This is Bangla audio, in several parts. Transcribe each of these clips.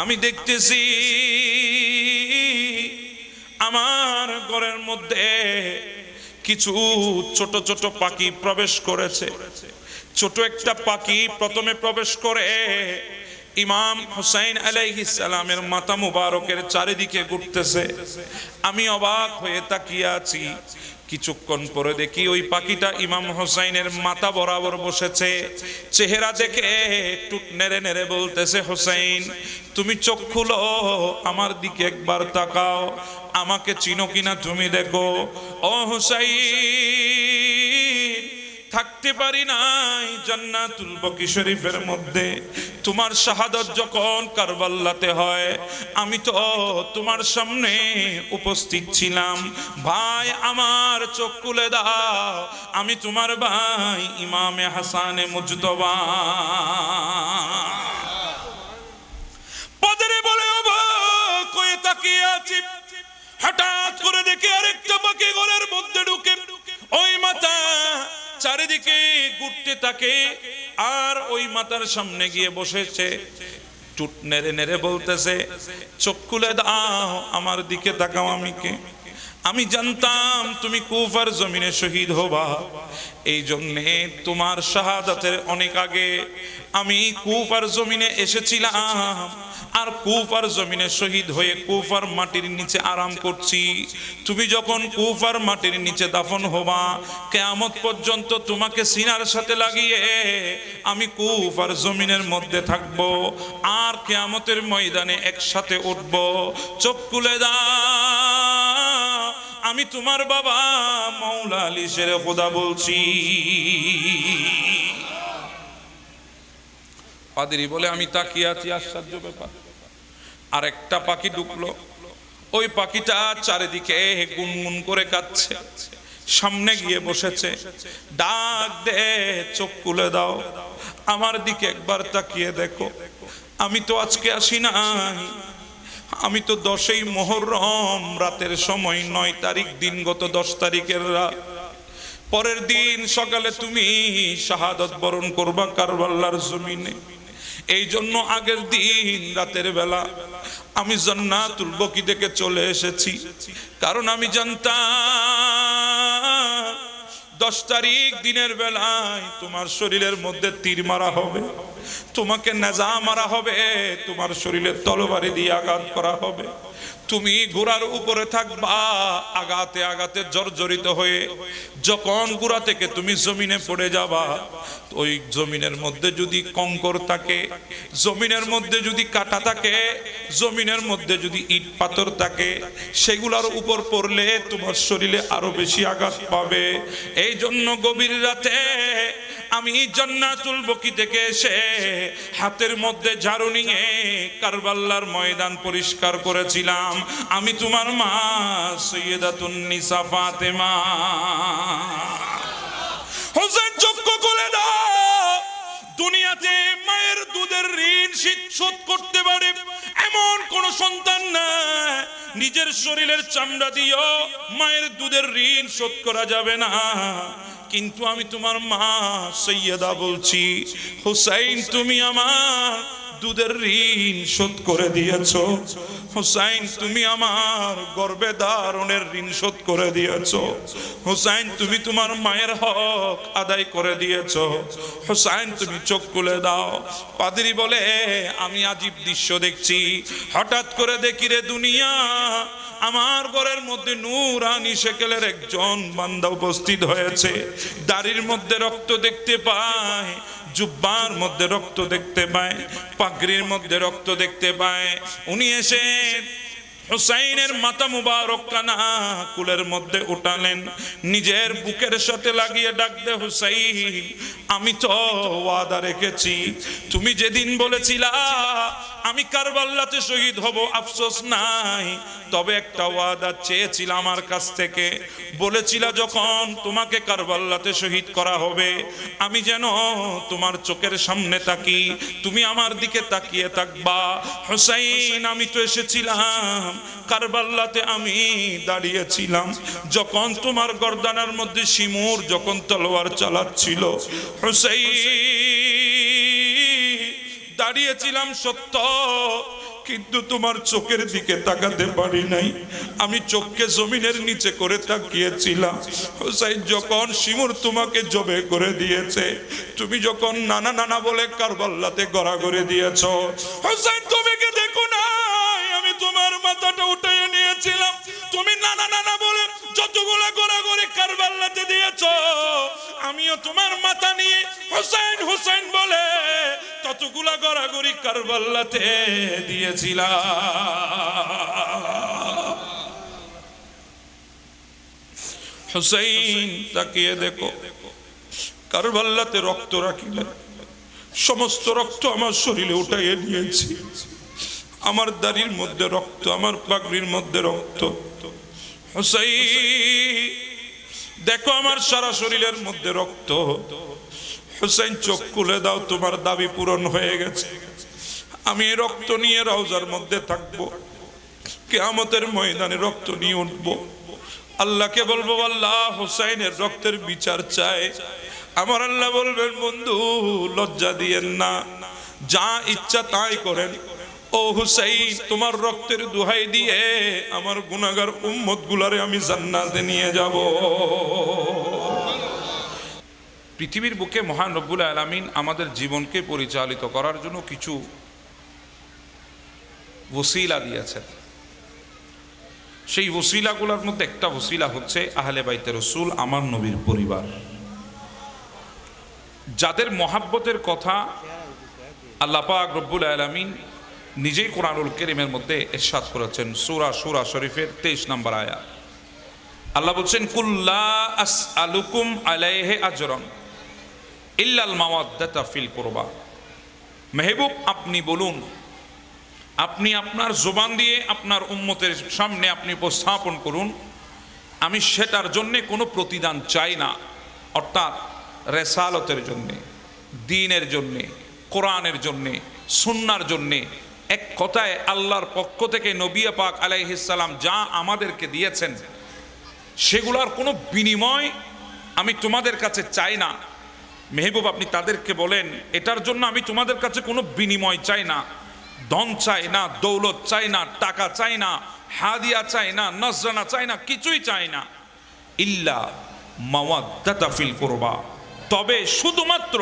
আমি দেখতেছি আমার ঘরের মধ্যে কিছু ছোট ছোট পাখি প্রবেশ করেছে। ছোট একটা পাখি প্রথমে প্রবেশ করে ইমাম হুসাইন আলাইহিস সালামের মাথা মুবারকের চারিদিকে ঘুরতেছে। আমি অবাক হয়ে তাকিয়ে আছি। কিছুক্ষণ পরে দেখি ওই পাখিটা ইমাম হুসাইনের মাথা বরাবর বসেছে। চেহারা দেখে টুট নেড়ে নেড়ে বলতেছে, হুসাইন তুমি চোখ খুলো, আমার দিকে একবার তাকাও, আমাকে চিনো কিনা তুমি দেখো। ও হুসাইন, থাকতে পারি নাই জান্নাতুল বকি শরীফের মধ্যে। তোমার শাহাদাত যখন কারবালাতে হয়, আমি তো তোমার সামনে উপস্থিত ছিলাম। ভাই আমার চোখ খুলে দাও, আমি তোমার ভাই ইমামে হাসানে মুজতবা। পদরে বলে অবাক হয়ে তাকিয়ে আছি। হঠাৎ করে দেখি আরেকটা পাখি ঘরের মধ্যে ঢুকে ওই মাথা চারিদিকে ঘুরতে থাকে, আর ওই মাথার সামনে গিয়ে বসেছে। টুট নেড়ে নেড়ে বলতেছে, চোখ খুলে দাও, আমার দিকে তাকাও, আমি কে? আমি জানতাম তুমি কুফার জমিনে শহীদ হবা, এই জন্যে তোমার শাহাদাতের অনেক আগে আমি কুফার জমিনে এসেছিলাম, আর কুফার জমিনে শহীদ হয়ে কুফার মাটির নিচে আরাম করছি। তুমি যখন কুফার মাটির নিচে দাফন হবা, কিয়ামত পর্যন্ত তোমাকে সিনার সাথে লাগিয়ে আমি কুফার জমিনের মধ্যে থাকব, আর কিয়ামতের ময়দানে একসাথে উঠব। চোখ খুলে দাও, আমি তোমার বাবা মাওলা আলী শেরে খোদা বলছি। পাদ্রী বলে আমি তাকিয়ে আছি, আশ্চর্য ব্যাপার। আর একটা পাখি ঢুকলো। ওই পাখিটা চারিদিকে গুনগুন করে কাঁদছে, সামনে গিয়ে বসেছে। ডাক দে, চোখ খুলে দাও, আমার দিকে একবার তাকিয়ে দেখো। আমি তো আজকে আসি নাই, আমি তো 10ই মুহররম রাতের সময় 9 তারিখ দিন, গত 10 তারিখের রাত। পরের দিন সকালে তুমি শাহাদাত বরণ করবা কারবালার জমিনে। এই জন্য আগের দিন রাতের বেলা আমি জান্নাতুল বকি থেকে চলে এসেছি, কারণ আমি জানতাম 10 তারিখ দিনের বেলায় তোমার শরীরের মধ্যে তীর মারা হবে, তোমাকে নেজা মারা হবে, তোমার শরীরে তরবারি দিয়ে আঘাত করা হবে। তুমি ঘোড়ার উপরে থাকবা, আঘাতে আঘাতে জর্জরিত হয়ে যখন ঘোড়া থেকে তুমি জমিনে পড়ে যাবা, ওই জমিনের মধ্যে যদি কঙ্কর থাকে, জমিনের মধ্যে যদি কাটা থাকে, জমিনের মধ্যে যদি ইট পাথর থাকে, সেগুলোর উপর পড়লে তোমার শরীরে আরো বেশি আঘাত পাবে। এই জন্য গভীর রাতে আমি জান্নাতুল বকি থেকে এসে হাতের মধ্যে ঝাড়ু নিয়ে কারবালার ময়দান পরিষ্কার করেছিলাম। আমি তোমার মা সৈয়দাতুন নিসা ফাতেমা। হোসেন চক্ষু খুলে দাও, দুনিয়াতে মায়ের দুধের ঋণ শোধ করতে পারে এমন কোন সন্তান নাই। নিজের শরীরের চামড়া দিয়েও মায়ের দুধের ঋণ শোধ করা যাবে না, কিন্তু আমি তোমার মা সৈয়দা বলছি, হুসাইন তুমি আমার দুধের ঋণ শোধ করে দিয়েছো। হুসাইন তুমি আমার গর্ভে ধারণের ঋণ শোধ করে দিয়েছো। হুসাইন তুমি তোমার মায়ের হক আদায় করে দিয়েছো। হুসাইন তুমি চোখ খুলে দাও। পাদ্রী বলে আমি আজীব দৃশ্য দেখছি। হঠাৎ করে দেখি রে দুনিয়া, আমার ঘরের মধ্যে নূরানী শেকেলের একজন বান্দা উপস্থিত হয়েছে। দাড়ির মধ্যে রক্ত দেখতে পায়, জুব্বার মধ্যে রক্ত দেখতে পায়, পাগড়ির মধ্যে রক্ত দেখতে পায়। উনি এসে হুসাইনের মাথা মুবারক কানা কুলের মধ্যে উঠালেন, নিজের বুকের সাথে লাগিয়ে ডাক দে, হুসাইন আমি তো ওয়াদা রেখেছি, তুমি যেদিন বলেছিলা আমি কারবালাতে শহীদ হব, আফসোস নাই, তবে একটা ওয়াদা চেয়েছিলাম আমার কাছ থেকে। বলেছিলা যখন তোমাকে কারবালাতে শহীদ করা হবে, আমি যেন তোমার চোখের সামনে তাকি, তুমি আমার দিকে তাকিয়ে থাকবা। হুসাইন আমি তো এসেছিলাম কারবালাতে, আমি দাঁড়িয়েছিলাম যখন তোমার গর্দানের মধ্যে শিমুর যখন তলোয়ার চালাচ্ছিল। হুসাইন দাঁড়িয়েছিলাম সত্য, কিন্তু তোমার চোখের দিকে তাকাতে পারি নাই। আমি চোখকে জমিনের নিচে করে তাকিয়েছিলাম। হুসাইন যখন শিমুর তোমাকে জবে করে দিয়েছে, তুমি যখন নানা নানা বলে কারবালাতে গড়াগড়ি দিয়েছ, হুসাইন তোমাকে দেখো নাই, আমি তোমার মাথাটা উঠিয়ে নিয়েছিলাম। তুমি নানা নানা বলে যতগুলো গড়াগড়ি কারবালাতে দিয়েছ, আমিও তোমার মাথা নিয়ে হুসাইন হুসাইন বলে ততগুলা গড়াগড়ি কারবালাতে দিয়েছিলাম। হুসাইন তাকিয়ে দেখো, কারবালাতে রক্ত রাখি না, সমস্ত রক্ত আমার শরীরে উঠাইয়ে নিয়েছি। আমার দাড়ির মধ্যে রক্ত, আমার পাগড়ির মধ্যে রক্ত। হুসাইন দেখো আমার সারা শরীরের মধ্যে রক্ত। হুসাইন চোখ খুলে দাও, তোমার দাবি পূরণ হয়ে গেছে। আমি এই রক্ত নিয়ে রওজার মধ্যে থাকবো, কিয়ামতের ময়দানে রক্ত নিয়ে উঠবো। আল্লাহকে বলবো, আল্লাহ হুসাইনের রক্তের বিচার চাই। আমার আল্লাহ বলবেন, বন্ধু লজ্জা দিয়েন না, যা ইচ্ছা তাই করেন। ও হুসাইন, তোমার রক্তের দোহাই দিয়ে আমার গুনাহগার উম্মত গুলারে আমি জান্নাতে নিয়ে যাব। পৃথিবীর বুকে মহান রব্বুল আলামিন আমাদের জীবনকে পরিচালিত করার জন্য কিছু ওসিলা দিয়েছেন। সেই ওসিলাগুলোর মধ্যে একটা ওসিলা হচ্ছে আহলে বাইতে রাসূল, আমার নবীর পরিবার, যাদের মহাব্বতের কথা আল্লাহ পাক রব্বুল আলামিন নিজেই কোরআনুল কারীমের মধ্যে ইরশাদ করেছেন। সূরা শুরা শরীফের 23 নম্বর আয়াত আল্লাহ বলছেন, কুল্লা আসআলুকুম আলাইহি আজরান ইল্লাল মাওয়াদ্দাতা ফিল কুরবা। মেহবুব আপনি বলুন, আপনি আপনার জবান দিয়ে আপনার উম্মতের সামনে আপনি উপস্থাপন করুন, আমি সেটার জন্য কোনো প্রতিদান চাই না। অর্থাৎ রেসালতের জন্যে, দ্বীনের জন্যে, কোরআনের জন্যে, সুন্নাহর জন্যে, এক কথায় আল্লাহর পক্ষ থেকে নবী পাক আলাইহিস সালাম যা আমাদেরকে দিয়েছেন সেগুলোর কোনো বিনিময় আমি তোমাদের কাছে চাই না। মেহবুব আপনি তাদেরকে বলেন, এটার জন্য আমি তোমাদের কাছে কোনো বিনিময় চাই না, ধন চাই না, দৌলত চাই না, টাকা চাই না, হাদিয়া চাই না, নজরানা চাই না, কিছুই চাই না। ইল্লা মাওয়াদ্দাতা ফিল কুরবা, তবে শুধুমাত্র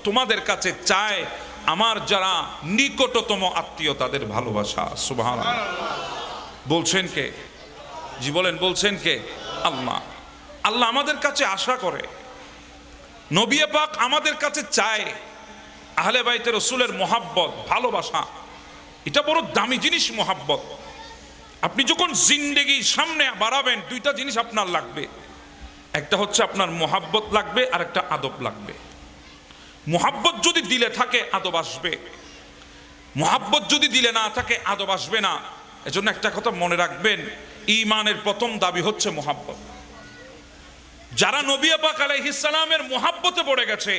তোমাদের কাছে চায় আমার যারা নিকটতম আত্মীয় তাদের ভালোবাসা। সুবহানাল্লাহ। বলছেন কে? জি বলেন, বলছেন কে? আল্লাহ। আল্লাহ আমাদের কাছে আশা করে, নবী পাক আমাদের কাছে চায় আহলে বাইতে রাসূলের মহাব্বত, ভালোবাসা। এটা বড় দামি জিনিস মহাব্বত। আপনি যখন জিন্দেগি সামনে বাড়াবেন, দুইটা জিনিস আপনার লাগবে, একটা হচ্ছে আপনার মহাব্বত লাগবে, আর একটা আদব লাগবে। মহাব্বত যদি দিলে থাকে আদব আসবে, মহাব্বত যদি দিলে না থাকে আদব আসবে না। এজন্য একটা কথা মনে রাখবেন, ঈমানের প্রথম দাবি হচ্ছে মহাব্বত। যারা নবী পাক আলাইহিস সালামের মহাব্বতে পড়ে গেছে,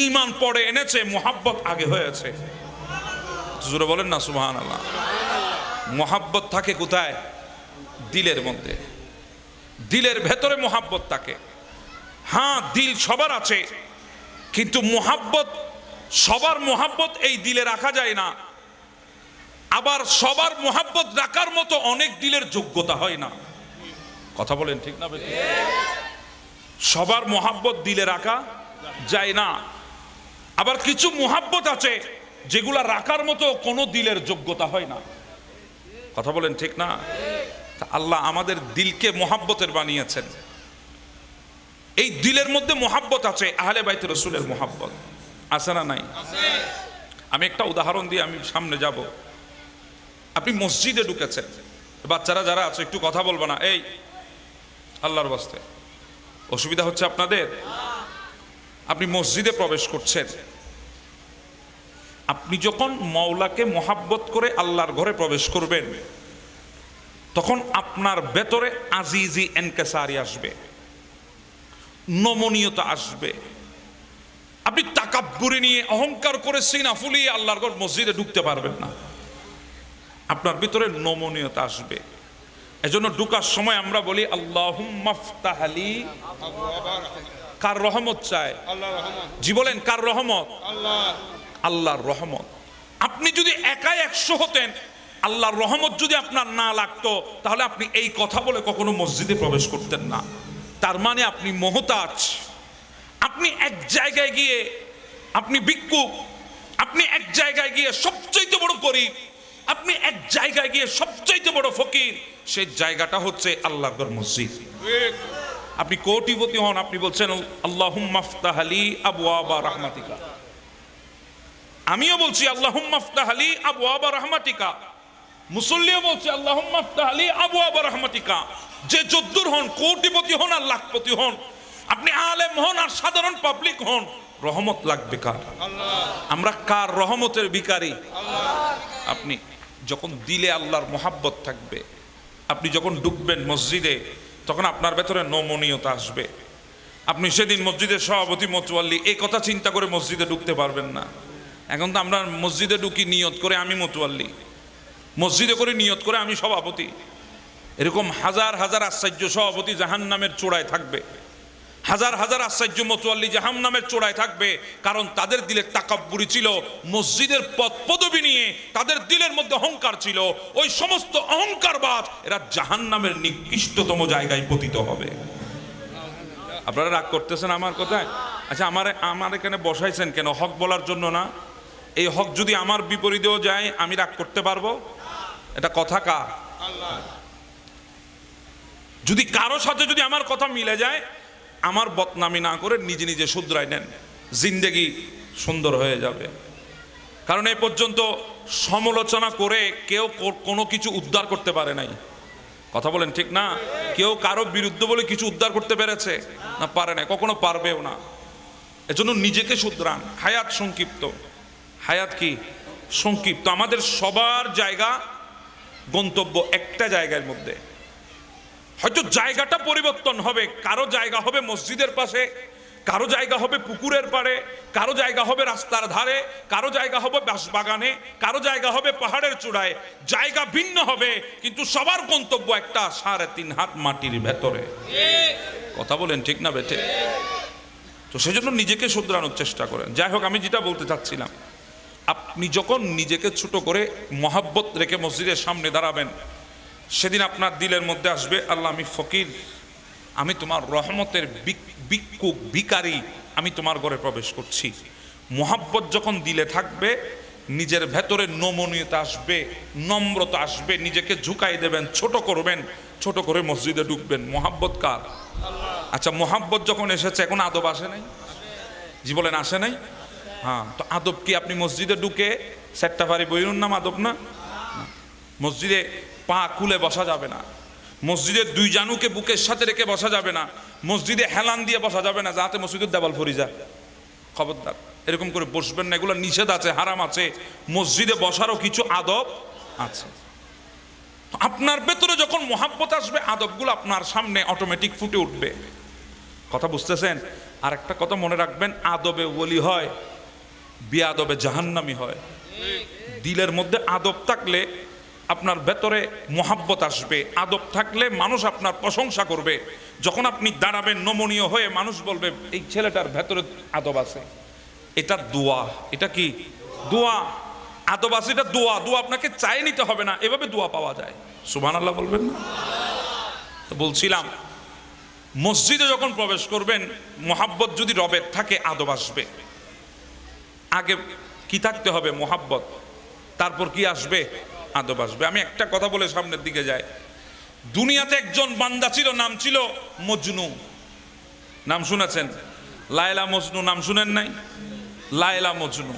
ঈমান পড়ে এনেছে, মহাব্বত আগে হয়েছে। জোরে বলেন না সুবহানাল্লাহ। মহাব্বত থাকে কোথায়? দিলের মধ্যে, দিলের ভেতরে মহাব্বত থাকে। হ্যাঁ, দিল সবার আছে, কিন্তু মহাব্বত, সবার মহাব্বত এই দিলে রাখা যায় না। আবার সবার মহাব্বত রাখার মতো অনেক দিলের যোগ্যতা হয় না। কথা বলেন ঠিক না? সবার মহাব্বত দিলে রাখা যায় না। আবার কিছু মহাব্বত আছে যেগুলা রাখার মতো কোনো দিলের যোগ্যতা হয় না। কথা বলেন ঠিক না? আল্লাহ আমাদের দিলকে মহাব্বতের বানিয়েছেন। এই দিলের মধ্যে মহাব্বত আছে, আহলে বাইতে রাসূলের মহাব্বত আছে না নাই? আমি একটা উদাহরণ দিয়ে আমি সামনে যাব। আপনি মসজিদে ঢুকেছেন, বাচ্চারা যারা আছে একটু কথা বলবো না, এই আল্লাহর ওয়াস্তে, অসুবিধা হচ্ছে আপনাদের? আপনি মসজিদে প্রবেশ করছেন, আপনি যখন মাওলাকে মহাব্বত করে আল্লাহর ঘরে প্রবেশ করবেন, তখন আপনার ভেতরে আজিজি এনকেসারি আসবে, নমনীয়তা আসবে। আপনি তাকাব্বুরি নিয়ে অহংকার করে সিনা ফুলিয়ে আল্লাহর ঘর মসজিদে ঢুকতে পারবেন না। আপনার ভিতরে নমনীয়তা আসবে। এজন্য ঢুকার সময় আমরা বলি আল্লাহুম্মা ফতাহলি। কার রহমত চায়? জি বলেন, কার রহমত? আল্লাহর রহমত। আপনি যদি একাই 100 হতেন, আল্লাহর রহমত যদি আপনার না লাগতো তাহলে আপনি এই কথা বলে কখনো মসজিদে প্রবেশ করতেন না। তার মানে আপনি মুহতাজ, আপনি এক জায়গায় গিয়ে আপনি ভিক্ষুক, আপনি এক জায়গায় গিয়ে সবচাইতে বড় গরীব, আপনি এক জায়গায় গিয়ে সবচাইতে বড় ফকির। সেই জায়গাটা হচ্ছে আল্লাহর মসজিদ। আপনি কোটিপতি হন, আপনি বলছেন আল্লাহুম্মা ফতাহ লি আবওয়াবা রাহমাতিকা। আমিও বলছি আল্লাহুম্মা ফতাহ লি আবওয়াবা রাহমাতিকা। মুসল্লিও বলছে আল্লাহুম্মা ফতাহ লি আবওয়াবা রাহমাতিকা। যে যদ্দুর হন, কোটিপতি হন আর লাখপতি হন, আপনি আলেম হন আর সাধারণ পাবলিক হন, রহমত লাগবে কার? আমরা কার রহমতের ভিখারি? আপনি যখন দিলে আল্লাহর মোহাব্বত থাকবে, আপনি যখন ঢুকবেন মসজিদে তখন আপনার ভেতরে নমনীয়তা আসবে। আপনি সেদিন মসজিদের সভাপতি মতোয়াল্লি এই কথা চিন্তা করে মসজিদে ঢুকতে পারবেন না। এখন তো আমরা মসজিদে ঢুকি নিয়ত করে আমি মতোয়াল্লি, মসজিদে করে নিয়ত করে আমি সভাপতি। এরকম হাজার হাজার আশ্চর্য সভাপতি জাহান্নামের চূড়ায় থাকবে, হাজার হাজার আশ্চর্য মতোয়াল্লি জাহান্নামের চূড়ায় থাকবে। কারণ তাদের দিলে তাকাব্বুরি ছিল, মসজিদের পদ পদবি নিয়ে তাদের দিলের মধ্যে অহংকার ছিল। ওই সমস্ত অহংকারবাজ এরা জাহান্নামের নিকৃষ্টতম জায়গায় পতিত হবে। আপনারা রাগ করতেছেন আমার কথায়? আচ্ছা, আমার এখানে বসাইছেন কেন? হক বলার জন্য না? এই হক যদি আমার বিপরীতেও যায় আমি রাগ করতে পারবো? এটা কথা কার? যদি কারো সাথে যদি আমার কথা মিলে যায়, আমার বদনামি না করে নিজে নিজে শুধরাই নেন, জিন্দেগি সুন্দর হয়ে যাবে। কারণ এই পর্যন্ত সমালোচনা করে কেউ কোনো কিছু উদ্ধার করতে পারে নাই। কথা বলেন ঠিক না? কেউ কারো বিরুদ্ধে বলে কিছু উদ্ধার করতে পেরেছে না? পারে না, কখনো পারবেও না। এজন্য নিজেকে শুধরান। হায়াত সংক্ষিপ্ত, হায়াত কি সংক্ষিপ্ত। আমাদের সবার জায়গা গন্তব্য একটা জায়গার মধ্যে। হয়তো জায়গাটা পরিবর্তন হবে, কারো জায়গা হবে মসজিদের পাশে, কারো জায়গা হবে পুকুরের পাড়ে, কারো জায়গা হবে রাস্তার ধারে, কারো জায়গা হবে বাগানে, কারো জায়গা হবে পাহাড়ের চূড়ায়। জায়গা ভিন্ন হবে কিন্তু সবার গন্তব্য একটা, 3.5 হাত মাটির ভেতরে। কথা বলেন ঠিক না বেটে? তো সেজন্য নিজেকে শুধরানোর চেষ্টা করেন। যাই হোক, আমি যেটা বলতে চাচ্ছিলাম, আপনি যখন নিজেকে ছোট করে মহাব্বত রেখে মসজিদের সামনে দাঁড়াবেন, সেদিন আপনার দিলের মধ্যে আসবে আল্লাহ আমি ফকির, আমি তোমার রহমতের ভিক্ষুক ভিখারি, আমি তোমার ঘরে প্রবেশ করছি। মোহাব্বত যখন দিলে থাকবে, নিজের ভেতরে নমনীয়তা আসবে, নম্রতা আসবে, নিজেকে ঝুঁকাই দেবেন, ছোট করবেন, ছোট করে মসজিদে ঢুকবেন। মোহাব্বত কার? আচ্ছা, মোহাব্বত যখন এসেছে, এখন আদব আসে নাই? জি বলেন, আসে নাই? হ্যাঁ, তো আদব কি? আপনি মসজিদে ঢুকে সেট্টা পারি বইরুন নাম আদব না? মসজিদে পা খুলে বসা যাবে না, মসজিদে 2 জানুকে বুকের সাথে রেখে বসা যাবে না, মসজিদে হেলান দিয়ে বসা যাবে না যাতে মসজিদের দেওয়াল ফরি যায়। খবরদার, এরকম করে বসবেন না, এগুলো নিষেধ আছে, হারাম আছে। মসজিদে বসারও কিছু আদব আছে। আপনার ভেতরে যখন মোহাব্বত আসবে, আদবগুলো আপনার সামনে অটোমেটিক ফুটে উঠবে। কথা বুঝতেছেন? আর একটা কথা মনে রাখবেন, আদবে ওলি হয়, বেয়াদবে জাহান্নামি হয়। দিলের মধ্যে আদব থাকলে আপনার ভেতরে মোহাব্বত আসবে, আদব থাকলে মানুষ আপনার প্রশংসা করবে। যখন আপনি দাঁড়াবেন নমনীয় হয়ে, মানুষ বলবে এই ছেলেটার ভেতরে আদব আছে। এটা দোয়া। এটা কি? দোয়া। আদব আছে, এটা দোয়া। দোয়া আপনাকে চাই নিতে হবে না, এভাবে দোয়া পাওয়া যায়। সুবহানাল্লাহ বলবেন না? তো বলছিলাম, মসজিদে যখন প্রবেশ করবেন, মোহাব্বত যদি রবের থাকে, আদব আসবে। আগে কি থাকতে হবে? মোহাব্বত। তারপর কি আসবে? আদব আসবে। আমি একটা কথা বলে সামনের দিকে যাই। দুনিয়াতে একজন বান্দা ছিল, নাম ছিল মজনু। নাম শুনেছেন? লায়লা মজনু নাম শুনেন নাই? লায়লা মজনু,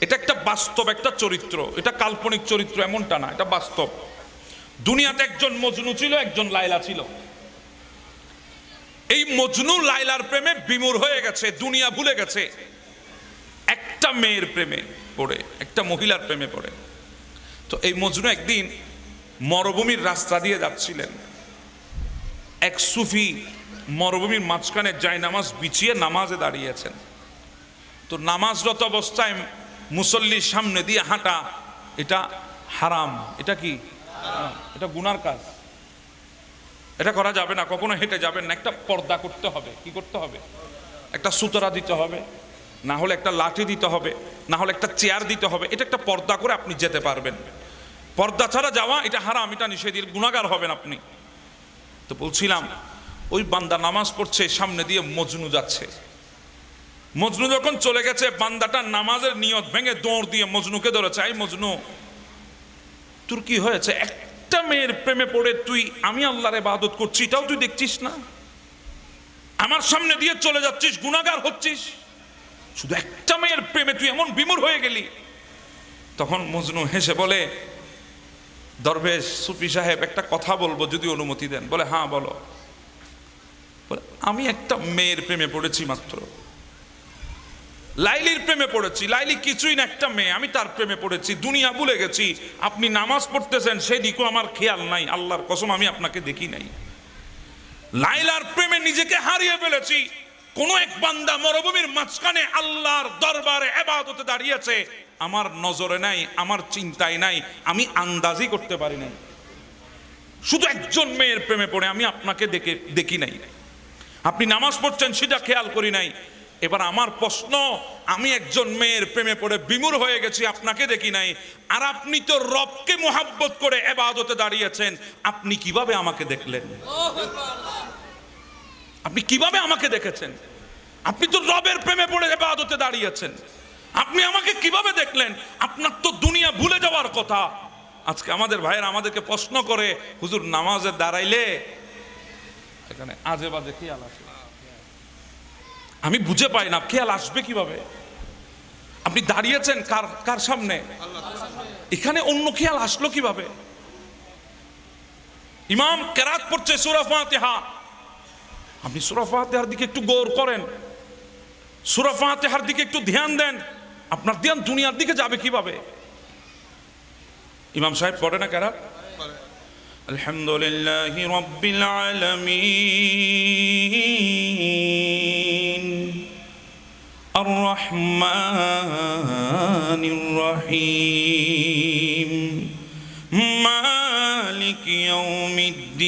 এটা একটা বাস্তব একটা চরিত্র, এটা কাল্পনিক চরিত্র এমনটা না, এটা বাস্তব। দুনিয়াতে একজন মজনু ছিল, একজন লায়লা ছিল। এই মজনু লায়লার প্রেমে বিমূঢ় হয়ে গেছে, দুনিয়া ভুলে গেছে। একটা মেয়ের প্রেমে পড়ে, একটা মহিলার প্রেমে পড়ে। তো এই মজনু একদিন মরুভূমির রাস্তা দিয়ে যাচ্ছিলেন। এক সুফি মরুভূমির মাঝখানে জায়নামাজ বিছিয়ে নামাজে দাঁড়িয়েছেন। তো নামাজরত অবস্থায় মুসল্লির সামনে দিয়ে হাঁটা, এটা হারাম। এটা কি? এটা গুনার কাজ, এটা করা যাবে না, কখনো হেঁটে যাবেন না। একটা পর্দা করতে হবে। কি করতে হবে? একটা সুতরা দিতে হবে, না হলে একটা লাঠি দিতে হবে, না হলে একটা চেয়ার দিতে হবে। এটা একটা পর্দা করে আপনি যেতে পারবেন। পর্দা ছাড়া যাওয়া এটা হারাম, এটা নিষেধের গুনাহগার হবেন আপনি। তো বলছিলাম ওই বান্দা নামাজ পড়ছে, সামনে দিয়ে মজনু যাচ্ছে। মজনু যখন চলে গেছে, বান্দাটা নামাজের নিয়ত ভেঙে দৌড় দিয়ে মজনুকে ধরেছে। এই মজনু, তোর কি হয়েছে? একটা মেয়ের প্রেমে পড়ে তুই আমি আল্লাহর ইবাদত করছি এটাও তুই দেখছিস না? আমার সামনে দিয়ে চলে যাচ্ছিস, গুনাহগার হচ্ছিস, শুধু একটা মেয়ের প্রেমে তুই এমন বিমূঢ় হয়ে গেলি। তখন মজনু হেসে বলে, দরবেশ সুফি সাহেব একটা কথা বলবো যদি অনুমতি দেন। বলে হ্যাঁ বলো। বলে আমি একটা মেয়ের প্রেমে পড়েছি মাত্র, লাইলির প্রেমে পড়েছি। লাইলি কিছুই না, একটা মেয়ে, আমি তার প্রেমে পড়েছি, দুনিয়া ভুলে গেছি। আপনি নামাজ পড়তেছেন সেদিকেও আমার খেয়াল নাই, আল্লাহর কসম আমি আপনাকে দেখি নাই। লাইলার প্রেমে নিজেকে হারিয়ে ফেলেছি। কোন এক বান্দা মরুভূমির মাঝখানে আল্লাহর দরবারে ইবাদতে দাঁড়িয়েছে, আমার নজরে নাই, আমার চিন্তায় নাই, আমি আন্দাজি করতে পারি নাই। শুধু একজন মেয়ের প্রেমে পড়ে আমি আপনাকে দেখি নাই। আপনি নামাজ পড়ছেন সেটা খেয়াল করি নাই। এবার আমার প্রশ্ন, আমি একজন মেয়ের প্রেমে পড়ে বিমূঢ় হয়ে গেছি, আপনাকে দেখি নাই, আর আপনি তো রবকে মুহাব্বত করে ইবাদতে দাঁড়িয়েছেন, আপনি কিভাবে আমাকে দেখলেন? আপনি কিভাবে আমাকে দেখেছেন? আপনি তো রবের প্রেমে পড়ে ইবাদতে দাঁড়িয়েছেন, আপনি আমাকে কিভাবে দেখলেন? আপনার তো দুনিয়া ভুলে যাওয়ার কথা। আজকে আমাদের ভাইয়েরা আমাদেরকে প্রশ্ন করে, হুজুর নামাজে দাঁড়াইলে এখানে আজে বাজে খেয়াল আসে, আমি বুঝে পাই না খেয়াল আসবে কিভাবে? আপনি দাঁড়িয়েছেন কার সামনে? এখানে অন্য খেয়াল আসলো কিভাবে? ইমাম কেরাত পড়ছে সূরা ফাতিহা, আপনি সূরা ফাতিহার দিকে একটু গৌর করেন, সূরা ফাতিহার দিকে একটু ধ্যান দেন, আপনার ধ্যান দুনিয়ার দিকে যাবে কিভাবে? ইমাম সাহেব পড়ে না কেরাত? আলহামদুলিল্লাহি রাব্বিল আলামিন আর রহমানির রহিম মালিক ইয়াউমিদ্দিন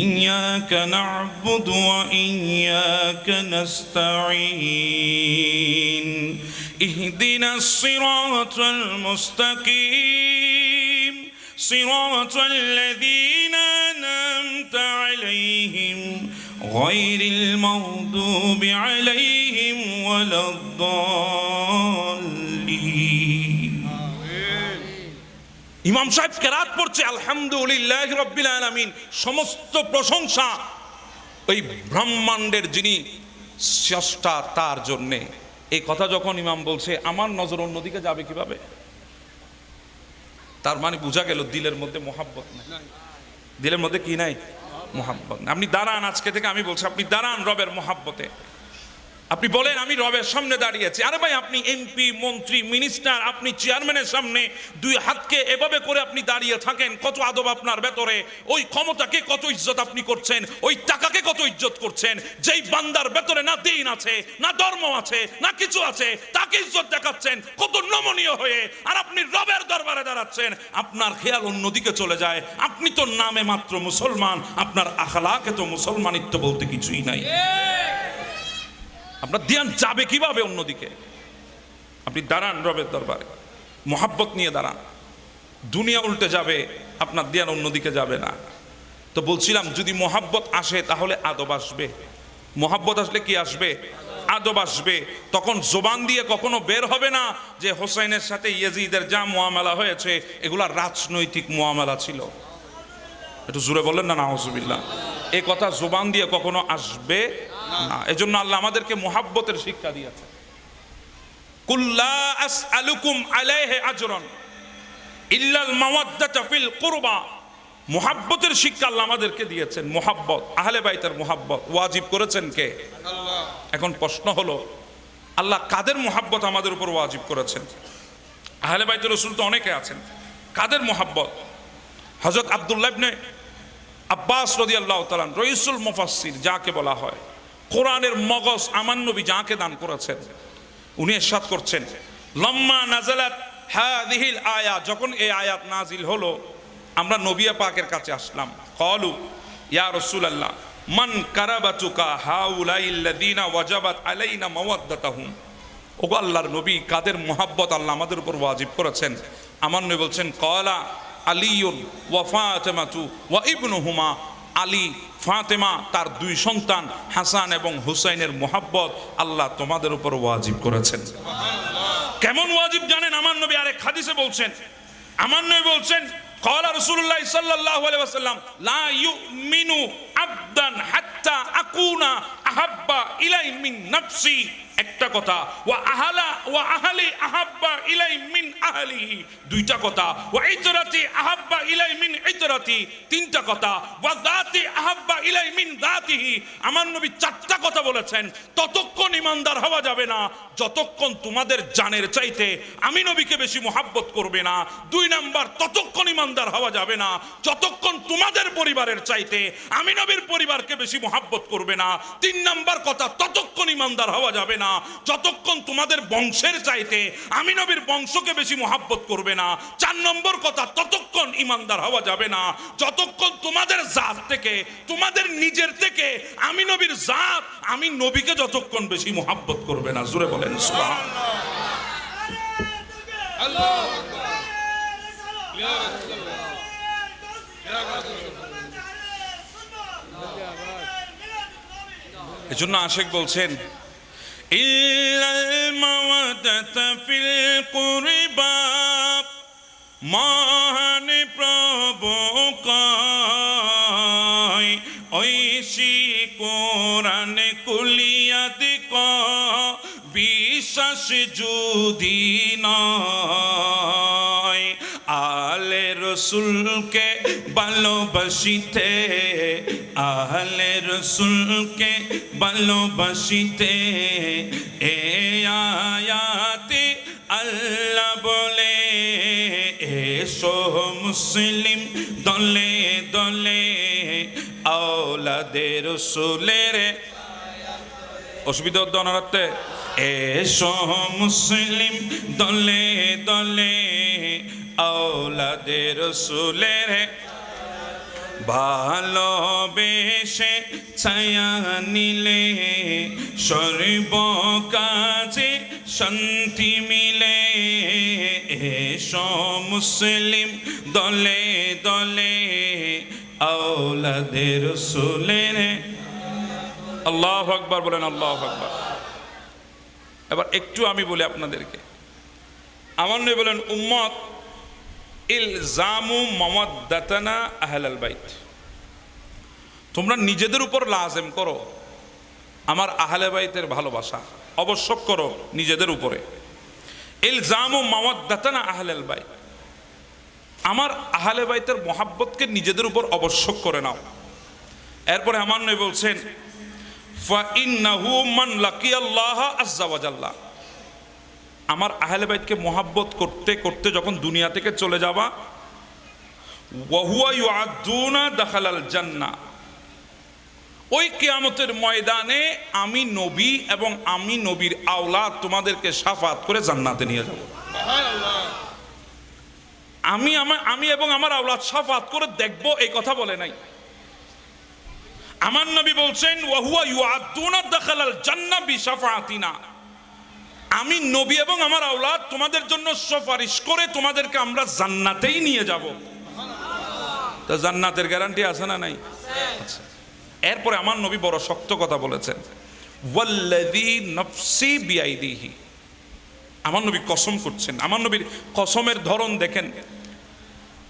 ইয়্যাকা না'বুদু ওয়া ইয়্যাকা নাস্তাঈন ইহদিনাস সিরাতাল মুস্তাকিম সিরাতাল লাযীনা আন'আমতা আলাইহিম গায়রিল মাগদুবি আলাইহিম ওয়ালাদ-দাল্লিন। ইমাম সাহেব কেরাত পড়ছে আলহামদুলিল্লাহি রাব্বিল আলামিন, সমস্ত প্রশংসা ওই ব্রহ্মাণ্ডের যিনি স্রষ্টা তার জন্য। এই কথা যখন ইমাম বলছে, আমার নজর অন্যদিকে যাবে কিভাবে? তার মানে বোঝা গেল দিলের মধ্যে মোহাব্বত নাই। দিলের মধ্যে কি নাই? মোহাব্বত। আপনি দাঁড়ান, আজকে থেকে আমি বলছি আপনি দাঁড়ান রবের মোহাব্বতে। আপনি বলেন আমি রবের সামনে দাঁড়িয়েছি। আরে ভাই, আপনি এমপি, মন্ত্রী, মিনিস্টার, আপনি চেয়ারম্যানের সামনে দুই হাতকে এভাবে করে আপনি দাঁড়িয়ে থাকেন, কত আদব আপনার ভেতরে। ওই ক্ষমতাকে কত ইজ্জত আপনি করছেন, ওই টাকাকে কত ইজ্জত করছেন। যেই বান্দার ভেতরে না দিন আছে, না ধর্ম আছে, না কিছু আছে, তাকে ইজ্জত দেখাচ্ছেন কত নমনীয় হয়ে, আর আপনি রবের দরবারে দাঁড়াচ্ছেন, আপনার খেয়াল অন্যদিকে চলে যায়। আপনি তো নামে মাত্র মুসলমান, আপনার আখলাকে তো মুসলমানিত্ব বলতে কিছুই নাই। আপনার ধ্যান যাবে কিভাবে অন্যদিকে? আপনি দাঁড়ান রবের দরবারে, মোহাব্বত নিয়ে দাঁড়ান, দুনিয়া উল্টে যাবে, আপনার ধ্যান অন্যদিকে যাবে না। তো বলছিলাম যদি মোহাব্বত আসে তাহলে আদব আসবে। মোহাব্বত আসলে কি আসবে? আদব আসবে। তখন জবান দিয়ে কখনো বের হবে না যে হোসেনের সাথে ইয়াজিদের যা মুআমালা হয়েছে এগুলা রাজনৈতিক মুআমালা ছিল। একটু জোরে বললেন না নাউজুবিল্লাহ। এই কথা জবান দিয়ে কখনো আসবে না। এজন্য আল্লাহ আমাদেরকে মোহাব্বতের শিক্ষা দিয়েছে। কুল্লা আসআলুকুম আলাইহি আজরান ইল্লাল মাওয়াদ্দাতা ফিল কুরবা। মোহাব্বতের শিক্ষা আল্লাহ আমাদেরকে দিয়েছেন। মোহাব্বত, আহলে বাইতের মোহাব্বত ওয়াজিব করেছেন কে? আল্লাহ। এখন প্রশ্ন হলো আল্লাহ কাদের মোহাব্বত আমাদের উপর ওয়াজিব করেছেন? আহলে বাইতের রাসূল তো অনেকে আছেন, কাদের মোহাব্বত? হযরত আব্দুল্লাহ ইবনে আব্বাস রাদিয়াল্লাহু তাআলা রাইসুল মুফাসসির যাকে বলা হয়, কোরআনের মগজ আমার নবী যাকে দান করেছেন, উনি ইরশাদ করছেন লাম্মা নাযালাত হাযিহিল আয়া, যখন এই আয়াত নাজিল হলো আমরা নবী পাকের কাছে আসলাম। ক্বালু ইয়া রাসূলুল্লাহ মান কারাবাতুকা হাউলাইল্লাযিনা ওয়াজাবাত আলাইনা মাওয়াদ্দাতুহুম। ওগো আল্লাহর নবী, কাদের মোহাব্বত আল্লাহ আমাদের উপর ওয়াজিব করেছেন? আমার নবী বলছেন, কলা আলিউন ওয়া ফাতেমাতু ওয়া ইবনুহুমা, আলী ফাতেমা তার দুই সন্তান হাসান এবং হুসাইনের মোহাব্বত আল্লাহ তোমাদের উপর ওয়াজিব করেছেন। কেমন ওয়াজিব জানেন? আমার নবী আরেক হাদিসে বলছেন, আমার নবী বলছেন, قال رسول الله صلى الله عليه وسلم لا يؤمن عبدا حتى اكون احب اليه من نفسي, একটা কথা, ওয়া আহলি আহাব্বা ইলাই মিন আহলিহি, দুইটা কথা, ওয়া ইতরাতি আহাব্বা ইলাই মিন ইতরাতি, তিনটা কথা, ওয়া যাতি আহাব্বা ইলাই মিন যাতিহি। আমার নবী চারটা কথা বলেছেন। ততক্ষণ ইমানদার হওয়া যাবে না যতক্ষণ তোমাদের জানের চাইতে আমি নবীকে বেশি মোহাব্বত করবে না। দুই নাম্বার, ততক্ষণ ইমানদার হওয়া যাবে না যতক্ষণ তোমাদের পরিবারের চাইতে আমি নবীর পরিবারকে বেশি মোহাব্বত করবে না। তিন নাম্বার কথা, ততক্ষণ ইমানদার হওয়া যাবে না যতক্ষণ তোমাদের বংশের চাইতে আমি নবীর বংশকে বেশি মোহাব্বত করবে না। চার নম্বর কথা, ততক্ষণ ইমানদার হওয়া যাবে না যতক্ষণ তোমাদের জাত থেকে, তোমাদের নিজের থেকে আমি নবীর জাত, আমি নবীকে যতক্ষণ বেশি মোহাব্বত করবে না। জোরে বলেন সুবহানাল্লাহ। এজন্য আশিক বলছেন, ইল্লাল মাওয়াদাতা ফিল কুরবা, মহান প্রভু কয় ঐশী কোরআন কুলিয়াত ক, বিশ্বাস যদি নয় আলে রসুলকে ভালোবাসিতে, আহলে রসুলকে ভালোবাসিতে এ আয়াতে আল্লাহ বলে, এসো মুসলিম দলে দলে আওলাদে রসুলের, অসুবিধা হতো অনারাতে, এসো মুসলিম দলে দলে আওলাদে রসুলের, ভালোবেসে ছায়া নিলে সর্ব কাজে শান্তি মিলে, এসো মুসলিম দলে দলে আওলাদে রসুলের। আল্লাহু আকবার বলেন, আল্লাহু আকবার। এবার একটু আমি বলি আপনাদেরকে, আমার নবী বলেন, উম্মত ইলজামু মাওয়াদ্দাতানা আহলাল বাইত, তোমরা নিজেদের উপর লাজেম করো আমার আহলে বাইতের ভালোবাসা, আবশ্যক করো নিজেদের উপরে। ইলজামু মাওয়াদ্দাতানা আহলাল বাইত, আমার আহলে বাইতের মোহাব্বতকে নিজেদের উপর আবশ্যক করে নাও। এরপরে আমার নবী বলছেন, ফা ইন্নাহু মান লাকিয়াল্লাহ আযজা ওয়া জাল্লা, আমার আহলে বাইতকে মোহাব্বত করতে করতে যখন দুনিয়া থেকে চলে যাবা, ওয়া হুয়া ইউআদ্দুনা দাখালাল জান্নাহ, ওই কিয়ামতের ময়দানে আমি নবী এবং আমি নবীর আওলাদ তোমাদেরকে শাফাত করে জান্নাতে নিয়ে যাব। আমি এবং আমার আওলাদ শাফাত করে দেখব, এই কথা বলে নাই। আমার নবী বলছেন, ওয়া হুয়া ইউআদ্দুনা দাখালাল জান্নাহ বিশাফাতিনা, আমি নবী এবং আমার আওলাদ তোমাদের জন্য সুপারিশ করে তোমাদেরকে আমরা জান্নাতেই নিয়ে যাব। তো জান্নাতের গ্যারান্টি আছে না নাই? আচ্ছা। এরপরে আমার নবী বড় শক্ত কথা বলেছেন, ওয়াল্লাযী নাফসি বিআইদিহি, আমার নবী কসম করছেন। আমার নবীর কসমের ধরন দেখেন,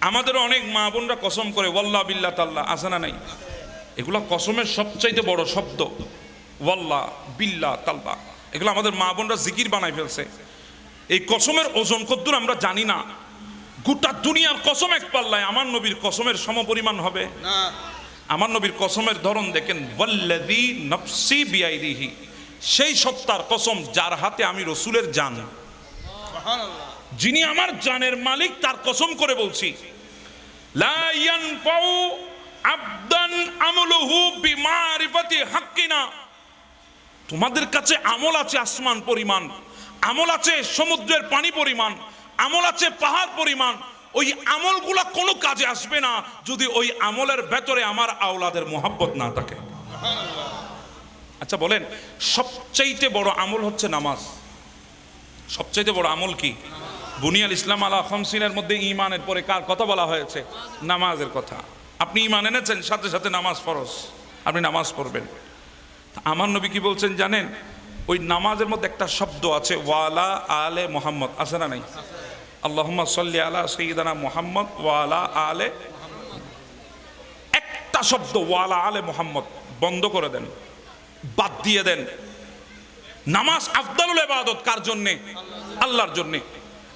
আমাদের অনেক মা বোনরা কসম করে ওয়াল্লাহ বিল্লাহ তাল্লাহ, আছে না নাই? এগুলো কসমের সবচাইতে বড় শব্দ, ওয়াল্লাহ বিল্লাহ তাল্লাহ, এগুলো আমাদের মা বোনরা জিকির বানাই ফেলছে। এই কসমের ওজন কদ্দুর আমরা জানি না। গোটা দুনিয়ার কসম এক পাল্লায়, আমার নবীর কসমের সমপরিমাণ হবে না। আমার নবীর কসমের ধরন দেখেন, ওয়াল্লাযী নাফসি বিআইদিহি, সেই সত্তার কসম যার হাতে আমি রসুলের জান, যিনি আমার জানের মালিক, তার কসম করে বলছি, লা ইয়ানফাউ আবদান আমলুহু বিমারিফাতি হাক্কিনা, তোমাদের কাছে আমল আছে আসমান পরিমাণ, আমল আছে সমুদ্রের পানি পরিমাণ, আমল আছে পাহাড় পরিমাণ, ওই আমলগুলা কোনো কাজে আসবে না যদি ওই আমলের ভেতরে আমার আওলাদের মোহাব্বত না থাকে। আচ্ছা বলেন, সবচাইতে বড় আমল হচ্ছে নামাজ, সবচাইতে বড় আমল কি? বুনিয়াল ইসলাম আলা খামসিনের মধ্যে ঈমানের পরে কার কথা বলা হয়েছে? নামাজের কথা। আপনি ঈমান এনেছেন, সাথে সাথে নামাজ ফরজ, আপনি নামাজ পড়বেন। আমার নবী কি বলছেন জানেন? ওই নামাজের মধ্যে একটা শব্দ আছে, ওয়ালা আলে মুহাম্মদ, আছে না নাই? আল্লাহুম্মা সাল্লি আলা সাইয়্যিদানা মুহাম্মদ ওয়ালা আলে। একটা শব্দ ওয়ালা আলে মুহাম্মদ বন্ধ করে দেন, বাদ দিয়ে দেন। নামাজ আফদালুল ইবাদত কার জন্যে? আল্লাহর জন্যে।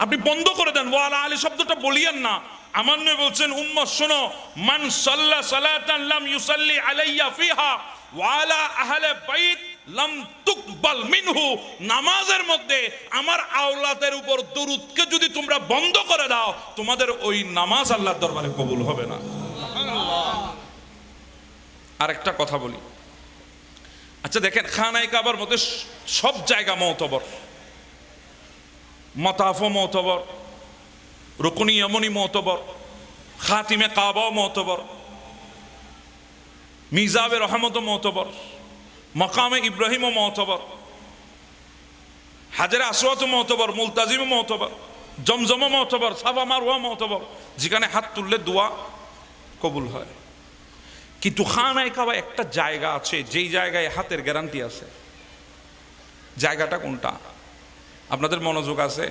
আপনি বন্ধ করে দেন, ওয়ালা আলে শব্দটা বলিয়েন না। আমার নবী বলছেন, উম্মত শোনো, মান সাল্লা সালাতান লাম ইউসাল্লি আলাইয়া ফিহা ওয়ালা আহলে বাইত লাম তুকবাল মিনহু। নামাজের মধ্যে আমার আওলাদের উপর দরুদকে যদি তোমরা বন্ধ করে দাও, তোমাদের ওই নামাজ আল্লাহর দরবারে কবুল হবে না। আরেকটা কথা বলি, আচ্ছা দেখেন, খানায়ে কাবার মধ্যে সব জায়গা মুতাবর, মাতাফও মুতাবর, রুকনি ইয়ামানি মুতাবর, খাতিমে কাবাও মুতাবর, মিজাবে রহমতও মুতাবর, মাকামে ইব্রাহিমও মুতাবর, হাজরে আসওয়াদও মুতাবর, মুলতাজিমও মুতাবর, জমজমও মুতাবর, সাফা মারওয়া মুতাবর, যেখানে হাত তুললে দোয়া কবুল হয়। কিন্তু খানায়ে কাবা একটা জায়গা আছে, যেই জায়গায় হাতের গ্যারান্টি আছে। জায়গাটা কোনটা? আপনাদের মনোযোগ আছে?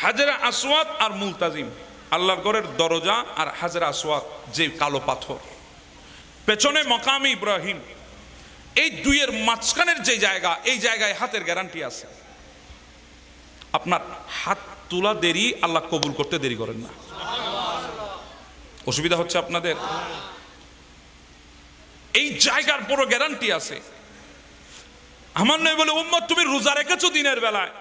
হাজরে আসওয়াদ আর মুলতাজিম, আল্লাহর ঘরের দরজা আর হাজরে আসওয়াদ যে কালো পাথর, পেছনে মাকামে ইব্রাহিম, এই দুইয়ের মাঝখানের যে জায়গা, এই জায়গায় হাতের গ্যারান্টি আছে। আপনার হাত তোলা দেরি, আল্লাহ কবুল করতে দেরি করেন না। অসুবিধা হচ্ছে আপনাদের? এই জায়গার বড় গ্যারান্টি আছে। আমার নবী বলে, উম্মত তুমি রোজা রেখেছো দিনের বেলায়,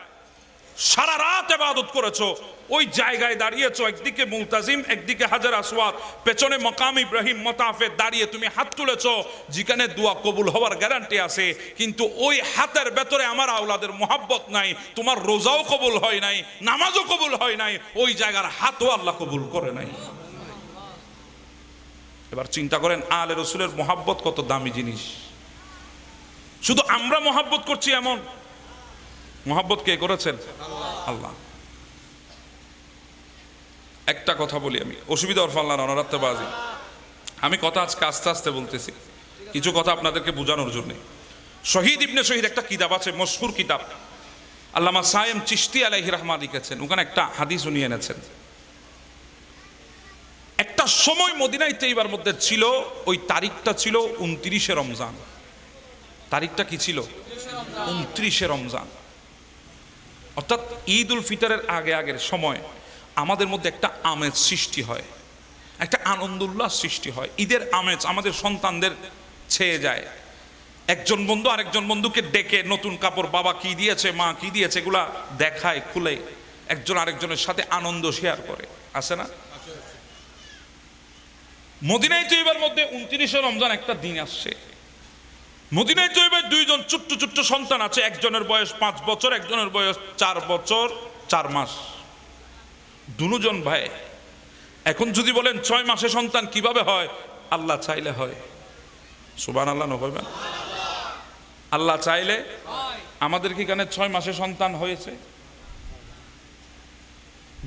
সারা রাত ইবাদত করেছো, ওই জায়গায় দাঁড়িয়েছো, একদিকে মুলতাজিম, একদিকে হাজর আসওয়াদ, পেছনে মাকাম ইব্রাহিম, মতাফে দাঁড়িয়ে তুমি হাত তুলেছো, যেখানে দোয়া কবুল হওয়ার গ্যারান্টি আছে। কিন্তু ওই হাতের ভেতরে আমার আওলাদের মোহাব্বত নাই, তোমার রোজাও কবুল হয় নাই, নামাজও কবুল হয় নাই, ওই জায়গার হাতও আল্লাহ কবুল করে নাই। এবার চিন্তা করেন, আলে রসুলের মোহাব্বত কত দামি জিনিস। শুধু আমরা মোহাব্বত করছি এমন, মোহাব্বত কে করেছেন? আল্লাহ। একটা কথা বলি আমি, অসুবিধা ওরফাল্লাহ অনারাত্মবাজি, আমি কথা আজকে আস্তে আস্তে বলতেছি, কিছু কথা আপনাদেরকে বোঝানোর জন্য। শহীদ ইবনে শহীদ একটা কিতাব আছে, মশহুর কিতাব, আল্লামা সায়েম চিশতি আলাইহি রাহমাহ লিখেছেন। ওখানে একটা হাদিস উনি এনেছেন। একটা সময় মদিনায় তৈবার মধ্যে ছিল, ওই তারিখটা ছিল 29শে রমজান। তারিখটা কি ছিল? 29শে রমজান। অর্থাৎ ঈদ উল ফিতরের আগের সময় আমাদের মধ্যে একটা আমেজ সৃষ্টি হয়, একটা আনন্দ উল্লাস সৃষ্টি হয়। ঈদের আমেজ আমাদের সন্তানদের ছেয়ে যায়। একজন বন্ধু আরেকজন বন্ধুকে ডেকে নতুন কাপড়, বাবা কি দিয়েছে, মা কি দিয়েছে, এগুলা দেখায়, খুলে একজন আরেকজনের সাথে আনন্দ শেয়ার করে, আছে না? মদিনায় তৈবার মধ্যে 29শে রমজান একটা দিন আসছে। মদিনায় তৈবার দুইজন ছোট্ট ছোট্ট সন্তান আছে, একজনের বয়স 5 বছর, একজনের বয়স 4 বছর 4 মাস, দুজন ভাই। এখন যদি বলেন 6 মাসে সন্তান কিভাবে হয়? আল্লাহ চাইলে হয়। সুবহানাল্লাহ নববেন। আল্লাহ চাইলে আমাদের কি এখানে 6 মাসে সন্তান হয়েছে?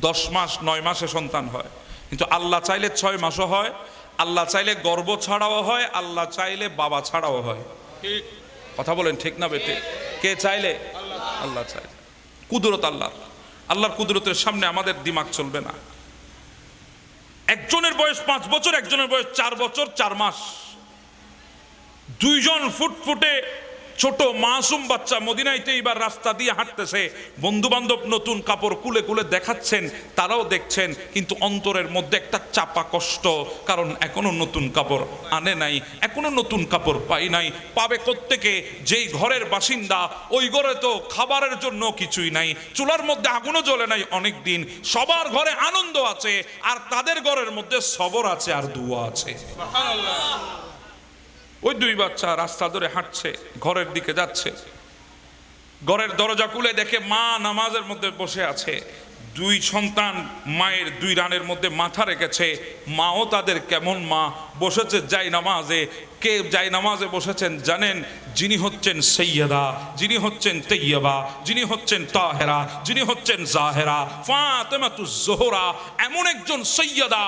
10 মাস 9 মাসে সন্তান হয়, কিন্তু আল্লাহ চাইলে 6 মাসও হয়, আল্লাহ চাইলে গর্ভ ছাড়াও হয়, আল্লাহ চাইলে বাবা ছাড়াও হয়। কথা বলেন ঠিক না বেটে? কে চাইলে? আল্লাহ চাইলে। কুদরত আল্লাহর, আল্লাহর কুদরতের সামনে আমাদের দিমাগ চলবে না। একজনের বয়স 5 বছর, একজনের বয়স 4 বছর 4 মাস, দুইজন ফুটফুটে ছোট মাসুম বাচ্চা মদিনাইতে এবার রাস্তা দিয়ে হাঁটতেছে, বন্ধু বান্ধব নতুন কাপড় কুলে কুলে দেখাচ্ছেন, তারাও দেখছেন, কিন্তু অন্তরের মধ্যে একটা চাপা কষ্ট, কারণ এখনো নতুন কাপড় আনে নাই, এখনো নতুন কাপড় পাই নাই। পাবে কোত্থেকে? যেই ঘরের বাসিন্দা, ওই ঘরে তো খাবারের জন্য কিছুই নাই, চুলার মধ্যে আগুনও জ্বলে নাই অনেক দিন, সবার ঘরে আনন্দ আছে, আর তাদের ঘরের মধ্যে সবর আছে আর দুয়া আছে। ওই দুই বাচ্চা রাস্তা ধরে হাঁটছে, ঘরের দিকে যাচ্ছে, ঘরের দরজা খুলে দেখে মা নামাজের মধ্যে বসে আছে। দুই সন্তান মায়ের 2 রানের মধ্যে মাথা রেখেছে, মাও তাদের কেমন মা, বসেছে জাই নামাজে। কে জাই নামাজে বসেছেন জানেন? যিনি হচ্ছেন সৈয়দা, যিনি হচ্ছেন তৈয়বা, যিনি হচ্ছেন তাহেরা, যিনি হচ্ছেন জাহেরা, ফাতেমাতুজ জোহরা, এমন একজন সৈয়দা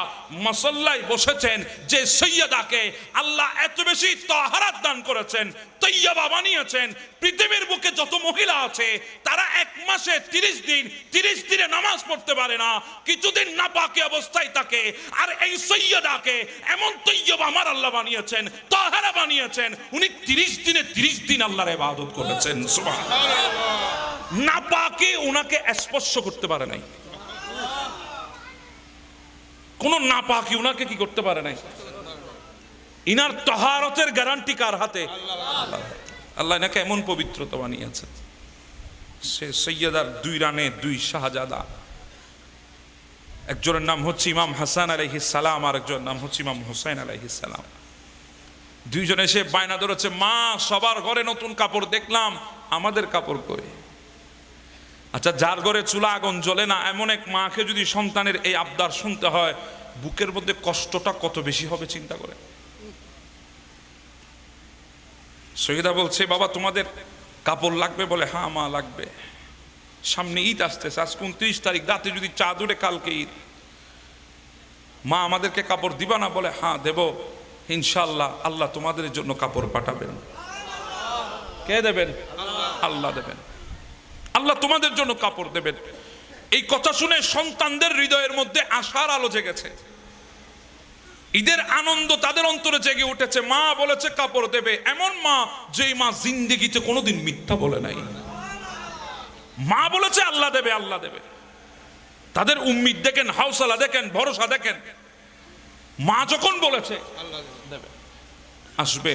মাসাল্লায় বসেছেন যে সৈয়দাকে আল্লাহ এত বেশি তাহারাত দান করেছেন, তৈয়বা বানিয়েছেন। পৃথিবীর বুকে যত মহিলা আছে তারা এক মাসে 30 দিনে নামাজ পড়তে পারে না, কিছুদিন নাপাকি অবস্থায় থাকে। আর এই সৈয়দাকে এমন তৈয়বা আমার আল্লাহ বানিয়েছেন, তাহারা বানিয়েছেন, উনি 30 দিন আল্লাহর ইবাদত করেছেন। সুবহানাল্লাহ। নাপাকি উনাকে স্পর্শ করতে পারে নাই, কোন নাপাকি উনাকে কি করতে পারে নাই। ইনার তাহারতের গ্যারান্টি কার হাতে? আল্লাহ এনাকে এমন পবিত্রতা বানিয়েছে। সে সৈয়দার 2 রানে 2 শাহজাদা, একজনের নাম হচ্ছে ইমাম হাসান আলাইহিস সালাম, আর একজনের নাম হচ্ছে ইমাম হুসাইন আলাইহিস সালাম। দুইজনে এসে বায়না ধরেছে, মা সবার ঘরে নতুন কাপড় দেখলাম, আমাদের কাপড় কই? আচ্ছা, যার ঘরে চুলা আগুন জ্বলে না এমন এক মাকে যদি সন্তানের এই আবদার শুনতে হয়, বুকের মধ্যে কষ্টটা কত বেশি হবে চিন্তা করে। সৈয়দা বলছে, বাবা তোমাদের কাপড় লাগবে? বলে হ্যাঁ মা লাগবে, সামনে ঈদ আসতেছে, আজ 29 তারিখ, রাতে যদি চাঁদ উঠে কালকে ঈদ, মা আমাদেরকে কাপড় দিবা না? বলে হ্যাঁ দেব ইনশাআল্লাহ, আল্লাহ তোমাদের জন্য কাপড় পাঠাবেন। কে দেবেন? আল্লাহ দেবেন, আল্লাহ তোমাদের জন্য কাপড় দেবেন। এই কথা শুনে সন্তানদের হৃদয়ের মধ্যে আশার আলো জেগেছে, ঈদের আনন্দ তাদের অন্তরে জেগে উঠেছে। মা বলেছে কাপড় দেবে, এমন মা যেই মা জিন্দেগিতে কোনোদিন মিথ্যা বলে নাই। মা বলেছে আল্লাহ দেবে, আল্লাহ দেবে। তাদের উম্মিদ দেখেন, হাউসলা দেখেন, ভরসা দেখেন। মা যখন বলেছে আল্লাহ দেবে, আসবে।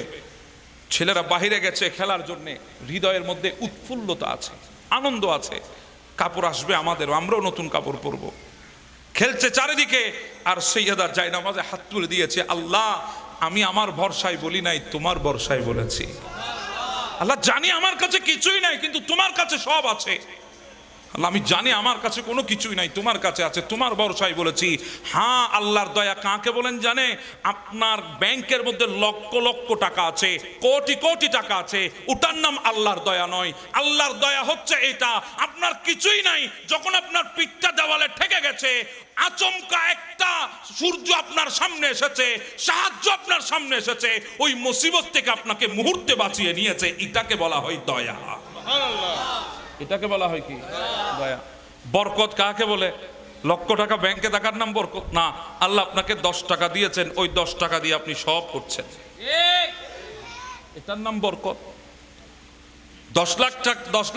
ছেলেরা বাহিরে গেছে খেলার জন্য, হৃদয়ের মধ্যে উৎফুল্লতা আছে, আনন্দ আছে, কাপড় আসবে আমাদেরও, আমরাও নতুন কাপড় পরবো। খেলছে চারিদিকে, আর সৈয়দা জায়নামাজে হাত তুলে দিয়েছে, আল্লাহ আমি আমার ভরসায় বলি নাই, তোমার ভরসায় বলেছি। আল্লাহ জানি আমার কাছে কিছুই নাই, কিন্তু তোমার কাছে সব আছে। আল্লাহ আমি জানি আমার কাছে কোনো কিছুই নাই, তোমার কাছে আছে, তোমার ভরসায় বলেছি। হ্যাঁ, আল্লাহর দয়া কাকে বলেন জানে? আপনার ব্যাংকের মধ্যে লক্ষ লক্ষ টাকা আছে, কোটি কোটি টাকা আছে, ওটার নাম আল্লাহর দয়া নয়। আল্লাহর দয়া হচ্ছে এটা, আপনার কিছুই নাই, যখন আপনার পিঠটা দেওয়ালে ঠেকে গেছে, আচমকা একটা সূর্য আপনার সামনে এসেছে, সাহায্য আপনার সামনে এসেছে, ওই মুসিবত থেকে আপনাকে মুহূর্তে বাঁচিয়ে নিয়েছে, এটাকে বলা হয় দয়া। এটাকে বলা হয় কি? দয়া। বরকত কাকে বলে? লক্ষ টাকা ব্যাংকে থাকার নাম বরকত না। আল্লাহ আপনাকে 10 টাকা দিয়েছেন, ওই 10 টাকা দিয়ে আপনি সব করছেন, এটার নাম বরকত। 10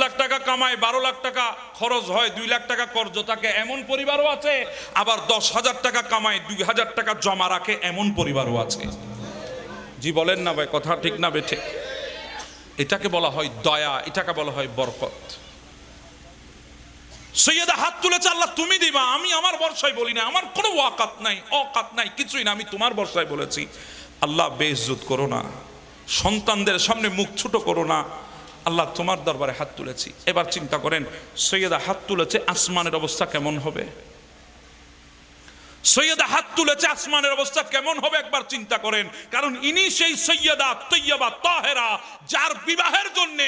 লাখ টাকা কামায়, 12 লাখ টাকা খরচ হয়, 2 লাখ টাকা কর্জ থাকে, এমন পরিবারও আছে। আবার 10,000 টাকা কামায়, 2,000 টাকা জমা রাখে, এমন পরিবারও আছে। জি বলেন না ভাই, কথা ঠিক না বেঠে? এটাকে বলা হয় দয়া, এটাকে বলা হয় বরকত। সৈয়দা হাত তুলেছে, আল্লাহ তুমি দিবা, আমি আমার ভরসায় বলি না, আমার কোনো ওয়াকাত নাই, অকাত নাই, কিছুই না, আমি তোমার ভরসায় বলেছি। আল্লাহ বেইজ্জত করো না, সন্তানদের সামনে মুখ ছোট করো না, আল্লাহ তোমার দরবারে হাত তুলেছি। এবার চিন্তা করেন, সৈয়দা হাত তুলেছে, আসমানের অবস্থা কেমন হবে? সৈয়দা হাত তুলেছে, আসমানের অবস্থা কেমন হবে একবার চিন্তা করেন। কারণ ইনি সেই সৈয়দা তৈয়বা তাহেরা, যার বিবাহের জন্য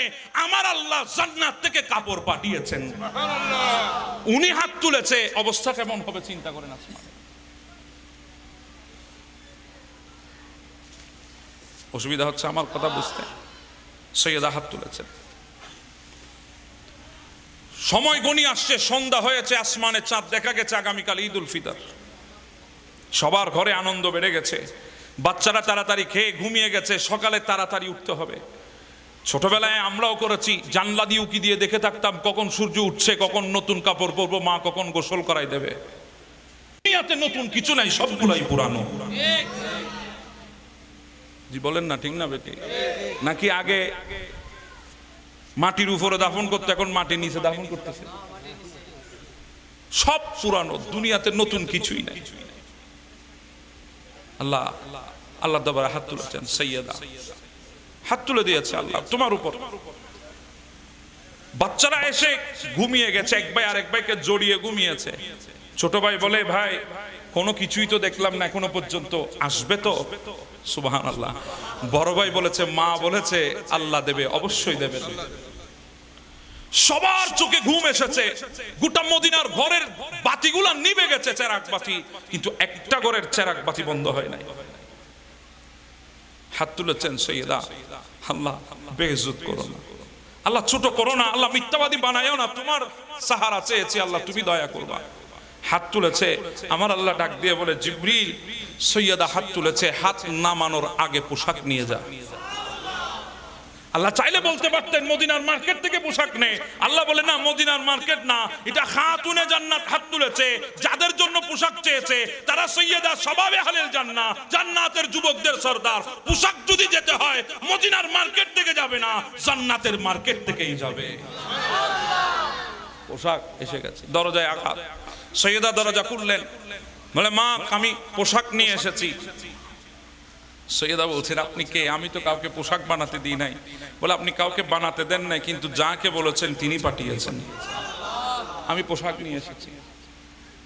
আমার আল্লাহ জান্নাত থেকে কাপড় পাঠিয়েছেন। উনি হাত তুলেছে, অবস্থা কেমন হবে চিন্তা করেন। আসমানে অসুবিধা হচ্ছে আমার কথা বুঝতে? সৈয়দা হাত তুলেছেন, সময় গণি আসছে, সন্ধ্যা হয়েছে, আসমানে চাঁদ দেখা গেছে, আগামীকাল ঈদ উল ফিতর। সবার ঘরে আনন্দ বেড়ে গেছে, বাচ্চারা তাড়াতাড়ি খেয়ে ঘুমিয়ে গেছে, সকালে তাড়াতাড়ি উঠতে হবে। ছোটবেলায় আমরাও করেছি, জানলা দিয়ে উকি দিয়ে দেখে থাকতাম কখন সূর্য উঠছে, কখন নতুন কাপড় পরবো, মা কখন গোসল করাই দেবে। দুনিয়াতে নতুন কিছু নাই, সবগুলাই পুরানো। জি বলেন না, ঠিক না বেটি? নাকি আগে মাটির উপরে দাফন করতে, এখন মাটির নিচে দাফন করতেছে? সব পুরানো, দুনিয়াতে নতুন কিছুই নাই। আল্লাহ আল্লাহ দরবারে হাত তুলেছেন, সৈয়দা হাত তুলে দিয়েছে আল্লাহ তোমার উপর। বাচ্চারা এসে ঘুমিয়ে গেছে, এক ভাই আরেক ভাইকে জড়িয়ে ঘুমিয়েছে। ছোট ভাই বলে, ভাই কোনো কিছুই তো দেখলাম না এখনো পর্যন্ত, আসবে তো? সুবহানাল্লাহ। বড় ভাই বলেছে, মা বলেছে আল্লাহ দেবে, অবশ্যই দেবে। সবার চোখে ঘুম এসেছে, গোটা মদিনার ঘরের বাতিগুলা নিভে গেছে, চেরাগ বাতি, কিন্তু একটা ঘরের চেরাগ বাতি বন্ধ হয় নাই। হাত তুলেছেন সৈয়দা, আল্লাহ বেইজ্জত করো না, আল্লাহ ছোট করো না, আল্লাহ মিথ্যাবাদী বানায়ও না, তোমার সাহারা চেয়েছি আল্লাহ, তুমি দয়া করবা। হাত তুলেছে, আমার আল্লাহ ডাক দিয়ে বলে, জিবরিল, সৈয়দা হাত তুলেছে, হাত নামানোর আগে পোশাক নিয়ে যা। আল্লাহ চাইলে বলতে পারতেন মদিনার মার্কেট থেকে পোশাক নে, আল্লাহ বলে না, মদিনার মার্কেট না, এটা খাতুনে জান্নাত হাত তুলেছে, যাদের জন্য পোশাক চেয়েছে তারা সৈয়দা স্বভাবে হালেল জান্নাত, জান্নাতের যুবকদের সর্দার। পোশাক যদি যেতে হয় মদিনার মার্কেট থেকে যাবে না, জান্নাতের মার্কেট থেকেই যাবে। পোশাক এসে গেছে, দরজায় আঘাত। সৈয়দা দরজা খুললেন, বলে, মা আমি পোশাক নিয়ে এসেছি। সৈয়দা বলছেন, আপনি কে? আমি তো কাউকে পোশাক বানাতে দিই নাই। বলে, আপনি কাউকে বানাতে দেন নাই, কিন্তু যাকে বলেছেন তিনি পাঠিয়েছেন, আমি পোশাক নিয়ে এসেছি।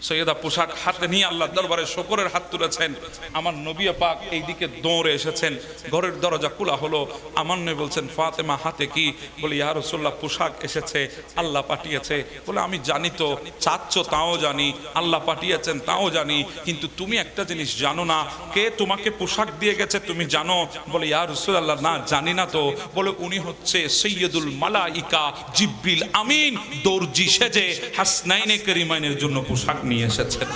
সৈয়দা পোশাক হাতে নিয়ে আল্লাহর দরবারে শুকরের হাত তুলেছেন। আমার নবী পাক এইদিকে দৌড়ে এসেছেন, ঘরের দরজা খোলা হলো। আমার নবী বলছেন, ফাতেমা হাতে কি? বলে, ইয়া রাসূলুল্লাহ, পোশাক এসেছে, আল্লাহ পাঠিয়েছে। বলে, আমি জানি তো, চাচ্ছ তাও জানি, আল্লাহ পাঠিয়েছেন তাও জানি, কিন্তু তুমি একটা জিনিস জানো না, কে তোমাকে পোশাক দিয়ে গেছে তুমি জানো? বলে, ইয়া রাসূলুল্লাহ, না জানি না তো। বলে, উনি হচ্ছে সাইয়্যিদুল মালাইকা জিবরিল আমিন, দর্জি সেজে হাসনাইনে কারিমাইনের জন্য পোশাক নিয়ে এসেছেন।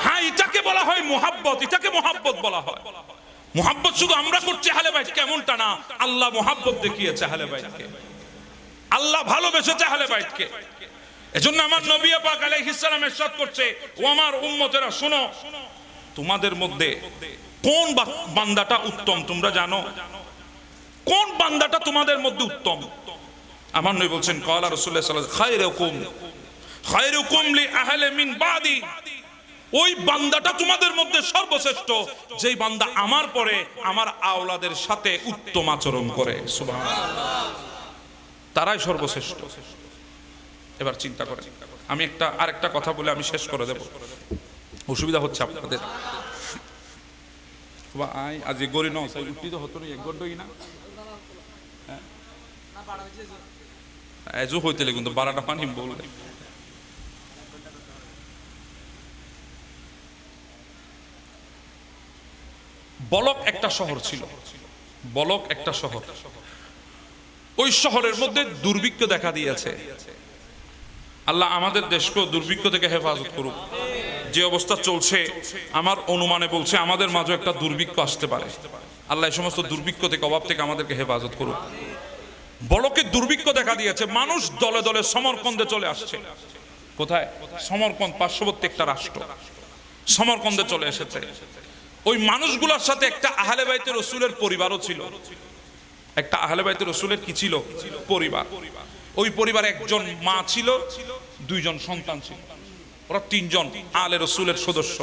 হ্যাঁ, এটাকে বলা হয় মুহাব্বত, এটাকে মুহাব্বত বলা হয়। মুহাব্বত শুধু আমরা করছি আহলে বাইত কেমনটা না, আল্লাহ মুহাব্বত দেখিয়েছে আহলে বাইতকে, আল্লাহ ভালোবেসেছে আহলে বাইতকে। এজন্য আমার নবী পাক আলাইহিস সালাম ইরশাদ করছে, ও আমার উম্মতেরা শোনো, তোমাদের মধ্যে কোন বান্দাটা উত্তম তোমরা জানো? কোন বান্দাটা তোমাদের মধ্যে উত্তম? আমার নবী বলছেন, ক্বালা রাসূলুল্লাহ সাল্লাল্লাহু আলাইহি ওয়াসাল্লাম খায়রুকুম লি আহলি মিন বাদি, ওই বান্দাটা তোমাদের মধ্যে সর্বশ্রেষ্ঠ যেই বান্দা আমার পরে আমার আওলাদের সাথে উত্তম আচরণ করে। সুবহানাল্লাহ, তারাই সর্বশ্রেষ্ঠ। এবার চিন্তা করেন, আমি আরেকটা কথা বলে আমি শেষ করে দেব, অসুবিধা হচ্ছে আপনাদের। আজ গরি ন উঠি তো হতো না, এক ঘন্টাই না এজু হইতে কিন্তু 12টা পানি বললে। বলক একটা শহর ছিল, বলক একটা শহর, ওই শহরের মধ্যে দুর্ভিক্ষ দেখা দিয়েছে। আল্লাহ আমাদের দেশকেও দুর্ভিক্ষ থেকে হেফাজত করুক। যে অবস্থা চলছে আমার অনুমানে বলছে আমাদের মাঝে একটা দুর্ভিক্ষ আসতে পারে। আল্লাহ এই সমস্ত দুর্ভিক্ষ থেকে, অভাব থেকে আমাদেরকে হেফাজত করুক। বলকে দুর্ভিক্ষ দেখা দিয়েছে, মানুষ দলে দলে সমরকন্দে চলে আসছে। কোথায়? সমরকন্দ, পার্শ্ববর্তী একটা রাষ্ট্র, সমরকন্দে চলে এসেছে। ওই মানুষগুলোর সাথে একটা আহলে বাইতে রাসূলের পরিবারও ছিল। একটা আহলে বাইতে রাসূলের কি ছিল? পরিবার। ওই পরিবার একজন মা ছিল, দুইজন সন্তান ছিল, ওরা তিনজন আহলে রাসূলের সদস্য,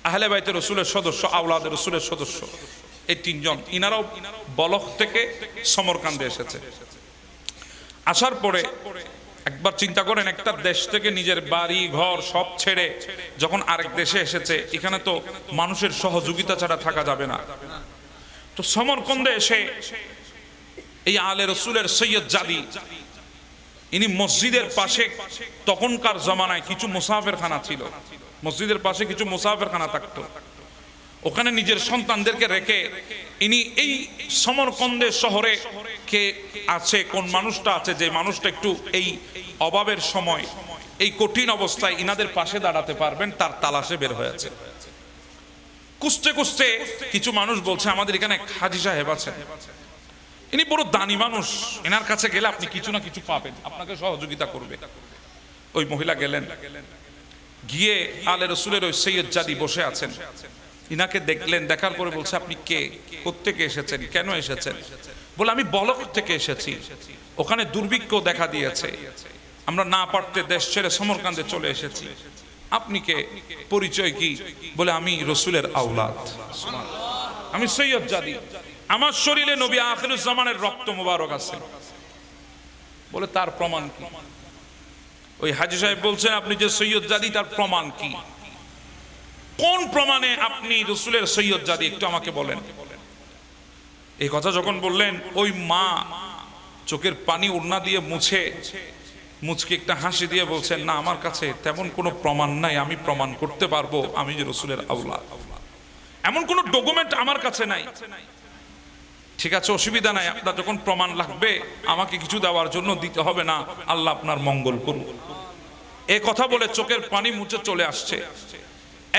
আহলে বাইতে রাসূলের সদস্য, আওলাদে রাসূলের সদস্য। এই তিনজন, ইনারাও বলখ থেকে সমরকান্দে এসেছে। আসার পরে একবার চিন্তা করেন, একটা দেশ থেকে নিজের বাড়ি ঘর সব ছেড়ে যখন আরেক দেশে এসেছে, এখানে তো মানুষের সহযোগিতা ছাড়া থাকা যাবে না। তো সমরকন্দে এসে এই আলে রসুলের সৈয়দ জাদি, ইনি মসজিদের পাশে, তখনকার জমানায় কিছু মুসাফিরখানা ছিল, মসজিদের পাশে কিছু মুসাফিরখানা থাকতো, ওখানে নিজের সন্তানদেরকে রেখে ইনি এই সমরকন্দে শহরে কে আছে, কোন মানুষটা আছে যে মানুষটা একটু এই অভাবের সময়, এই কঠিন অবস্থায় ইনাদের পাশে দাঁড়াতে পারবেন, তার তালাশে বের হয়েছে। কুস্তে কুস্তে কিছু মানুষ বলছে আমাদের এখানে হাজী সাহেব আছেন, ইনি বড় দানি মানুষ, এনার কাছে গেলে আপনি কিছু না কিছু পাবেন, আপনাকে সহযোগিতা করবে। ওই মহিলা গেলেন, গিয়ে আলে রসুলের ওই সৈয়দ জাদি বসে আছেন, ইনাকে দেখলেন, দেখার পরে বলছে আপনি কে, কোত্থেকে এসেছেন, কেন এসেছেন? বলে আমি বলক থেকে এসেছি, ওখানে দুর্ভিক্ষ দেখা দিয়েছে, আমরা না পারতে দেশ ছেড়ে সমরকান্দে চলে এসেছি। আপনি কে, পরিচয় কি? বলে আমি রসুলের আওলাদ, আমি সৈয়দ জাদি, আমার শরীরে নবী আখিরুজ জামানের রক্ত মুবারক আছে। বলে তার প্রমাণ কি? ওই হাজী সাহেব বলছেন আপনি যে সৈয়দ জাদি, তার প্রমাণ কি? কোন প্রমাণে আপনি রসুলের সৈয়দ জাদি একটু আমাকে বলেন। এই কথা যখন বললেন, ওই মা চোখের পানি ওড়না দিয়ে মুচকে একটা হাসি দিয়ে বলছেন, না আমার কাছে তেমন কোনো প্রমাণ নাই, আমি প্রমাণ করতে পারবো আমি যে রসুলের আওলাদ, এমন কোনো ডকুমেন্ট আমার কাছে নাই। ঠিক আছে, অসুবিধা নাই, আপনার যখন প্রমাণ লাগবে আমাকে কিছু দেওয়ার জন্য দিতে হবে না, আল্লাহ আপনার মঙ্গল করুন। এ কথা বলে চোখের পানি মুছে চলে আসছে।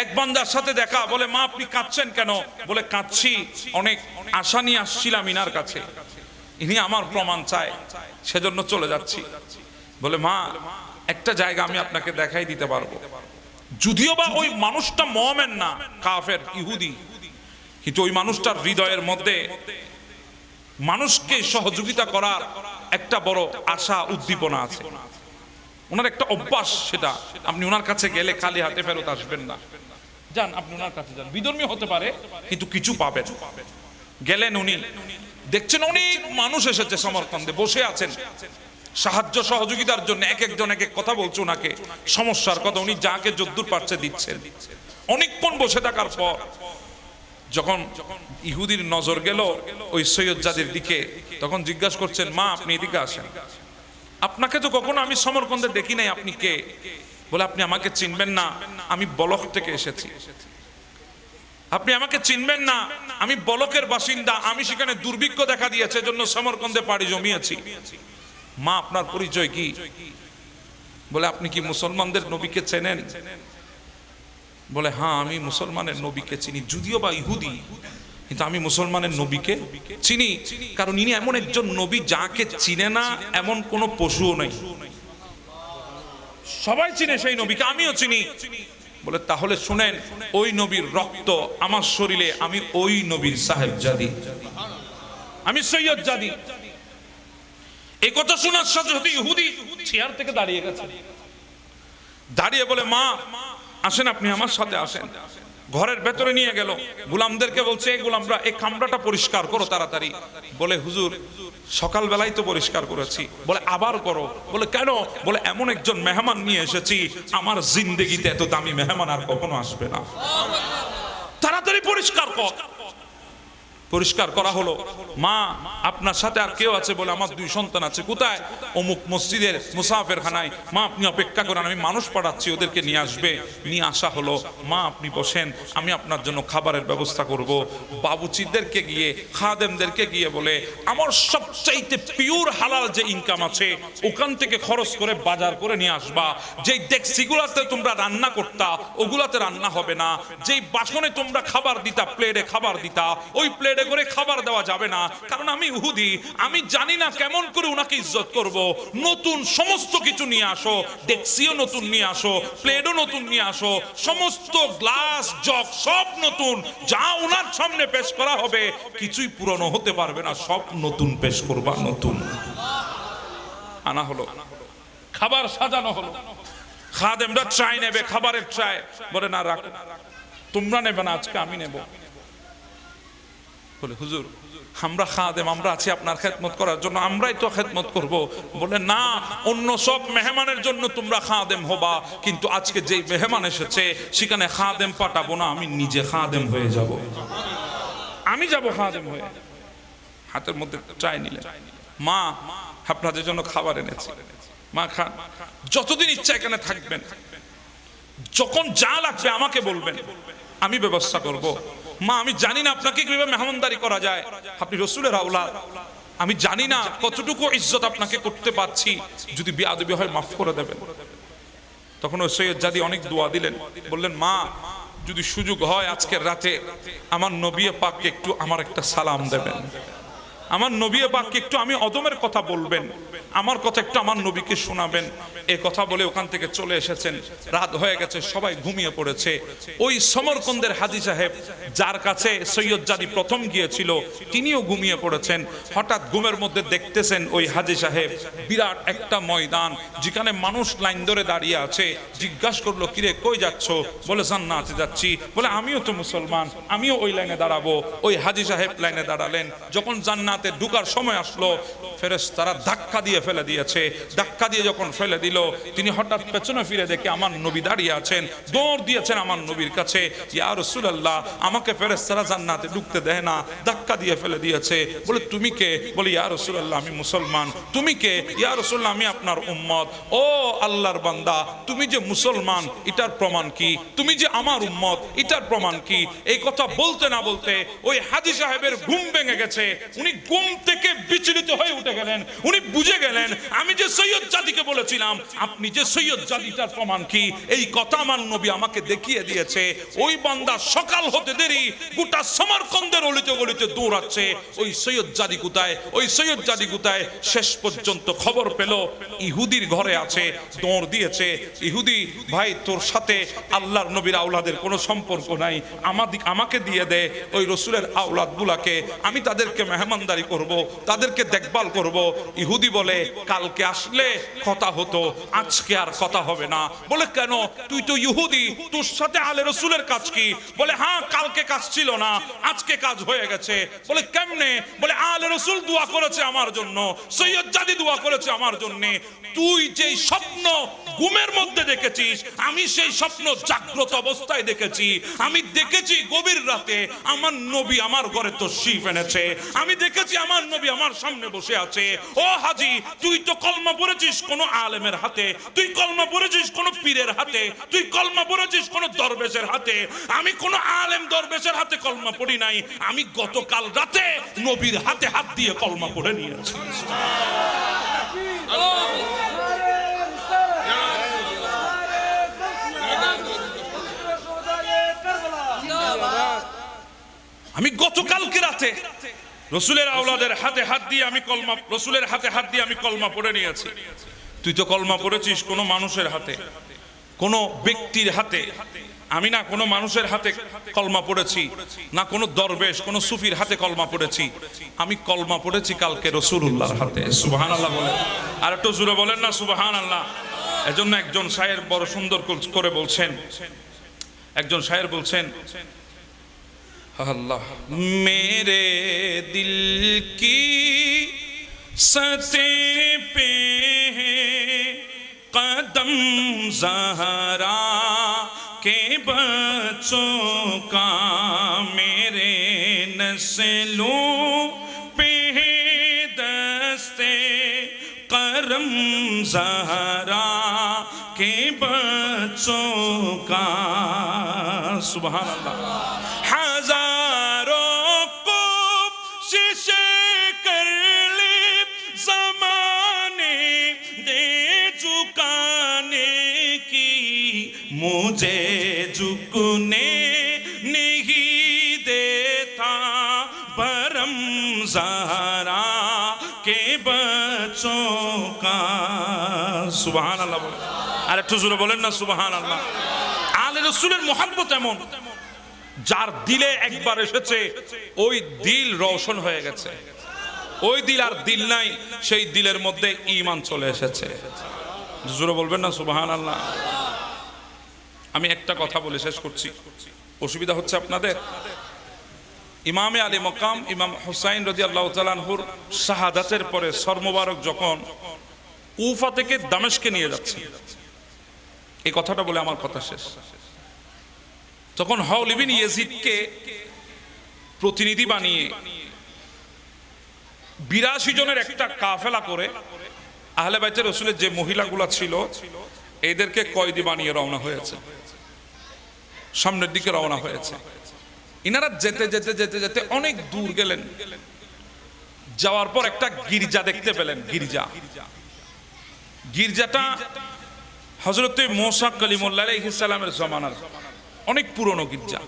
এক বান্দার সাথে দেখা, বলে মা আপনি কাঁদছেন কেন? বলে কাঁদছি, অনেক আশা নিয়ে আসছিলাম ইনার কাছে, ইনি আমার প্রমাণ চায়, সেজন্য চলে যাচ্ছি। বলে মা একটা জায়গা আমি আপনাকে দেখাই দিতে পারবো, যদিও বা ওই মানুষটা মুমিন না, কাফের ইহুদি, কিন্তু ওই মানুষটার হৃদয়ের মধ্যে মানুষকে সহযোগিতা করার একটা বড় আশা উদ্দীপনা আছে। ওনার একটা অভ্যাস, সেটা আপনি ওনার কাছে গেলে খালি হাতে ফেরত আসবেন না। যান, আপনি ওনার কাছে যান, বিধর্মী হতে পারে কিন্তু কিছু পাবেন। গেলেন, উনি দেখছেন অনেক মানুষ এসেছে সমরকন্দে, বসে আছেন সাহায্য সহযোগিতার জন্য, এক একজন এক এক কথা বলছে ওনাকে, সমস্যার কথা উনি যাকে যদ্দূর পারছে দিচ্ছেন। অনেকক্ষণ বসে থাকার পর যখন ইহুদির নজর গেল ওই সৈয়দ জাদির দিকে, তখন জিজ্ঞাসা করছেন, মা আপনি এদিকে আসেন, আপনাকে তো কখনো আমি সমরকন্দে দেখি নাই, আপনি কে? বলে আপনি আমাকে চিনবেন না, আমি বলক থেকে এসেছি। আপনি আমাকে চিনবেন না, আমি বলকের বাসিন্দা, আমি সেখানে দুর্ভিক্ষ দেখা দিয়েছে জন্য সমরকন্দে পাড়ি জমিয়েছি। মা আপনার পরিচয় কি? বলে আপনি কি মুসলমানদের নবীকে চেনেন? বলে হ্যাঁ আমি মুসলমানের নবীকে চিনি, যদিও বা ইহুদি, কিন্তু আমি মুসলমানের নবীকে চিনি, কারণ ইনি এমন একজন নবী যাকে চিনে না এমন কোন পশুও নেই, সবাই চিনে সেই নবীকে, আমিও চিনি। বলে তাহলে শুনেন, ওই নবীর রক্ত আমার শরীরে, আমি ওই নবীর সাহেবজাদি, আমি সৈয়দ জাদি। এই কথা শোনার সাথে সাথে ইহুদি চেয়ার থেকে দাঁড়িয়ে গেছে, দাঁড়িয়ে বলে মা আসেন, আপনি আমার সাথে আসেন। ঘরের ভেতরে নিয়ে গেল, গোলামদেরকে বলছে গোলামরা এই কামরাটা পরিষ্কার করো তাড়াতাড়ি। বলে হুজুর সকালবেলায় তো পরিষ্কার করেছি। বলে আবার করো। বলে কেন? বলে এমন একজন মেহমান নিয়ে এসেছি, আমার জিন্দেগিতে এত দামি মেহমান আর কখনো আসবে না, তাড়াতাড়ি পরিষ্কার কর। পরিষ্কার করা হলো। মা আপনার সাথে আর কেউ আছে? বলে আমার 2 সন্তান আছে। কোথায়? অমুক মসজিদের মুসাফের খানায়। মা আপনি অপেক্ষা করেন, আমি মানুষ পাঠাচ্ছি, ওদেরকে নিয়ে আসবে। নিয়ে আসা হলো। মা আপনি বসেন, আমি আপনার জন্য খাবারের ব্যবস্থা করব। বাবুচিদেরকে গিয়ে, খাদেমদেরকে গিয়ে বলে আমার সবচাইতে পিওর হালাল যে ইনকাম আছে ওখান থেকে খরচ করে বাজার করে নিয়ে আসবা। যেই ডেকচিগুলাতে তোমরা রান্না করতা ওগুলাতে রান্না হবে না, যেই বাসনে তোমরা খাবার দিতা, প্লেটে খাবার দিতা, ওই প্লেট করে খাবার দেওয়া যাবে না, কারণ আমি ইহুদি, আমি জানি না কেমন করে উনাকে ইজ্জত করব। নতুন সমস্ত কিছু নিয়ে আসো, ডেক্সিও নতুন নিয়ে আসো, প্লেটও নতুন নিয়ে আসো, সমস্ত গ্লাস জগ সব নতুন, যা উনার সামনে পেশ করা হবে কিছুই পুরনো হতে পারবে না, সব নতুন পেশ করবা। নতুন আনা হলো, খাবার সাজানো হলো। খাদেমরা চাই নেবে, খাবারের চাই। বলে না রাখো, তোমরা নেবে না, আজকে আমি নেব। বলে হুজুর আমরা খাদেম, আমরা আছি আপনার খেদমত করার জন্য, আমরাই তো খেদমত করব। বলে না, অন্য সব মেহমানের জন্য তোমরা খাদেম হবা, কিন্তু আজকে যেই মেহমান এসেছে সেখানে খাদেম পাঠাবো না, আমি নিজে খাদেম হয়ে যাব, আমি যাব খাদেম হয়ে। হাতের মধ্যে চাই নিলেন। মা আপনাদের জন্য খাবার এনেছি, মা খান, যতদিন ইচ্ছা এখানে থাকবেন, যখন যা লাগবে আমাকে বলবেন, আমি ব্যবস্থা করব। মা আমি জানি না আপনাকে কিভাবে মেহমানদারি করা যায়, আপনি রসুলের আওলাদ, আমি জানি না কতটুকু ইজ্জত আপনাকে করতে পারছি, যদি বেয়াদবি হয় মাফ করে দেবেন। তখন ওই সৈয়দ জাদি অনেক দোয়া দিলেন। বললেন মা যদি সুযোগ হয় আজকের রাতে আমার নবী পাককে একটু আমার একটা সালাম দেবেন, আমার নবী পাককে একটু আমি অদমের কথা বলবেন, আমার কথা একটু আমার নবীকে শোনাবেন। এই কথা বলে ওখান থেকে চলে এসেছেন। রাত হয়ে গেছে, সবাই ঘুমিয়ে পড়েছে। ওই সমরকন্দের হাজী সাহেব যার কাছে সৈয়দ জাদি প্রথম গিয়েছিল তিনিও ঘুমিয়ে পড়েছেন। হঠাৎ ঘুমের মধ্যে দেখতেছেন ওই হাজী সাহেব বিরাট একটা ময়দান, যেখানে মানুষ লাইন ধরে দাঁড়িয়ে আছে। জিজ্ঞাসা করলো কিরে কই যাচ্ছ? বলে জান্নাতে যাচ্ছি। বলে আমিও তো মুসলমান, আমিও ওই লাইনে দাঁড়াবো। ওই হাজী সাহেব লাইনে দাঁড়ালেন। যখন জান্নাতে ঢুকার সময় আসলো ফেরেশতারা ধাক্কা দিয়ে ফেলে দিয়েছে। ধাক্কা দিয়ে যখন ফেলে দিল, তিনি হঠাৎ পেছনে ফিরে দেখে আমার নবী দাঁড়িয়ে আছেন। দৌড় দিয়েছেন আমার নবীর কাছে, ইয়া রাসূলুল্লাহ, আমাকে ফেরেশতারা জান্নাতে ঢুকতে দেয় না, ধাক্কা দিয়ে ফেলে দিয়েছে। বলে তুমি কে? বলে ইয়া রাসূলুল্লাহ, আমি মুসলমান। তুমি কে? ইয়া রাসূলুল্লাহ, আমি আপনার উম্মত। ও আল্লাহর বান্দা, তুমি যে মুসলমান এটার প্রমাণ কি? তুমি যে আমার উম্মত এটার প্রমাণ কি? এই কথা বলতে না বলতে ওই হাজী সাহেবের ঘুম ভেঙে গেছে। উনি ঘুম থেকে বিচলিত হয়ে উঠে গেলেন। উনি বুঝে গেলেন আমি যে সৈয়দ জাতিকে বলেছিলাম আপনি যে সৈয়দ জাতিটার প্রমাণ কি, এই কথা আমার নবী আমাকে দেখিয়ে দিয়েছে। ওই বান্দা সকাল হতে দেরি গোটা সমরকন্দের অলিতে গলিতে দৌড়াচ্ছে, ওই সৈয়দ জাতি কোথায়, ওই সৈয়দ জাতি কোথায়। শেষ পর্যন্ত খবর পেল ইহুদির ঘরে আছে, দৌড় দিয়েছে। ইহুদি, ভাই তোর সাথে আল্লাহর নবীর আওলাদের কোনো সম্পর্ক নাই, আমাকে দিয়ে দে ওই রসুলের আওলাদগুলাকে, আমি তাদেরকে মেহমানদারি করব, তাদেরকে দেখভাল করব। ইহুদি বলে কালকে আসলে কথা হতো, আজকে আর কথা হবে না। বলে কেন? তুই তো ইহুদি, তোর সাথে আলে রসুলের কাজ কি? বলে হ্যাঁ, কালকে কাজ ছিল না, আজকে কাজ হয়ে গেছে। বলে কেমনে? বলে আলে রসুল দোয়া করেছে আমার জন্য, সৈয়দ জাদি দোয়া করেছে আমার জন্য। তুই যেই স্বপ্ন ঘুমের মধ্যে দেখেছিস, আমি সেই স্বপ্ন জাগ্রত অবস্থায় দেখেছি। আমি দেখেছি গভীর রাতে আমার নবী আমার ঘরে তশরিফ এনেছে। আমি দেখেছি আমার নবী আমার সামনে বসে আছে। ও হাজী, তুই তো কলমা পড়েছিস কোন আলেমের হাতে, তুই কলমা পড়েছিস কোন পীরের হাতে, তুই কলমা পড়েছিস কোন দরবেশের হাতে। আমি কোন আলেম দরবেশের হাতে কলমা পড়ি নাই, আমি গতকাল রাতে নবীর হাতে হাত দিয়ে কলমা পড়ে নিয়েছি। আমি গতকালকে রাতে রসুলের আওলাদের হাতে হাত দিয়ে আমি কলমা, রসুলের হাতে হাত দিয়ে আমি কলমা পড়ে নিয়েছি। তুই তো কলমা পড়েছিস কোনো মানুষের হাতে, কোনো ব্যক্তির হাতে। আমি না কোনো মানুষের হাতে কলমা পড়েছি, না কোনো দরবেশ কোনো সুফির হাতে কলমা পড়েছি। আমি কলমা পড়েছি কালকে রাসূলুল্লাহর হাতে। সুবহানাল্লাহ বলেন, আর একটু জোরে বলেন না সুবহানাল্লাহ। এজন্য একজন শায়ের বড় সুন্দর করে বলছেন, একজন শায়ের বলছেন, अल्लाह मेरे दिल की सतह पे है कदम ज़हरा के बच्चों का, मेरे नस्लों पे है दस्ते करम ज़हरा के बच्चों का। सुभान अल्लाह। मुझे झुकने नहीं देता परम ज़हरा के बच्चों का। सुभान अल्लाह बोले, अरे একটু জোরে বলেন না সুবহান আল্লাহ। আলে রাসূলের মুহাব্বত এমন, যার দিলে একবার এসেছে ওই দিল রওশন হয়ে গেছে। ওই দিল আর দিল নাই, সেই দিলের মধ্যে ঈমান চলে এসেছে। জোরে বলবেন না সুবহান আল্লাহ। আমি একটা কথা বলে শেষ করছি, অসুবিধা হচ্ছে আপনাদের। ইমামে আলী মকাম ইমাম হুসাইন রাদিয়াল্লাহু তাআলা আনহুর শাহাদাতের পরে সর মোবারক যখন কুফা থেকে দামেস্কে নিয়ে যাচ্ছে, এই কথাটা বলে আমার কথা শেষ। তখন হাওল ইবনে ইয়াজিদকে প্রতিনিধি বানিয়ে 82 জনের একটা কাফেলা করে আহলে বাইতে রাসূলের যে মহিলাগুলা ছিল এদেরকে কয়েদি বানিয়ে রওনা হয়েছে, সামনের দিকে রওনা হয়েছে। ইনারা যেতে যেতে যেতে যেতে অনেক দূর গেলেন, যাওয়ার পর একটা গির্জা দেখতে পেলেন। গির্জাটা হযরতে মুসা কালিমুল্লাহ আলাইহিস সালামের জামানার অনেক পুরনো গির্জা।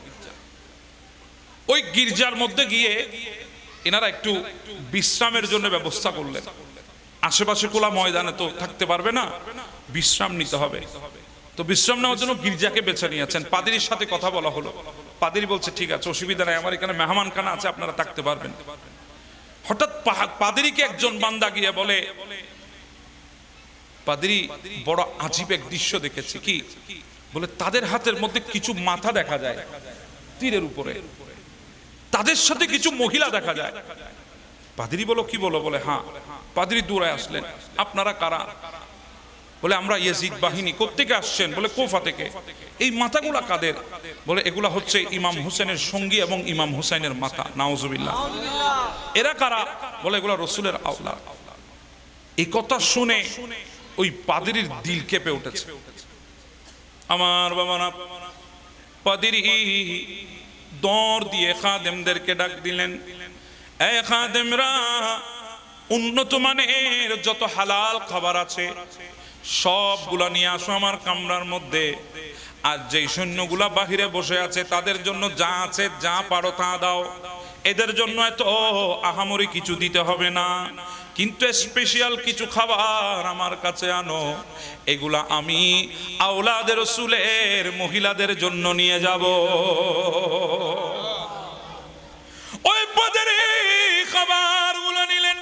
ওই গির্জার মধ্যে গিয়ে এনারা একটু বিশ্রামের জন্য ব্যবস্থা করলেন। আশেপাশে খোলা ময়দানে তো থাকতে পারবে না, বিশ্রাম নিতে হবে। তো বিশ্রাম নেওয়ার জন্য গির্জাকে বেছে নিয়েছেন। পাদ্রীর সাথে কথা বলা হলো, পাদ্রী বলছে ঠিক আছে, অসুবিধা নাই, আমার এখানে মেহমানখানা আছে, আপনারা থাকতে পারবেন। হঠাৎ পাদ্রীকে একজন বান্দা গিয়ে বলে, পাদ্রী বড় আজীব এক দৃশ্য দেখেছি। কি? বলে তাদের হাতের মধ্যে কিছু মাথা দেখা যায় তীরের উপরে, তাদের সাথে কিছু মহিলা দেখা যায়। পাদ্রী বলো কি বলো? বলে হ্যাঁ। পাদ্রী দৌড়ায় আসলেন, আপনারা কারা? বলে আমরা ইয়াজিদ বাহিনী। কোত্থেকে আসছেন? বলে কুফা থেকে। এই মাথাগুলা কাদের? বলে এগুলা হচ্ছে ইমাম হোসেনের সঙ্গী এবং ইমাম হোসেনের মাথা। নাউজুবিল্লাহ। এরা কারা? বলে এগুলা রসুলের আওলাদ। এই কথা শুনে ওই পাদ্রীর দিল কেঁপে উঠেছে। আমার বাবা না, পাদ্রী দৌড় দিয়ে খাদেমদেরকে ডাক দিলেন, এ খাদেমরা, উন্নত মানের যত হালাল খাবার আছে সবগুলা নিয়ে আসো আমার কামরার মধ্যে। আর যেই সৈন্যগুলা বাহিরে বসে আছে তাদের জন্য যা আছে যা পারো তা দাও। এদের জন্য এত আহামরি কিছু দিতে হবে না, কিন্তু স্পেশাল কিছু খাবার আমার কাছে আনো। এগুলা আমি আওলাদে রাসূলের মহিলাদের জন্য নিয়ে যাব। ওই পাদ্রী খাবারগুলো নিলেন।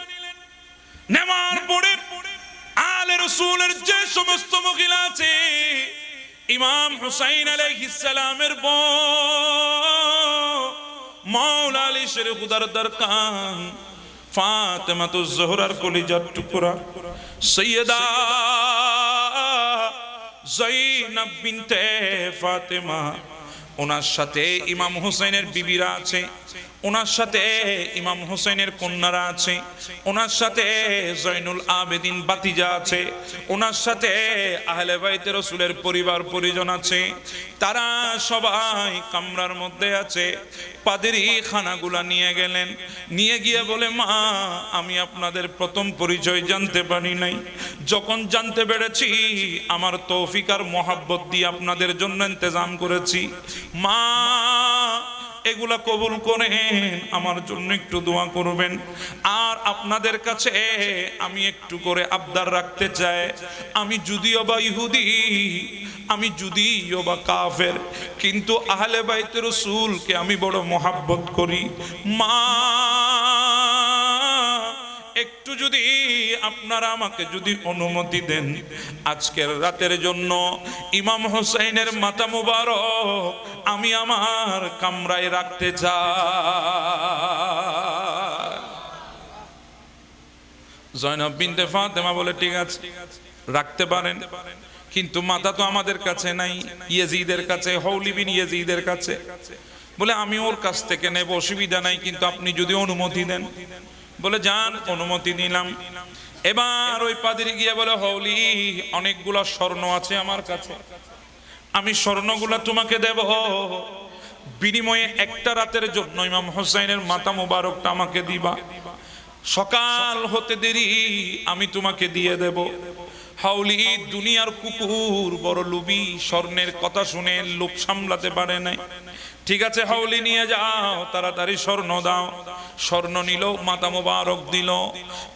নেওয়ার পরে আলে রাসূলের যে সমস্ত মহিলা আছে, ইমাম হুসাইন আলাইহিস সালামের বউ মাওলা আলী শের খুদার দরকান, ফাতেমাতুজ জোহরার কলিজার টুকরা সৈয়দা যায়েনব বিনতে ফাতেমা, ওনার সাথে ইমাম হুসাইনের বিবিরা আছে, ওনার সাথে ইমাম হুসাইনের কন্যারা আছে, ওনার সাথে জয়নুল আবেদিন বাতিজা আছে, ওনার সাথে আহলে বাইতে রাসূলের পরিবার পরিজন আছে। তারা সবাই কামরার মধ্যে আছে। পাদ্রী খানাগুলা নিয়ে গেলেন। নিয়ে গিয়ে বলে, মা, আমি আপনাদের প্রথম পরিচয় জানতে পারি নাই। যখন জানতে পেরেছি আমার তৌফিক আর মোহাব্বত দিয়ে আপনাদের জন্য ইন্তজাম করেছি। মা, এগুলা কবুল করেন, আমার জন্য একটু দোয়া করবেন। আর আপনাদের কাছে আমি একটু করে আবদার রাখতে চাই, আমি যদিও বা ইহুদি, আমি যদিও বা কাফের, কিন্তু আহলে বাইতে রাসূলকে আমি বড় মোহাব্বত করি। মা, একটু যদি আপনারা আমাকে যদি অনুমতি দেন, আজকের রাতের জন্য ইমাম হুসাইনের মাথা মুবারক আমি আমার কামরায় রাখতে চাই। জয়নব বিনতে ফাতেমা বলে, ঠিক আছে, রাখতে পারেন, কিন্তু মাথা তো আমাদের কাছে নাই, ইয়াজিদের কাছে, হৌলি বিন ইয়াজিদের কাছে। বলে আমি ওর কাছ থেকে নেব, অসুবিধা নাই, কিন্তু আপনি যদি অনুমতি দেন। বলে যান, অনুমতি নিলাম। এবার ওই পাদ্রী গিয়ে বলে, হৌলি, অনেকগুলা স্বর্ণ আছে আমার কাছে, আমি স্বর্ণগুলা তোমাকে দেব, বিনিময়ে একটা রাতের জন্য ইমাম হুসাইনের মাথা মুবারকটা আমাকে দিবা, সকাল হতে দেরি আমি তোমাকে দিয়ে দেব। হাউলি দুনিয়ার কুকুর, বড় লোভী, স্বর্ণের কথা শুনে লোভ সামলাতে পারে নাই। ঠিক আছে, হাউলি নিয়ে যাও, তাড়াতাড়ি স্বর্ণ দাও। স্বর্ণ নিল, মাথা মোবারক দিল।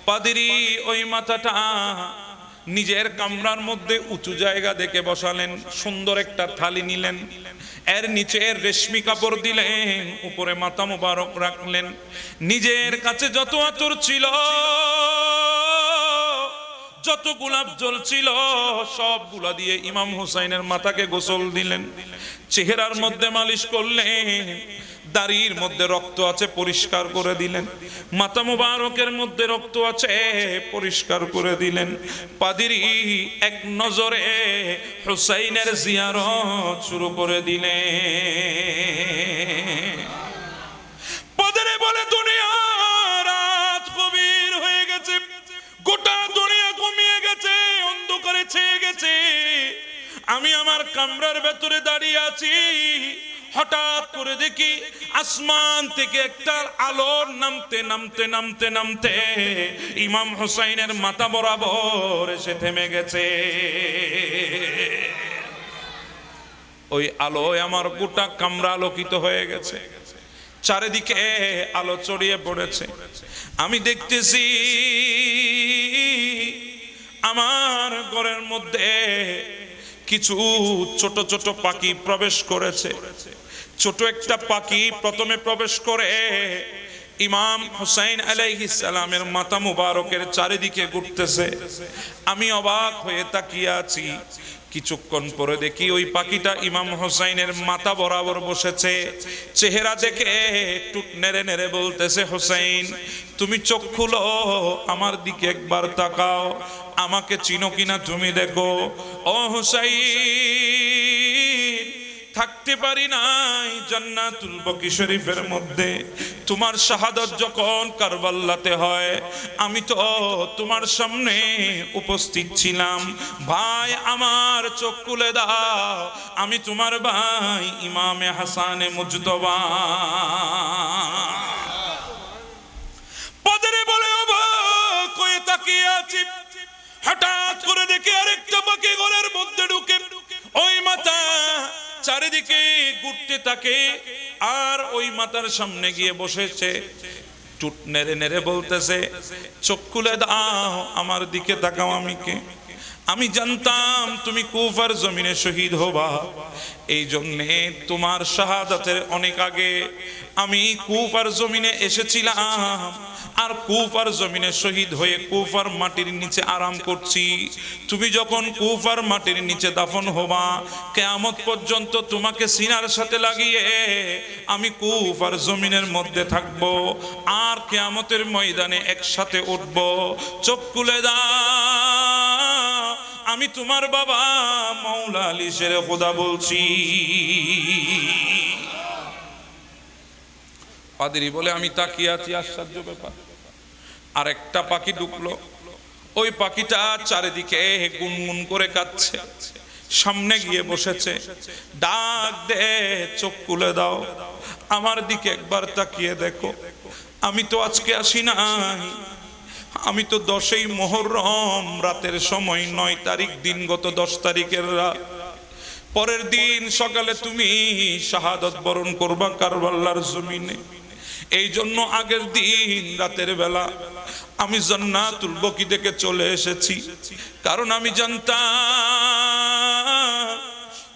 পাদ্রী ওই মাথাটা নিজের কামরার মধ্যে উঁচু জায়গা দেখে বসালেন। সুন্দর একটা থালি নিলেন, এর নিচে রেশমি কাপড় দিলেন, উপরে মাথা মোবারক রাখলেন। নিজের কাছে যত আতর ছিল, যত গোলাপ জল ছিল, সবগুলা দিয়ে ইমাম হুসাইনের মাথাকে গোসল দিলেন। চেহারার মধ্যে মালিশ করলেন, দাড়ির মধ্যে রক্ত আছে পরিষ্কার করে দিলেন, মাথা মুবারকের মধ্যে রক্ত আছে পরিষ্কার করে দিলেন। পাদ্রী এক নজরে হুসাইনের জিয়ারত শুরু করে দিলেন। পাদ্রী বলে, দুনিয়া রাত গভীর হয়ে গেছে, গোটা দুনিয়া ঘুমিয়ে গেছে, অন্ধকারে ছেয়ে গেছে। আমি আমার কামরার ভেতরে দাঁড়িয়ে আছি, হঠাৎ করে দেখি আসমান থেকে একটা আলো নামতে নামতে নামতে নামতে ইমাম হুসাইনের মাথা বরাবর এসে থেমে গেছে। ওই আলোয় আমার গোটা কামরা আলোকিত হয়ে গেছে, চারিদিকে আলো ছড়িয়ে পড়েছে। আমি দেখতেছি আমার ঘরের মধ্যে কিছু ছোট ছোট পাখি প্রবেশ করেছে। ছোট একটা পাখি প্রথমে প্রবেশ করে ইমাম হুসাইন আলাইহিস সালামের মাথা মুবারকের চারিদিকে ঘুরতেছে। আমি অবাক হয়ে তাকিয়ে আছি। কিছুক্ষণ পরে দেখি ওই পাখিটা ইমাম হোসাইনের মাথা বরাবর বসেছে। চেহারা দেখে টুট নেড়ে নেড়ে বলতেছে, হোসাইন তুমি চোখ খুলো, আমার দিকে একবার তাকাও, আমাকে চিনো কিনা তুমি দেখো। ও হোসাইন, থাকতে পারি নাই জান্নাতুল বাকি শরীফের মধ্যে। তোমার শাহাদাত যখন কারবালাতে হয়, আমি তো তোমার সামনে উপস্থিত ছিলাম। ভাই আমার চোখ খুলে দাও, আমি তোমার ভাই ইমামে হাসানে মুজতবা। পাদরে বলে অবাক হয়ে তাকিয়ে আছি। হঠাৎ করে দেখি আরেকটা পাখি ঘরের মধ্যে ঢুকে ওই মাথা চারিদিকে ঘুরতে থাকে, আর ওই মাথার সামনে গিয়ে বসেছে। টুট নেড়ে নেড়ে বলতেছে, চোখ খুলে দাও, আমার দিকে তাকাও, আমি কে? আমি জানতাম তুমি কুফার জমিনে শহীদ হবা, এই জন্যে তোমার শাহাদাতের অনেক আগে আমি কুফার জমিনে এসেছিলাম, আর কুফার জমিনে শহীদ হয়ে কুফার মাটির নিচে আরাম করছি। তুমি যখন কুফার মাটির নিচে দাফন হবা, কিয়ামত পর্যন্ত তোমাকে সিনার সাথে লাগিয়ে আমি কুফার জমিনের মধ্যে থাকব, আর কিয়ামতের ময়দানে একসাথে উঠব। চোখ খুলে দাও, আমি তোমার বাবা মাওলা আলী শেরে খোদা বলছি। পাদ্রী বলে আমি তাকিয়ে আছি, আশ্চর্য ব্যাপার। আর একটা পাখি ঢুকলো, ওই পাখিটা চারিদিকে গুনগুন করে কাঁদছে, সামনে গিয়ে বসেছে। ডাক দে, চোখ খুলে দাও, আমার দিকে একবার তাকিয়ে দেখো, আমি তো আজকে আসি নাই, আমি তো 10ই মুহররম রাতের সময় 9 তারিখ দিন, গত 10 তারিখের রাত। পরের দিন সকালে তুমি শাহাদাত বরণ করবা কারবালার জমিনে। এই জন্য আগের দিন রাতের বেলা আমি জান্নাতুল বাকি থেকে চলে এসেছি, কারণ আমি জানতাম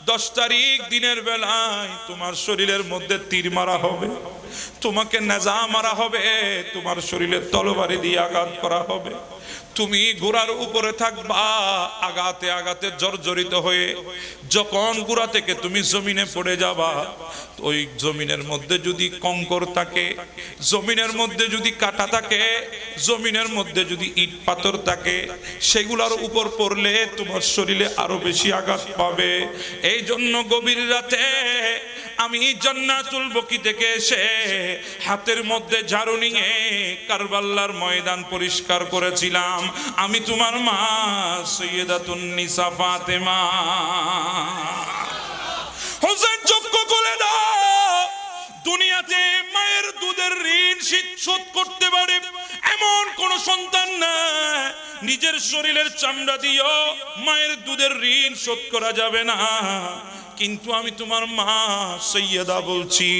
10 তারিখ দিনের বেলায় তোমার শরীরের মধ্যে তীর মারা হবে, তোমাকে নেজা মারা হবে, তোমার শরীরে তলবারি দিয়ে আঘাত করা হবে, তুমি ঘোড়ার উপরে থাকবা, আঘাতে আঘাতে জর্জরিত হয়ে যখন ঘোড়া থেকে তুমি জমিনে পড়ে যাবা, ওই জমিনের মধ্যে যদি কঙ্কর থাকে, জমিনের মধ্যে যদি কাটা থাকে, জমিনের মধ্যে যদি ইট পাথর থাকে, সেগুলোর উপর পড়লে তোমার শরীরে আরো বেশি আঘাত পাবে। এই জন্য গভীর রাতে আমি জান্নাতুল বাকি থেকে এসে হাতের মধ্যে ঝাড়ু নিয়ে কারবালার ময়দান পরিষ্কার করেছিলাম। আমি তোমার মা সৈয়দাতুন নিসা ফাতেমা। হোসেন চক্ষু খুলে দাও, দুনিয়াতে মায়ের দুধের ঋণ শোধ করতে পারে এমন কোন সন্তান না, নিজের শরীরের চামড়া দিয়েও মায়ের দুধের ঋণ শোধ করা যাবে না। কিন্তু আমি তোমার মা সৈয়দা বলছি,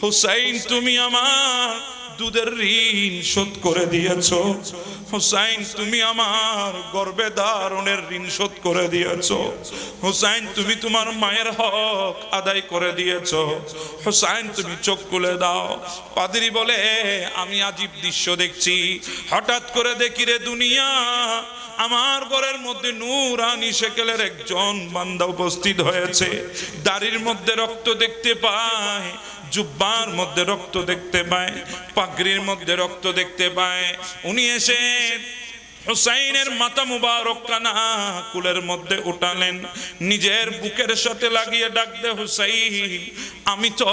হুসাইন তুমি আমার দুধের ঋণ শোধ করে দিয়েছো, হুসাইন তুমি আমার গর্ভে ধারণের ঋণ শোধ করে দিয়েছো, হুসাইন তুমি তোমার মায়ের হক আদায় করে দিয়েছো, হুসাইন তুমি চোখ খুলে দাও। পাদ্রী বলে আমি আজীব দৃশ্য দেখছি। হঠাৎ করে দেখি রে দুনিয়া, আমার ঘরের মধ্যে নূরানি শেকেলের একজন বান্দা উপস্থিত হয়েছে। দাড়ির মধ্যে রক্ত দেখতে পায়, জুব্বার মধ্যে রক্ত দেখতে পায়, পাগড়ির মধ্যে রক্ত দেখতে পায়। উনি এসে হুসাইনের মাথা মুবারক কানা কুলের মধ্যে উঠালেন, নিজের বুকের সাথে লাগিয়ে ডাক দে, হুসাইন আমি তো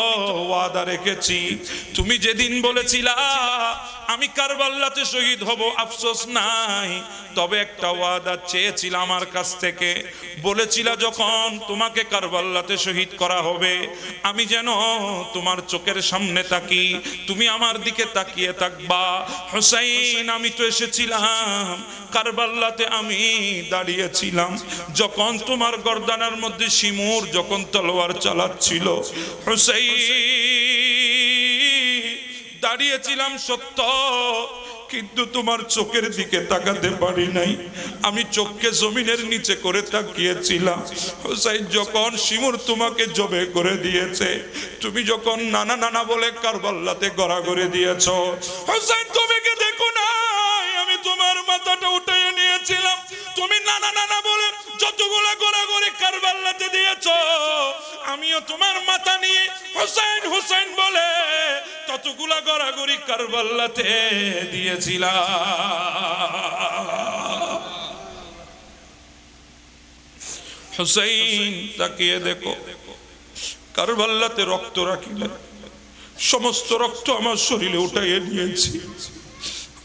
ওয়াদা রেখেছি, তুমি যেদিন বলেছিলা আমি কারবালাতে শহীদ হব, আফসোস নাই, তবে একটা ওয়াদা চেয়েছিল আমার কাছ থেকে, বলেছিলা যখন তোমাকে কারবালাতে শহীদ করা হবে আমি যেন তোমার চোখের সামনে তাকি, তুমি আমার দিকে তাকিয়ে থাকবা। হুসাইন আমি তো এসেছিলাম কারবালাতে, আমি দাঁড়িয়েছিলাম যখন তোমার গর্দানের মধ্যে শিমুর যখন তলোয়ার চালাচ্ছিল, হুসাইন দাঁড়িয়েছিলাম সত্য, কিন্তু তোমার চোখের দিকে তাকাতে পারি নাই, আমি চোখকে জমিনের নিচে করে তাকিয়েছিলাম। হুসাইন যখন শিমুর তোমাকে জবে করে দিয়েছে, তুমি যখন নানা নানা বলে কারবালাতে গড়াগড়ি দিয়েছো, হুসাইন তোমাকে দেখো না, আমি তোমার মাথাটা উঠিয়ে নিয়েছিলাম, তুমি নানা নানা বলে যত যতগুলা গড়াগড়ি কারবালাতে দিয়েছো, আমিও তোমার মাথা নিয়ে হুসাইন হুসাইন বলে ততগুলা গড়াগড়ি কারবালাতে দিয়েছিলাম। হুসাইন তাকিয়ে দেখো, কারবালাতে রক্ত রাখিলে সমস্ত রক্ত আমার শরীরে উঠাইয়ে নিয়েছি।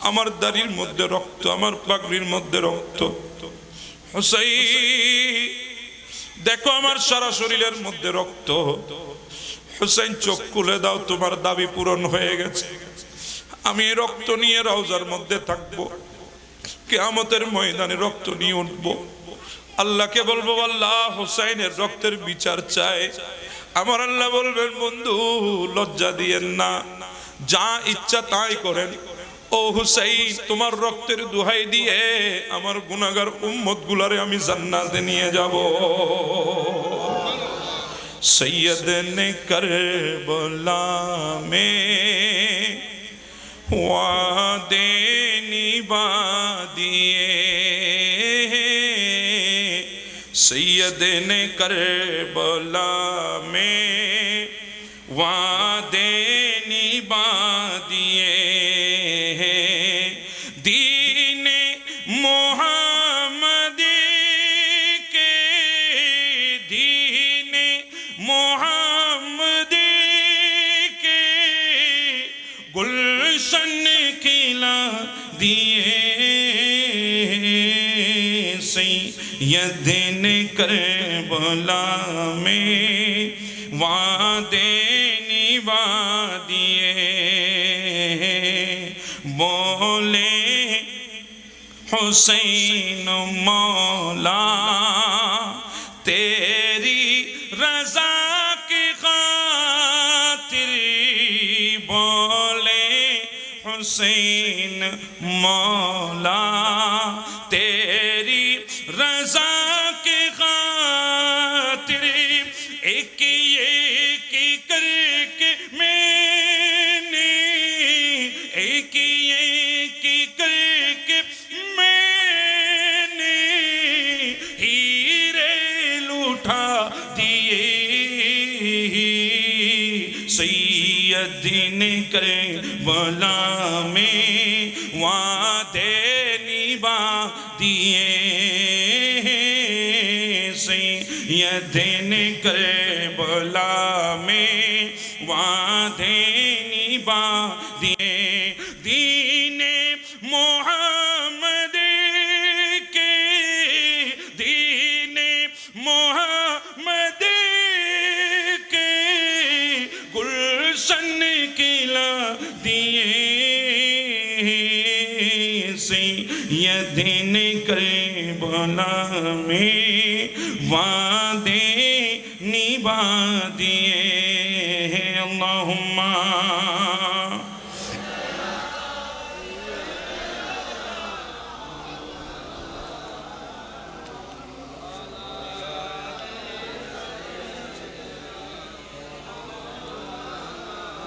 আমার দাড়ির মধ্যে রক্ত, আমার পাগড়ির মধ্যে রক্ত। হুসাইন দেখো আমার সারা শরীরের মধ্যে রক্ত। হুসাইন চোখ খুলে দাও, তোমার দাবি পূরণ হয়ে গেছে। আমি এই রক্ত নিয়ে রওজার মধ্যে থাকবো, কিয়ামতের ময়দানে রক্ত নিয়ে উঠবো। আল্লাহকে বলবো, আল্লাহ হুসাইনের রক্তের বিচার চাই। আমার আল্লাহ বলবেন, বন্ধু লজ্জা দিয়েন না, যা ইচ্ছা তাই করেন। ও হুসাইন, তোমার রক্তের দোহাই দিয়ে আমার গুনাহগার উম্মত গুলারে আমি জান্নাতে নিয়ে যাব। সৈয়দ নে কারবালা মে ওয়াদে নিভা দিয়ে, सैयद ने करबला में वादे निभा दिए, दीन मोहम्मद के, दीन मोहम्मद के गुलशन खिला दिए। सैयद ने करबला में वादे निभा दिए, बोले हुसैन मौला तेरी रजा की खातिर, बोले हुसैन मौला तेरी रजा के खातिर, एक एक करके मैंने, एक एक करके मैंने हीरे लूटा दिए। सैयद ने करबला में वादे निभा दिए, सैयद ने करबला में वादे निभा दिए, दीन मोहम्मद के, दीन मोहम्मद के गुलशन खिला दिए। सैयद ने करबला में वादे निभा दिए। अल्लाहुम्मा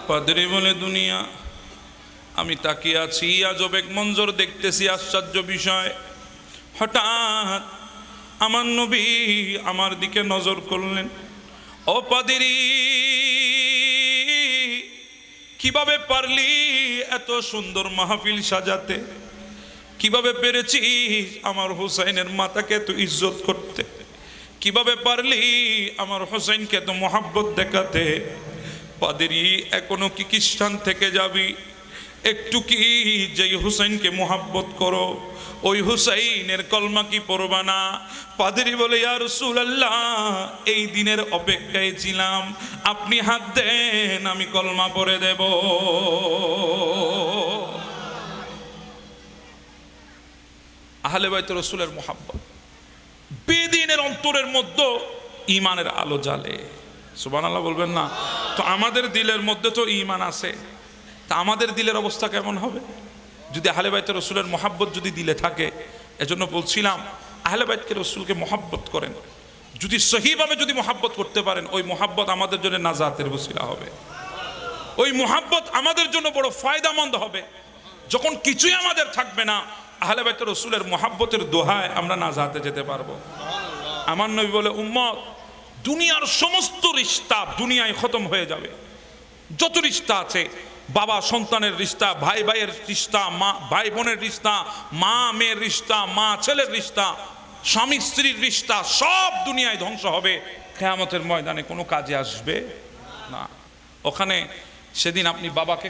পাদ্রী বলে, দুনিয়া আমি তাকিয়ে আছি, আজব এক মঞ্জর দেখতেছি, আশ্চর্য বিষয়। হঠাৎ আমার নবী আমার দিকে নজর করলেন। ও পাদ্রী, কিভাবে পারলি এত সুন্দর মাহফিল সাজাতে? কিভাবে পেরেছিস আমার হুসাইনের মাতাকে এত ইজ্জত করতে? কিভাবে পারলি আমার হুসাইনকে এত মোহাব্বত দেখাতে? পাদ্রী, এখনো কি খ্রিস্টান থেকে যাবি? একটু কি যেই হুসাইনকে মোহাব্বত করো ওই হুসাইনের কলমা কি পড়বা না? পাদ্রী বলে, ইয়া রাসূলুল্লাহ, এই দিনের অপেক্ষায় ছিলাম, আপনি হাত দেন আমি কলমা পড়ে দেব। আহলে বাইত রাসূলের মোহাব্বত, বেদিনের অন্তরের মধ্যে ঈমানের আলো জ্বালে। সুবহানাল্লাহ বলবেন না? তো আমাদের দিলের মধ্যে তো ঈমান আছে, তা আমাদের দিলের অবস্থা কেমন হবে যদি আহলে বাইত রাসূলের মোহাব্বত যদি দিলে থাকে? এজন্য বলছিলাম, আহলে বাইতকে রাসূলকে মোহাব্বত করেন, যদি সহিভাবে যদি মোহাব্বত করতে পারেন, ওই মোহাব্বত আমাদের জন্য নাজাতের ওসিলা হবে। ওই মোহাব্বত আমাদের জন্য বড় ফায়দামন্দ হবে। যখন কিছুই আমাদের থাকবে না, আহলে বাইত রাসূলের মোহাব্বতের দোহায় আমরা নাজাতে যেতে পারবো। আমার নবী বলে উম্মত দুনিয়ার সমস্ত রিশতা দুনিয়ায় খতম হয়ে যাবে, যত রিশতা আছে, বাবা সন্তানের রিশতা, ভাই ভাইয়ের রিশতা, মা ভাই বোনের রিশতা, মা মেয়ের রিশতা, মা ছেলের রিশতা, স্বামী স্ত্রীর রিশতা, সব দুনিয়ায় ধ্বংস হবে। কিয়ামতের ময়দানে কোনো কাজে আসবে না। ওখানে সেদিন আপনি বাবাকে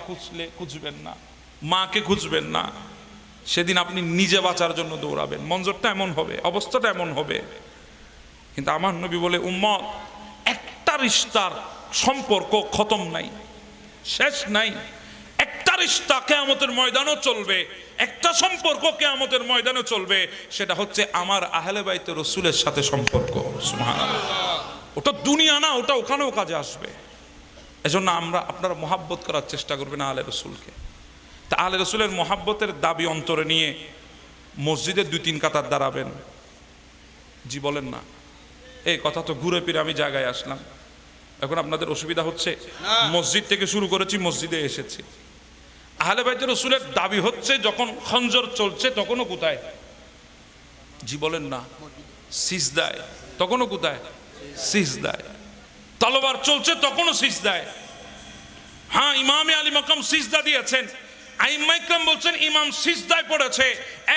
খুঁজবেন না, মাকে খুঁজবেন না, সেদিন আপনি নিজে বাঁচার জন্য দৌড়াবেন। মঞ্জরটা এমন হবে, অবস্থাটা এমন হবে। কিন্তু আমার নবী বলে উম্মত একটা রিশতার সম্পর্ক খতম নাই, শেষ নাই। একটা রিশতা কিয়ামতের ময়দানও চলবে, একটা সম্পর্ক কিয়ামতের ময়দানে চলবে, সেটা হচ্ছে আমার আহলে বাইতে রাসূলের সাথে সম্পর্ক। সুবহানাল্লাহ। ওটা দুনিয়া না, ওটা ওখানেও কাজে আসবে। এজন্য আপনারা মহাব্বত করার চেষ্টা করবেন আহলে রাসূলকে। তা আহলে রাসূলের মহাব্বতের দাবি অন্তরে নিয়ে মসজিদে 2-3 কাতার দাঁড়াবেন। জি বলেন না? এই কথা তো ঘুরে ফিরে আমি জায়গায় আসলাম। এখন আপনাদের অসুবিধা হচ্ছে? মসজিদ থেকে শুরু করেছি, মসজিদে এসেছি। আহলে বাইত রাসূলের দাবি হচ্ছে যখন খঞ্জর চলছে তখনও কোথায়? জি বলেন না? সিজদায়। তখনও কোথায়? সিজদায়। তলোয়ার চলছে তখনও সিজদায়। হ্যাঁ, ইমামে আলী মাকাম সিজদা দিয়েছেন, আইম্মা ইকরাম বলছেন ইমাম সিজদায় পড়েছে,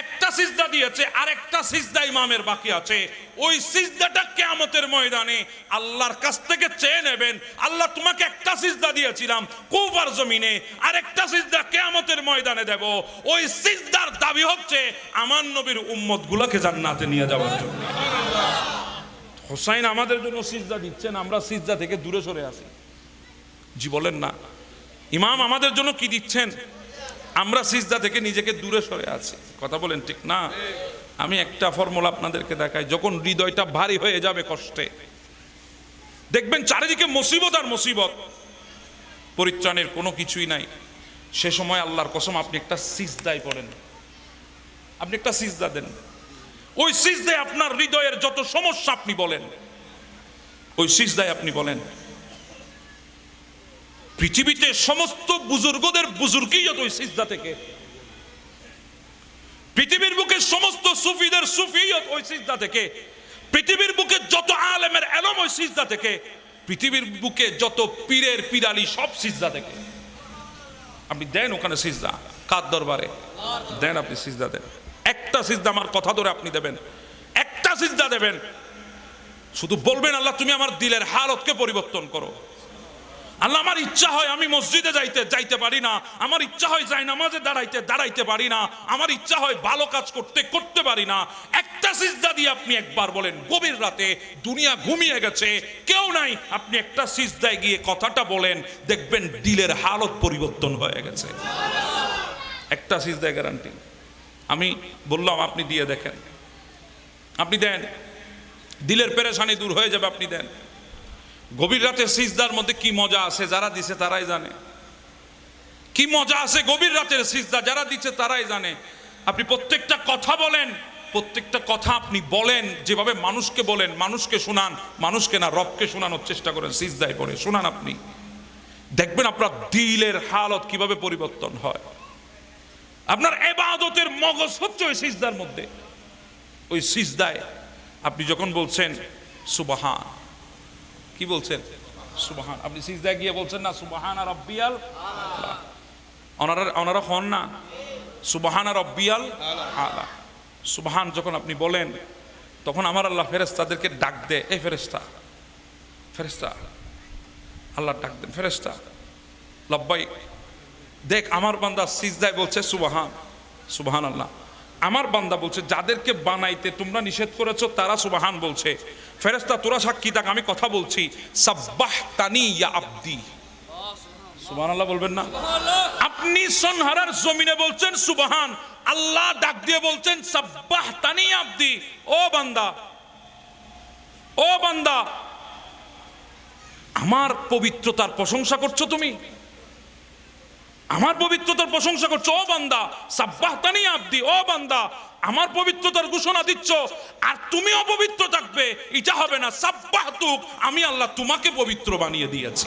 একটা সিজদা দিয়েছে, আর একটা সিজদা ইমামের বাকি আছে। ওই সিজদাটা কিয়ামতের ময়দানে আল্লাহর কাছ থেকে চেয়ে নেবেন, আল্লাহ তোমাকে একটা সিজদা দিয়েছিলাম কুফার জমিনে, আর একটা সিজদা কিয়ামতের ময়দানে দেব। ওই সিজদার দাবি হচ্ছে আমার নবীর উম্মতগুলোকে জান্নাতে নিয়ে যাওয়ার জন্য। হোসাইন আমাদের জন্য সিজদা দিচ্ছেন, আমরা সিজদা থেকে দূরে সরে আসি। জি বলেন না? ইমাম আমাদের জন্য কি দিচ্ছেন, আমরা সিজদা থেকে নিজেকে দূরে সরে আছি। কথা বলেন ঠিক না? আমি একটা ফর্মুলা আপনাদেরকে দেখাই। যখন হৃদয়টা ভারী হয়ে যাবে কষ্টে, দেখবেন চারিদিকে মুসিবত আর মুসিবত, পরিত্রাণের কোনো কিছুই নাই, সে সময় আল্লাহর কসম আপনি একটা সিজদায় পড়েন, আপনি একটা সিজদা দেন। ওই সিজদায় আপনার হৃদয়ের যত সমস্যা আপনি বলেন, ওই সিজদায় আপনি বলেন। পৃথিবীতে সমস্ত বুজুর্গদের বুজুর্গিয়ত ওই সিজদা থেকে, পৃথিবীর বুকে সমস্ত সুফিদের সুফিয়ত ওই সিজদা থেকে, পৃথিবীর বুকে যত আলেমের এলম ওই সিজদা থেকে, পৃথিবীর বুকে যত পীরের পীরালি সব সিজদা থেকে। আপনি দেন ওখানে সিজদা, কার দরবারে দেন, আপনি সিজদা দেন। একটা সিজদা আমার কথা ধরে আপনি দেবেন, একটা সিজদা দেবেন। শুধু বলবেন আল্লাহ তুমি আমার দিলের হালতকে পরিবর্তন করো। আল্লাহ আমার ইচ্ছা হয় আমি মসজিদে যাইতে পারি না, আমার ইচ্ছা হয় যাই নামাজে দাঁড়াইতে পারি না, আমার ইচ্ছা হয় ভালো কাজ করতে পারি না। একটা সিজদা দিয়ে আপনি একবার বলেন, গভীর রাতে দুনিয়া ঘুমিয়ে গেছে, কেউ নাই, আপনি একটা সিজদায় গিয়ে কথাটা বলেন, দেখবেন দিলের হালত পরিবর্তন হয়ে গেছে। একটা সিজদায় গ্যারান্টি। আমি বললাম আপনি দিয়ে দেখেন, আপনি দেন, দিলের পেরেশানি দূর হয়ে যাবে। আপনি দেন। গভীর রাতে সিজদার মধ্যে কি মজা আছে, যারা দিছে তারাই জানে। কি মজা আছে গভীর রাতের সিজদা, যারা দিচ্ছে তারাই জানে। আপনি প্রত্যেকটা কথা বলেন, প্রত্যেকটা কথা আপনি বলেন যেভাবে মানুষকে বলেন, মানুষকে শোনান, মানুষকে না রবকে শোনানোর চেষ্টা করেন। সিজদায় পড়ে শোনান, আপনি দেখবেন আপনার দিলের হালত কিভাবে পরিবর্তন হয়। আপনার ইবাদতের মগজ হচ্ছে ওই সিজদার মধ্যে। ওই সিজদায় আপনি যখন বলছেন সুবহান, কি বলছেন? সুবহান। আপনি সিজদায় গিয়ে বলছেন না সুবহানা রাব্বিয়াল আলা, ওনারা হন না সুবহানা রাব্বিয়াল আলা। সুবহান যখন আপনি বলেন, তখন আমার আল্লাহ ফেরেশতাদেরকে ডাক দেয়, এই ফেরেশতা, ফেরেশতা, আল্লাহ ডাক দেন, ফেরেশতা লব্বাইক, দেখ আমার বান্দা সিজদায় বলছে সুবহান, সুবহানাল্লাহ। আমার বান্দা বলছে যাদেরকে বানাইতে তোমরা নিষেধ করেছো তারা সুবহান বলছে। ফেরেশতা তোরা সাক্ষী থাক, আমি কথা বলছি। সাব্বাহতানি ইয়া আবদি, সুবহানাল্লাহ বলবেন না? আপনি সনহারার জমিনে বলছেন সুবহান, আল্লাহ ডাক দিয়ে বলছেন সাব্বাহতানি ইয়া আবদি, ও বান্দা, ও বান্দা, আমার পবিত্রতার প্রশংসা করছো তুমি, আমার পবিত্রতার প্রশংসা করছো। ও বান্দা সাব্বাহতানি আবদি, ও বান্দা আমার পবিত্রতার ঘোষণা দিচ্ছ, আর তুমিও পবিত্র থাকবে, এটা হবে না। সাব্বাহতুক, আমি আল্লাহ তোমাকে পবিত্র বানিয়ে দিয়েছি।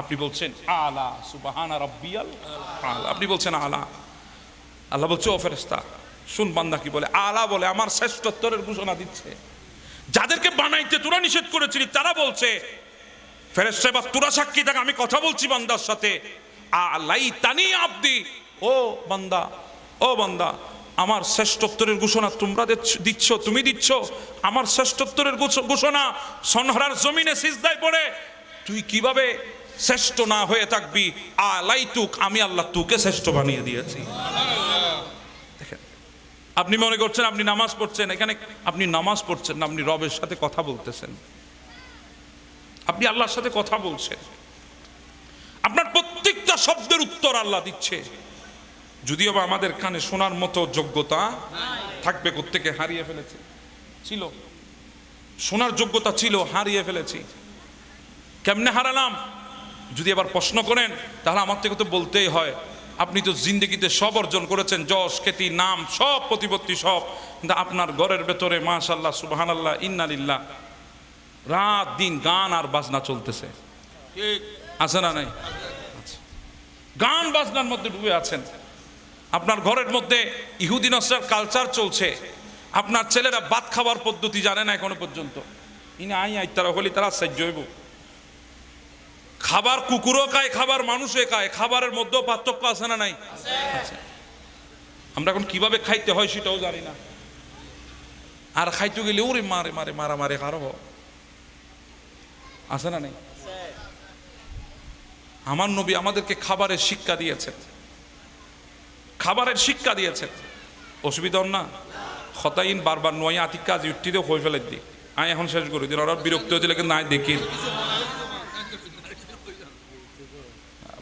আপনি বলছেন আলা, সুবহানা রাব্বিয়াল আলা, আপনি বলছেন আলা। আল্লাহ বলছে ও ফেরেশতা শুন বান্দা কি বলে, আলা বলে আমার শ্রেষ্ঠত্বের ঘোষণা দিচ্ছে। যাদেরকে বানাইতে তোরা নিষেধ করেছিলি তারা বলছে, ফেরেশতা বা তোরা সাক্ষী থাক, আমি কথা বলছি বান্দার সাথে, আলাইতানি আবদি, ও বান্দা, ও বান্দা, আমার শ্রেষ্ঠত্বের ঘোষণা তোমরা দিচ্ছ, তুমি দিচ্ছ আমার শ্রেষ্ঠত্বের ঘোষণা। সনহরার জমিনে সিজদায় পড়ে তুই কিভাবে শ্রেষ্ঠ না হয়ে থাকবি? আলাইতুক, আমি আল্লাহ তোকে শ্রেষ্ঠ বানিয়ে দিয়েছি। দেখেন, আপনি মনে করছেন আপনি নামাজ পড়ছেন, এখানে আপনি নামাজ পড়ছেন না, আপনি রবের সাথে কথা বলতেছেন, আপনি আল্লাহর সাথে কথা বলছেন। আপনার প্রত্যেকটা শব্দের উত্তর আল্লাহ দিচ্ছে। যদিও বা আমাদের কানে শোনার মতো যোগ্যতা থাকবে, কোত্থেকে হারিয়ে ফেলেছে, ছিল শোনার যোগ্যতা ছিল, হারিয়ে ফেলেছি। কেমনে হারালাম? যদি আবার প্রশ্ন করেন তাহলে আমার থেকে তো বলতেই হয়, আপনি তো জিন্দগিতে সব অর্জন করেছেন, যশ খ্যাতি নাম সব প্রতিপত্তি সব, কিন্তু আপনার ঘরের ভেতরে মাশাআল্লাহ সুবহানাল্লাহ ইন্নালিল্লাহ রাত দিন গান আর বাজনা চলতেছে, আছে না নাই? গান বাজনার মধ্যে ডুবে আছেন। আপনার ঘরের মধ্যে ইহুদি নসরার কালচার চলছে। আপনার ছেলেরা ভাত খাবার পদ্ধতি জানে না এখনো পর্যন্ত। তারা হলি তারা সাহায্য হইব। খাবার কুকুরও খায়, খাবার মানুষে খায়, খাবারের মধ্যেও পার্থক্য আছে না নাই? আমরা এখন কিভাবে খাইতে হয় সেটাও জানি না। আর খাইতে গেলে ওরে মারে মারে মারামারে কারো আছে না নাই? আমার নবী আমাদেরকে খাবারের শিক্ষা দিয়েছেন, খাবারের শিক্ষা দিয়েছেন। অসুবিধা না, হতাইন বারবার নয় আতিক কাজ উঠিতে হয়ে ফেলে দিই। আমি এখন শেষ করে দিন, ওরা বিরক্ত হয়েছিল কিন্তু নাই দেখি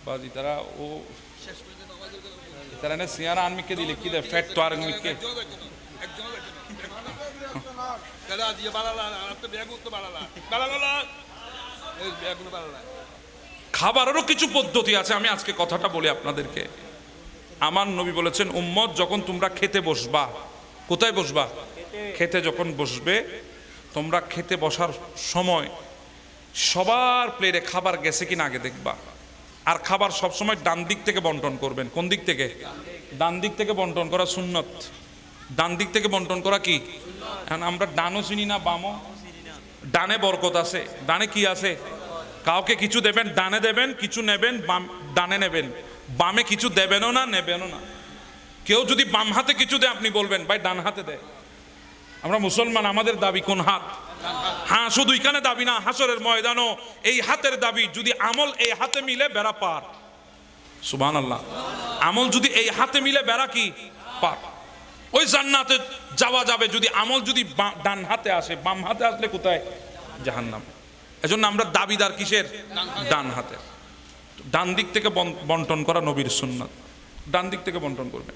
বাজি তারা ও তারা না সিয়ারা আনমিকে দিলে কি দেয় ফ্যাট তো আর মিকে খাবারেরও কিছু পদ্ধতি আছে। আমি আজকে কথাটা বলি আপনাদেরকে। আমার নবী বলেছেন, উম্মত যখন তোমরা খেতে বসবা, কোথায় বসবা? খেতে যখন বসবে, তোমরা খেতে বসার সময় সবার প্লেটে খাবার গেছে কিনা আগে দেখবা। আর খাবার সবসময় ডান দিক থেকে বন্টন করবেন। কোন দিক থেকে? ডান দিক থেকে বন্টন করা সুন্নত। ডান দিক থেকে বন্টন করা কি? এখন আমরা ডানও চিনি না, বামও। ডানে বরকত আছে, ডানে কি আছে? কাউকে কিছু দেবেন ডানে দেবেন, কিছু নেবেন ডানে নেবেন, বামে কিছু দেবেনও না নেবেনও না। কেউ যদি বাম হাতে কিছু দেয় আপনি বলবেন ভাই ডান হাতে দেয়। আমরা মুসলমান, আমাদের দাবি কোন হাত? হ্যাঁ, শুধু এখানে দাবি না, হাসরের ময়দানও এই হাতের দাবি। যদি আমল এই হাতে মিলে বেড়া পার। সুবহানাল্লাহ। আমল যদি এই হাতে মিলে বেড়া কি পার, ওই জান্নাতে যাওয়া যাবে। যদি আমল যদি ডান হাতে আসে, বাম হাতে আসলে কোথায়? জাহান্নাম। এজন্য আমরা দাবিদার কিসের? ডান হাতে। ডান দিক থেকে বন্টন করা নবীর সুন্নাত। ডান দিক থেকে বন্টন করবে।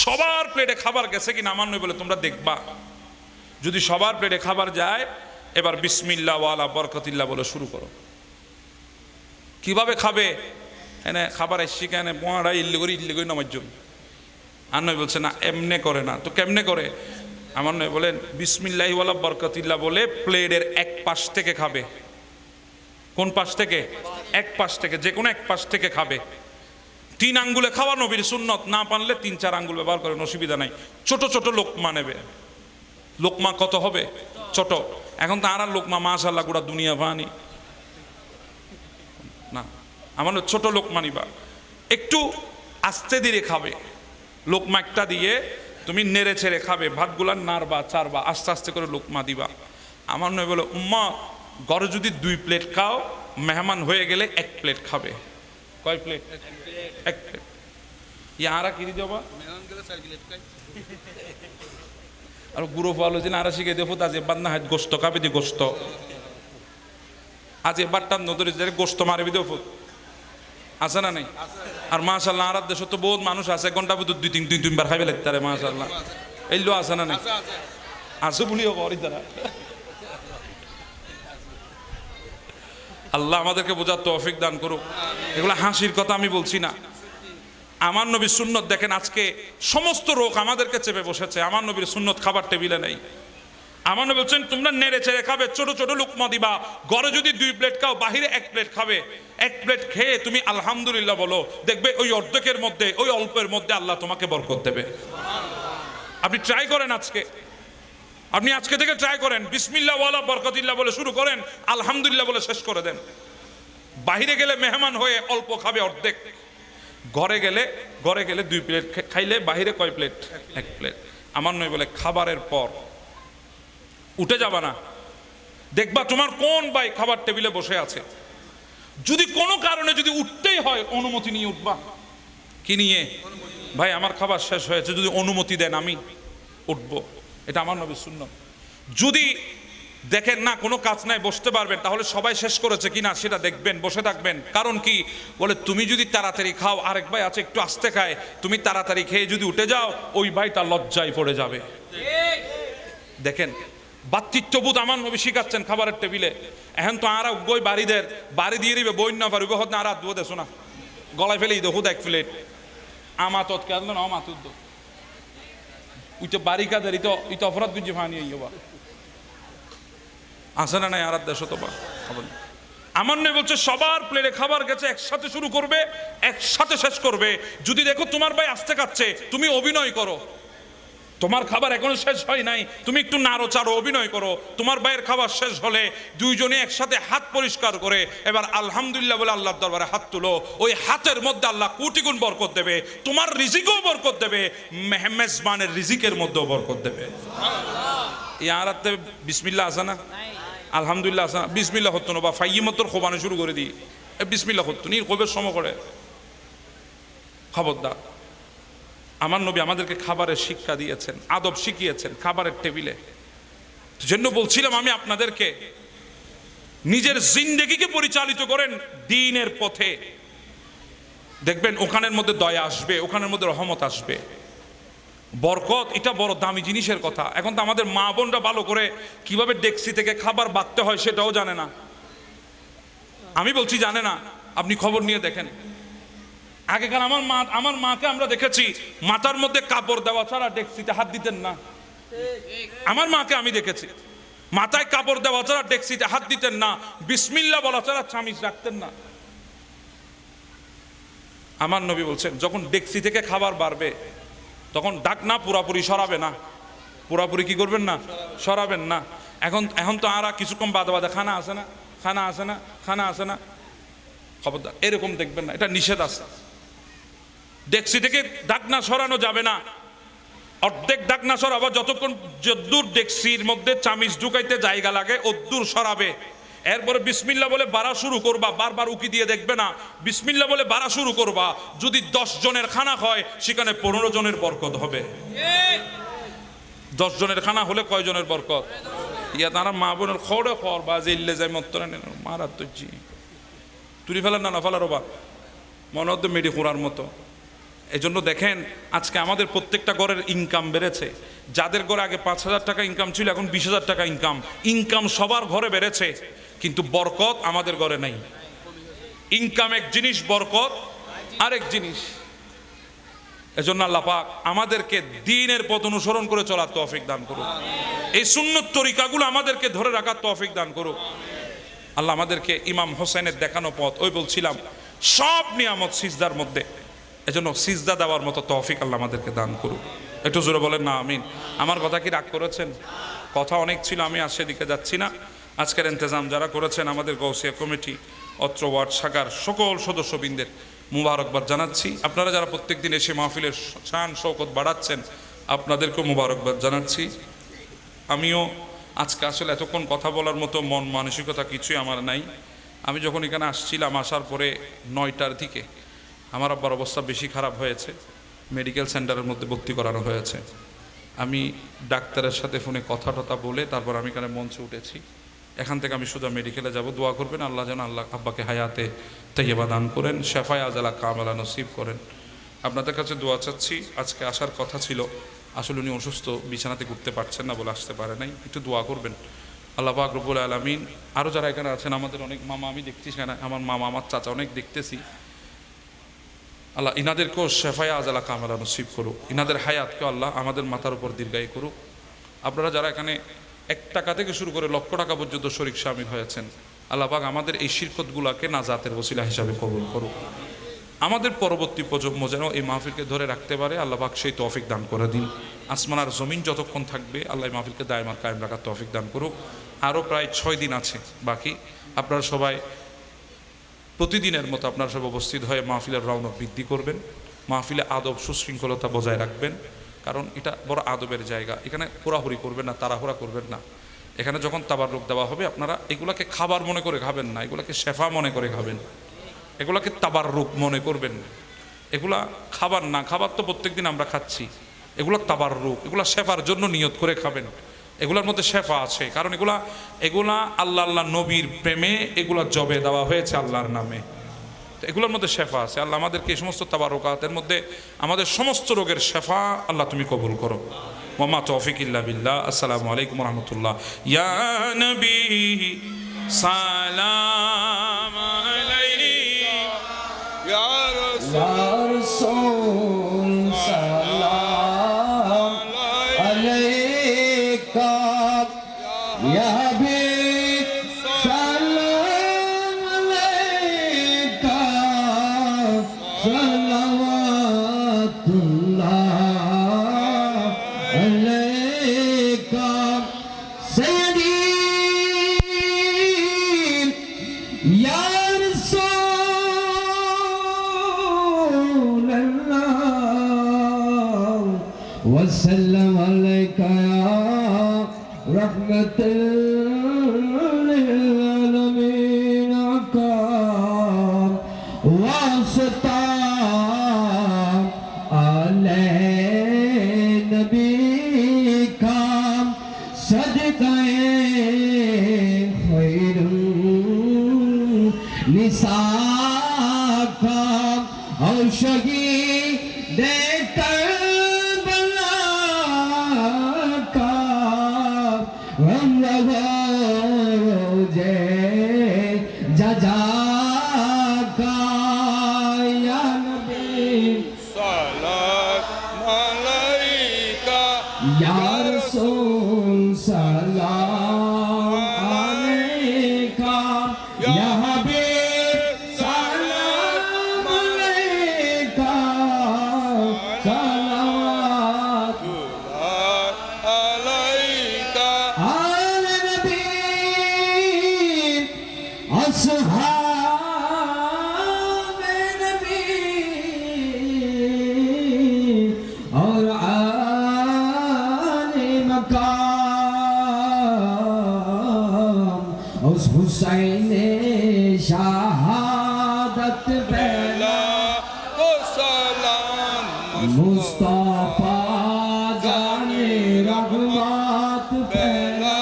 সবার প্লেটে খাবার গেছে কিনা আমার নবী বলে তোমরা দেখবা। যদি সবার প্লেটে খাবার যায়, এবার বিসমিল্লাহ ওয়ালা বরকতিল্লাহ বলে শুরু করো। কিভাবে খাবে? এনে খাবার এসছি কেন পোঁড়া ইল্লি করে নামার জন্য। আর নয় বলছে না এমনে করে না, তো কেমনে করে? আমার নয় বলেন বিসমিল্লাহ ওয়ালা বরকতিল্লাহ বলে প্লেটের এক পাশ থেকে খাবে। কোন পাশ থেকে? এক পাশ থেকে, যে কোনো এক পাশ থেকে খাবে। 3 আঙ্গুলে খাওয়া নবীর সুন্নত। না পারলে 3-4 আঙ্গুল ব্যবহার করেন, অসুবিধা নাই। ছোট ছোট লোকমা নেবে। লোকমা কত হবে? ছোট। এখন তো আর লোকমা মাশাআল্লাহ গোটা দুনিয়া বানি না, আমার ছোট লোকমা নিবা। একটু আস্তে ধীরে খাবে। লোকমা একটা দিয়ে তুমি নেড়ে ছেড়ে খাবে। ভাতগুলা নাড়বা চারবা, আস্তে আস্তে করে লোকমা দিবা। আমার নয় বলে উম্মা ঘরে যদি 2 প্লেট খাও, মেহমান হয়ে গেলে 1 প্লেট খাবে। কয় প্লেট? 1 প্লেট। ইয়ারা কি দেবা? আর গুরু ফল দিন আর শিখে দেবো আজ এবার না হয় গোস্ত খাবে দি গোস্ত। আজ এবারটা নদরে গোস্ত মারবি দেবো, আছে না নাই? আর মাশাআল্লাহ আর দেশে তো বহুত মানুষ আছে, 1 ঘন্টা ভিতর 2-3 খাইবে লাগতে পারে। মাশাআল্লাহ এইলো আছে না নাই? আছে বলিও করি তারা। আল্লাহ আমাদেরকে বোঝার তৌফিক দান করুক। এগুলো হাসির কথা আমি বলছি না। আমার নবীর সুন্নত দেখেন, আজকে সমস্ত রোগ আমাদেরকে চেপে বসেছে। আমার নবীর সুন্নত খাবার টেবিলে নেই। আমার নবী বলছেন তোমরা নেড়ে চেড়ে খাবে, ছোট ছোট লুকমা দিবা। ঘরে যদি 2 প্লেট খাও, বাহিরে 1 প্লেট খাবে। 1 প্লেট খেয়ে তুমি আলহামদুলিল্লাহ বলো, দেখবে ওই অর্ধেকের মধ্যে, ওই অল্পের মধ্যে আল্লাহ তোমাকে বরকত দেবে। আপনি ট্রাই করেন আজকে, আপনি আজকে থেকে ট্রাই করেন, বিসমিল্লাহ ওয়ালা বরকতিল্লাহ বলে শুরু করেন, আলহামদুলিল্লাহ বলে শেষ করে দেন। বাইরে গেলে মেহমান হয়ে অল্প খাবে অর্ধেক, ঘরে গেলে 2 প্লেট খাইলে বাইরে কয় প্লেট? 1 প্লেট। আমার নয় বলে খাবারের পর উঠে যাবা না, দেখবা তোমার কোন ভাই খাবার টেবিলে বসে আছে, যদি কোনো কারণে যদি উঠতেই হয় অনুমতি নিয়ে উঠবা। কি নিয়ে? ভাই আমার খাবার শেষ হয়েছে, যদি অনুমতি দেন আমি উঠবো, এটা আমার নবীর সুন্নাত। যদি দেখেন না কোনো কাজ নাই বসতে পারবেন, তাহলে সবাই শেষ করেছে কিনা সেটা দেখবেন, বসে থাকবেন। কারণ কি বলে, তুমি যদি তাড়াতাড়ি খাও, আরেক ভাই আছে একটু আস্তে খায়, তুমি তাড়াতাড়ি খেয়ে যদি উঠে যাও, ওই ভাইটা লজ্জায় পড়ে যাবে। দেখেন বাতৃত্ববোধ আমার নবী শিখাচ্ছেন খাবারের টেবিলে। এখন তো আর গই বাড়ি দিয়ে দিবে, বই না পারবে হত না, আর দুয়ো দেশো না, গলায় ফেলেই দেখো 1 প্লেট আমাতত কেন না আমাতুদ্দ উইটা বাড়ি কাদের ইতো অপরাধ গুঞ্জি ভানি ইবা আসে না নাই আর দেশ তো বা আমার নয় বলছে সবার প্লেটে খাবার গেছে, একসাথে শুরু করবে, একসাথে শেষ করবে। যদি দেখো তোমার ভাই আস্তে খাচ্ছে, তুমি অভিনয় করো, তোমার খাবার এখনো শেষ হয় নাই, তুমি একটু নাড়ো চাড়ো, অভিনয় করো। তোমার ভাইয়ের খাবার শেষ হলে দুইজনে একসাথে হাত পরিষ্কার করে এবার আলহামদুলিল্লাহ বলে আল্লাহর দরবারে হাত তুলো। ওই হাতের মধ্যে আল্লাহ কোটি গুণ বরকত দেবে, তোমার রিজিকেও বরকত দেবে, মেহমেজবানের রিজিকের মধ্যেও বরকত দেবে। ইয়ারাতে বিসমিল্লাহ আছে না, আলহামদুলিল্লাহ আছে না, বিসমিল্লাহ হতো না বা ফাইমতর খোবানো শুরু করে দিই, বিসমিল্লাহ হতো নি কবের সম করে। খবরদার, আমার নবী আমাদেরকে খাবারের শিক্ষা দিয়েছেন, আদব শিখিয়েছেন খাবারের টেবিলে। জন্য বলছিলাম আমি আপনাদেরকে, নিজের জিন্দেগিকে পরিচালিত করেন দ্বীনের পথে, দেখবেন ওখানের মধ্যে দয়া আসবে, ওখানের মধ্যে রহমত আসবে, বরকত। এটা বড় দামি জিনিসের কথা। এখন তো আমাদের মা বোনরা ভালো করে কিভাবে ডেকসি থেকে খাবার বাঁধতে হয় সেটাও জানে না। আমি বলছি জানে না, আপনি খবর নিয়ে দেখেন। আগেকার আমার মাকে আমরা দেখেছি মাথার মধ্যে কাপড় দেওয়া ছাড়া ডেকসিতে হাত দিতেন না। আমার মাকে আমি দেখেছি মাথায় কাপড় দেওয়া ছাড়া ডেকসিতে হাত দিতেন না, বিসমিল্লাহ বলা ছাড়া চামিচ রাখতেন না। আমার নবী বলছেন যখন ডেকসি থেকে খাবার বাড়বে তখন ঢাকনা পুরাপুরি সরাবে না, পুরাপুরি কি করবেন না, সরাবেন না। এখন তো আর কিছুক্ষণ বাদে বাদে খানা আসে না, খানা আসে না, খানা আসে না, খবরদার এরকম দেখবেন না, এটা নিষেধ আছে। ডেকসি থেকে ঢাকনা সরানো যাবে না, অর্ধেক ঢাকনা সরাবো, যতক্ষণ যদ্দূর ডেকসির মধ্যে চামিচ ঢুকাইতে জায়গা লাগে অদ্দূর সরাবে। এরপরে বিসমিল্লাহ বলে বাড়া শুরু করবা, বারবার উকি দিয়ে দেখবে না, বিসমিল্লাহ বলে বাড়া শুরু করবা। যদি 10 জনের খানা হয় সেখানে 15 জনের বরকত হবে। 10 জনের খানা হলে কয় জনের বরকত? ইয়া তারা মা বোনের খড়ে খড় বা জেলে যায় মত মারা তো জি তুলি ফেলার না ফেলার বা মনে হতো মেডি খোঁড়ার মতো। এই জন্য দেখেন আজকে আমাদের প্রত্যেকটা ঘরের ইনকাম বেড়েছে। যাদের ঘরে আগে 5,000 টাকা ইনকাম ছিল এখন 20,000 টাকা ইনকাম সবার ঘরে বেড়েছে, কিন্তু বরকত আমাদের ঘরে নাই। ইনকাম এক জিনিস, বরকত আরেক জিনিস। এজন্য আল্লাহ পাক আমাদেরকে দ্বীনের পথ অনুসরণ করে চলার তৌফিক দান করুক, এই সুন্নত তরিকাগুলো আমাদেরকে ধরে রাখার তৌফিক দান করুক। আল্লাহ আমাদেরকে ইমাম হোসেনের দেখানো পথ, ওই বলছিলাম সব নিয়ামত সিজদার মধ্যে, এজন্য সিজদা দেওয়ার মতো তৌফিক আল্লাহ আমাদেরকে দান করুক। একটু জোরে বলেন না আমিন। আমার কথা কি রাগ করেছেন? কথা অনেক ছিল, আমি আর সেদিকে যাচ্ছি না। আজকের ইন্তজাম যারা করেছেন আমাদের গৌসিয়া কমিটি, অত্র ওয়ার্ড শাখার সকল সদস্যবৃন্দের মুবারকবাদ জানাচ্ছি। আপনারা যারা প্রত্যেক দিন এসে মাহফিলের শান শৌকত বাড়াচ্ছেন আপনাদেরকেও মুবারকবাদ জানাচ্ছি। আমিও আজকে আসলে এতক্ষণ কথা বলার মতো মন মানসিকতা কিছুই আমার নাই। আমি যখন এখানে আসছিলাম, আসার পরে 9টার দিকে আমার আব্বার অবস্থা বেশি খারাপ হয়েছে, মেডিকেল সেন্টারের মধ্যে ভর্তি করানো হয়েছে। আমি ডাক্তারের সাথে ফোনে কথা টথা বলে তারপর আমি এখানে মঞ্চে উঠেছি। এখান থেকে আমি সোজা মেডিকেলে যাব। দোয়া করবেন আল্লাহ যেন আল্লাহ আব্বাকে হায়াতে তাইয়্যিবা দান করেন, শেফায়ে আজালা কামেলা নসিব করেন। আপনাদের কাছে দোয়া চাচ্ছি। আজকে আসার কথা ছিল, আসলে উনি অসুস্থ, বিছানাতে উঠতে পারছেন না বলে আসতে পারে নাই। একটু দোয়া করবেন। আল্লাহ পাক রব্বুল আলামিন আরও যারা এখানে আছেন, আমাদের অনেক মামা আমি দেখতেছি এখানে, আমার মামা আমার চাচা অনেক দেখতেছি, আল্লাহ ইনাদেরকেও শেফায়ে আজালা কামেলা নসিব করুক, ইনাদের হায়াতকেও আল্লাহ আমাদের মাথার উপর দীর্ঘায়ু করুক। আপনারা যারা এখানে 1 টাকা থেকে শুরু করে লক্ষ টাকা পর্যন্ত শরীক শামিল হয়েছেন, আল্লাহ পাক আমাদের এই শিরকতগুলোকে নাজাতের ওসিলা হিসাবে কবুল করুক। আমাদের পরবর্তী প্রজন্ম যেন এই মাহফিলকে ধরে রাখতে পারে, আল্লাহ পাক সেই তৌফিক দান করে দিন। আসমান আর জমিন যতক্ষণ থাকবে আল্লাহ এই মাহফিলকে দায়ম আর কায়েম রাখার তৌফিক দান করুক। আরও প্রায় 6 দিন আছে বাকি। আপনারা সবাই প্রতিদিনের মতো আপনারা সব উপস্থিত হয়ে মাহফিলের রৌনক বৃদ্ধি করবেন, মাহফিলে আদব সুশৃঙ্খলতা বজায় রাখবেন, কারণ এটা বড় আদবের জায়গা। এখানে হুড়াহুড়ি করবেন না, তাড়াহুড়া করবেন না। এখানে যখন তাবাররুক দেওয়া হবে আপনারা এগুলাকে খাবার মনে করে খাবেন না, এগুলাকে শেফা মনে করে খাবেন, এগুলাকে তাবাররুক মনে করবেন। এগুলা খাবার না, খাবার তো প্রত্যেকদিন আমরা খাচ্ছি, এগুলো তাবাররুক, এগুলা শেফার জন্য নিয়ত করে খাবেন। এগুলোর মধ্যে শেফা আছে, কারণ এগুলা আল্লাহ নবীর প্রেমে এগুলা জবে দেওয়া হয়েছে আল্লাহর নামে। তো এগুলোর মধ্যে শেফা আছে। আল্লাহ আমাদেরকে এই সমস্ত তাবারুকাতের মধ্যে আমাদের সমস্ত রোগের শেফা আল্লাহ তুমি কবুল করো। ওয়া তৌফিক ইল্লা বিল্লাহ। আসসালামু আলাইকুম ওয়া রাহমাতুল্লাহ। ইয়া নবী সালাম আলাইকা, ইয়া রাসূল সালাম আলাইকা, ইয়া হাবিব সালাম আলাইকা, সালাওয়াতুল্লাহ আলাইকা সাইয়্যিদি ইয়া রাসূলুল্লাহ ওয়া সাল্লাম আলাইকা ইয়া রাহমাতাল লিল আলামিন আকাম ওয়াসতা शहीद करबला का हम रोजे जजा का या नबी सलात अलैका या रसूल सलाम अलैका या हबीब सलाम अलैका सलावतुल्लाह अलैका आल नबी अस्हाब नबी और आले मकाम उस हुसैन शहादत पहला को सलाम मुस्तफा जाने रहमत पहला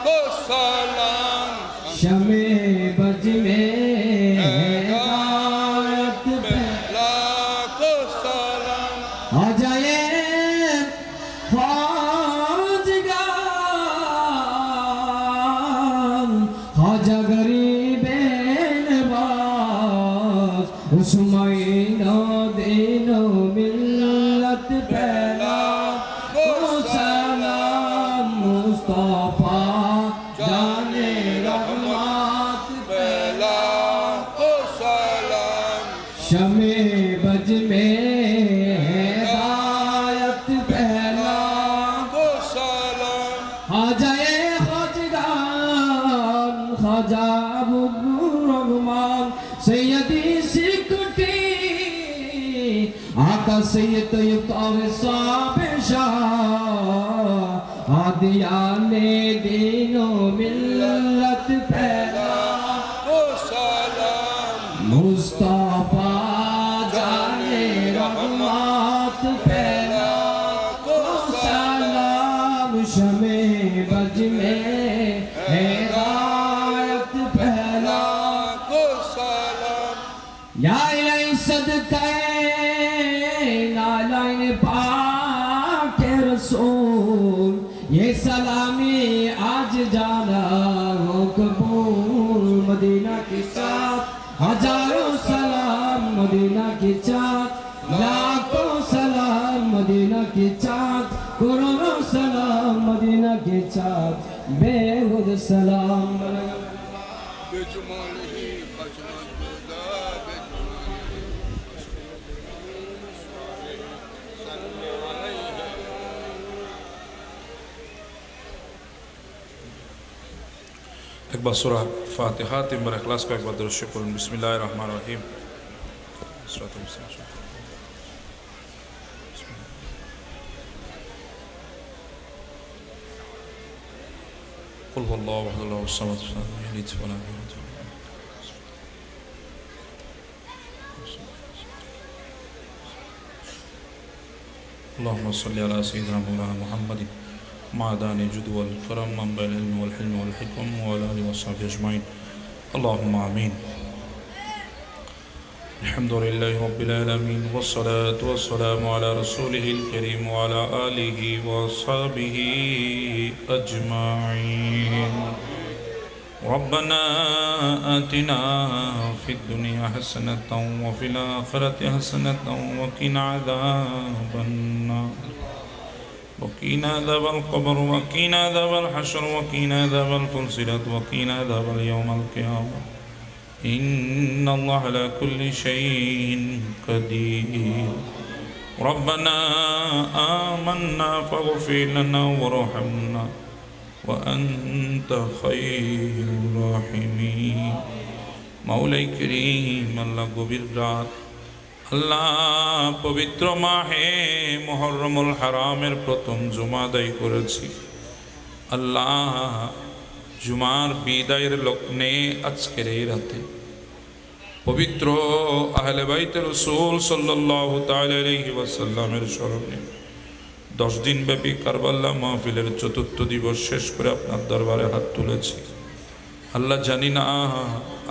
को सलाम शमे बज में हिदायत पहला को सलाम आ जाए ख्वाजगान ख्वाजा गरीब नवाज उस्माइनो दीनो मिल्लत पहला को सलाम मुस्तफा जाने रहमत पहला को सलाम शमे बज में हिदायत पहला को सलाम आ जाए ख्वाजगान ख्वाजा अब्दुर रहमान सैयदी सिकटी आका सैयद तैयब ताहिर साहब शाह आदियाने दीनो मिल्लत पहला को सलाम मुस्तफा जाने रहमत पहला को सलाम शमे बज में हिदायत पहला को सलाम या इलाही सदक़े नालाइन पाक रसूल ये सलामी आज जाना हो कबूल मदीना के साथ हजारों सलाम मदीना के साथ लाखों सलाम मदीना के साथ करोड़ों सलाम मदीना के साथ बेहुद सलाम একবার সূরা ফাতিহা তিনবার ইখলাস কয়েকবার দরুদ শরীফ পড়ুন। বিসমিল্লাহির রহমানির রহিম। قل هو الله احد الله الصمد لم يلد ولم يولد اللهم صل على سيدنا مولانا محمد معدن الجود والكرم منبع العلم والحلم والحكم وعلى اله وصحبه اجمعين اللهم امين. الحمد لله رب العالمين والصلاة والسلام على رسوله الكريم وعلى آله وصحبه أجمعين. ربنا آتنا في الدنيا حسنة وفي الآخرة حسنة وقنا عذاب النار وقنا عذاب القبر وقنا عذاب الحشر وقنا عذاب الفلسلة وقنا عذاب اليوم القيامة إن الله على كل شيء قدير. ربنا آمنا فاغفر لنا وارحمنا وأنت خير الراحمين. مولاي كريم الله গভীর রাত আল্লাহ পবিত্র মাহে মুহররমুল হারামের প্রথম জুমা আদায় করেছি। আল্লাহ জুমার বিদায়ের লগ্নে আজকের এই রাতে পবিত্র আহলে বাইতে রাসূল সাল্লাল্লাহু তাআলা আলাইহি ওয়াসাল্লামের স্মরণে 10 দিন ব্যাপী কারবালা মাহফিলের চতুর্থ দিবস শেষ করে আপনার দরবারে হাত তুলেছি। আল্লাহ জানি না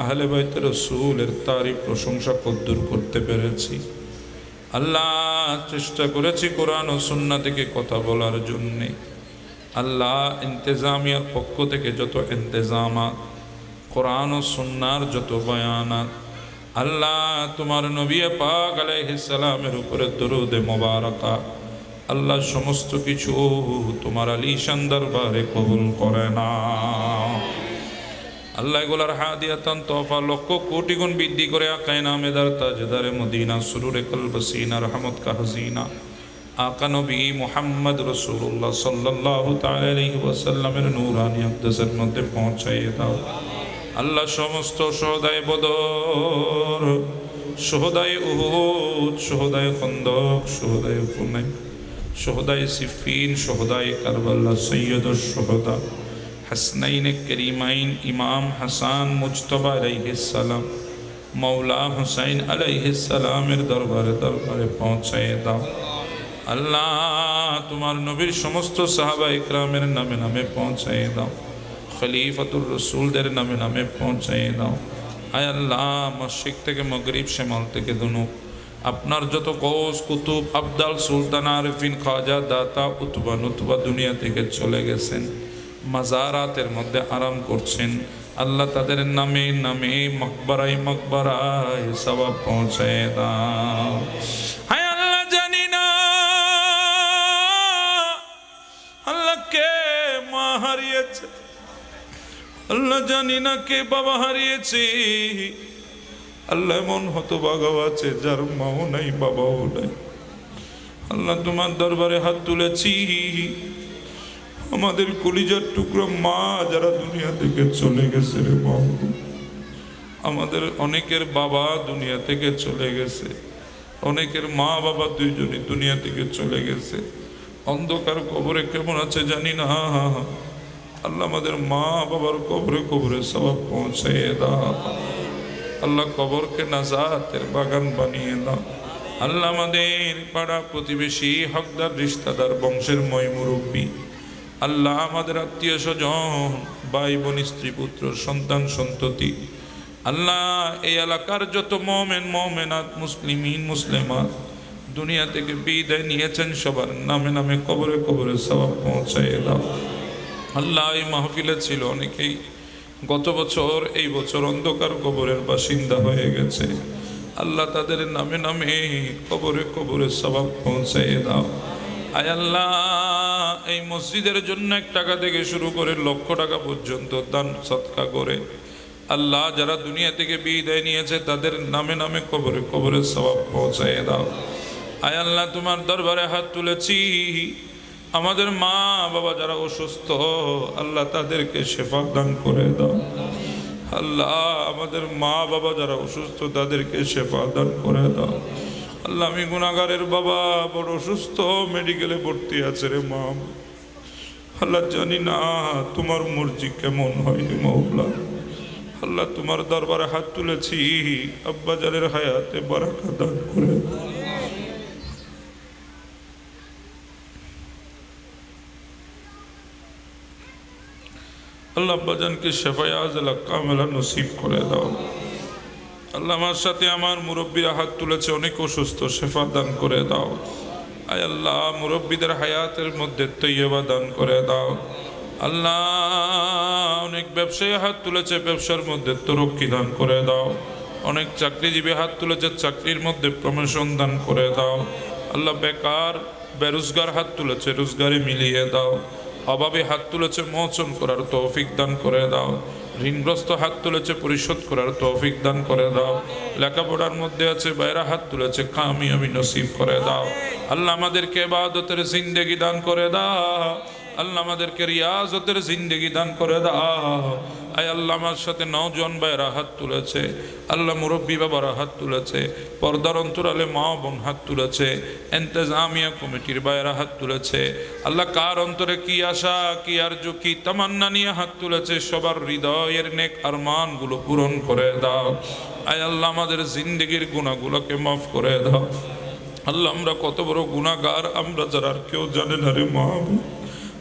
আহলে বাইতে রাসূলের তারিফ প্রশংসা কদ্দুর করতে পেরেছি। আল্লাহ চেষ্টা করেছি কোরআন ও সুন্নাহ থেকে কথা বলার জন্যে। আল্লাহ ইন্তেজামিয়ার পক্ষ থেকে যত ইন্তেজামাত কোরআন ও সুন্নাহর যত বয়ানাত আল্লাহ তোমার নবী পাক আলাইহিস সালামের উপরে দরুদে মোবারকা আল্লাহ সমস্ত কিছু তোমার আলিশান দরবারে কবুল করে না। আল্লাহ এগুলার হাদিয়াতান তোহফা লক্ষ কোটি গুণ বৃদ্ধি করে আকায়ে নামেদার তাজদারে মদিনা সুরুরে কলবসিনা রহমত কা হাজিনা आका नबी मोहम्मद रसूलुल्लाह सल्लल्लाहु ताआला अलैहि वसल्लमेर नूरानी আকদাসের মধ্যে পৌঁছাইয়ে দাও। আল্লাহ সমস্ত শহদায়ে বদর, শহদায়ে উহুদ, শহদায়ে খন্দক, শহদায়ে হুনাইন, শহদায়ে সিফিন, শহদায়ে কারবালা, সৈয়দুশ শুহাদা হাসনাইনে করিমাইন ইমাম হাসান মুজতবা আলাইহিস সালাম, মওলা হুসাইন আলাইহিস সালামের দরবারে দরবারে পৌঁছাইয়ে দাও। আল্লাহ তোমার নবীর সমস্ত সাহাবা ইকরামের নামে নামে পৌঁছাইয়ে দাও। খলিফাতুর রসুলদের নামে নামে পৌঁছাইয়ে দাও। আয় আল্লাহ মশরিক থেকে মাগরিব শিমাল থেকে দুনুব আপনার যত গৌস কুতুব আবদাল সুলতান আরিফিন খাজা দাতা উতবা নুতবা দুনিয়া থেকে চলে গেছেন, মাজারাতের মধ্যে আরাম করছেন। আল্লাহ তাদের নামে নামে মকবরায় মকবরায় সওয়াব পৌঁছাইয়ে দাও। হারিয়েছে আল্লাহ জানি না কে বাবা হারিয়েছে। আল্লাহ এমন হতভাগা আছে যার মাও নাই বাবাও নাই। আল্লাহ তোমার দরবারে হাত তুলেছি, আমাদের কলিজার টুকরো মা যারা দুনিয়া থেকে চলে গেছে রে বাবু, আমাদের অনেকের বাবা দুনিয়া থেকে চলে গেছে, অনেকের মা বাবা দুইজনই দুনিয়া থেকে চলে গেছে। অন্ধকার কবরে কেমন আছে জানি না। আল্লাহ আমাদের মা বাবার কবরে কবরে সওয়াব পৌঁছাইয়ে দাও। আল্লাহ কবরকে নাজাতের বাগান বানিয়ে দাও। আল্লাহ আমাদের পাড়া প্রতিবেশী হকদার রিশতাদার বংশের ময় মুরব্বী আল্লাহ আমাদের আত্মীয় স্বজন ভাই বোন স্ত্রী পুত্র সন্তান সন্ততি আল্লাহ এই এলাকার যত মুমিন মুমিনাত মুসলিমিন মুসলিমাত দুনিয়া থেকে বিদায় নিয়েছেন সবার নামে নামে কবরে কবরে সওয়াব পৌঁছাইয়ে দাও। আল্লাহ এই মাহফিলে ছিল অনেকেই গত বছর এই বছর অন্ধকার কবরের বাসিন্দা হয়ে গেছে। আল্লাহ তাদের নামে নামে কবরে কবরে সওয়াব পৌঁছাইয়ে দাও। আয় আল্লাহ এই মসজিদের জন্য 1 টাকা থেকে শুরু করে লক্ষ টাকা পর্যন্ত দান সদকা করে আল্লাহ যারা দুনিয়া থেকে বিদায় নিয়েছে তাদের নামে নামে কবরে কবরে সওয়াব পৌঁছাইয়ে দাও। আয় আল্লাহ তোমার দরবারে হাত তুলেছি, আমাদের মা বাবা যারা অসুস্থ আল্লাহ তাদেরকে শেফা দান করে দাও। আল্লাহ আমাদের মা বাবা যারা অসুস্থ তাদেরকে শেফা দান করে দাও। আল্লাহ আমি গুনাহগারের বাবা, বড় অসুস্থ, মেডিকেলে ভর্তি আছে রে মা। আল্লাহ জানি না তোমার মর্জি কেমন হয় রে মওলা। আল্লাহ তোমার দরবারে হাত তুলেছি, আব্বাজানের হায়াতে বারাকা দান করে দাও। আল্লাহ আব্বাজানকে শেফায়ে আজলা কামেলা নসিব করে দাও। আল্লাহ আমার সাথে আমার মুরব্বীরা হাত তুলেছে, অনেক অসুস্থ, শেফা দান করে দাও। আয় আল্লাহ মুরব্বীদের হায়াতের মধ্যে তৈয়বা দান করে দাও। আল্লাহ অনেক ব্যবসায়ী হাত তুলেছে, ব্যবসার মধ্যে তরক্কি দান করে দাও। অনেক চাকরিজীবী হাত তুলেছে, চাকরির মধ্যে প্রমোশন দান করে দাও। আল্লাহ বেকার বেরোজগার হাত তুলেছে, রোজগারে মিলিয়ে দাও। অভাবে হাত তুলেছে, মোচন করার তৌফিক দান করে দাও। ঋণগ্রস্ত হাত তুলেছে, পরিশোধ করার তৌফিক দান করে দাও। লেখাপড়ার মধ্যে আছে, বাইরা হাত তুলেছে, কামিয়াবি নসিব করে দাও। আল্লাহ আমাদেরকে ইবাদতের জিন্দেগি দান করে দাও। আল্লাহ আমাদেরকে রিয়াজতের জিন্দেগি দান করে দাও। আয় আল্লাহ আমার সাথে নওজোয়ান ভাইরা হাত তুলেছে, আল্লাহ মুরব্বী বাবারা হাত তুলেছে, পর্দার অন্তরালে মা বোন হাত তুলেছে, ইন্তেজামিয়া কমিটির ভাইরা হাত তুলেছে। আল্লাহ কার অন্তরে কি আশা, কি আরজু, কি তামান্না নিয়ে হাত তুলেছে, সবার হৃদয়ের নেক আরমানগুলো পূরণ করে দাও। আয় আল্লাহ আমাদের জিন্দেগির গুনাহগুলোকে মাফ করে দাও। আল্লাহ আমরা কত বড় গুনাহগার, আমরা যারা আর কেউ জানে না রে মা।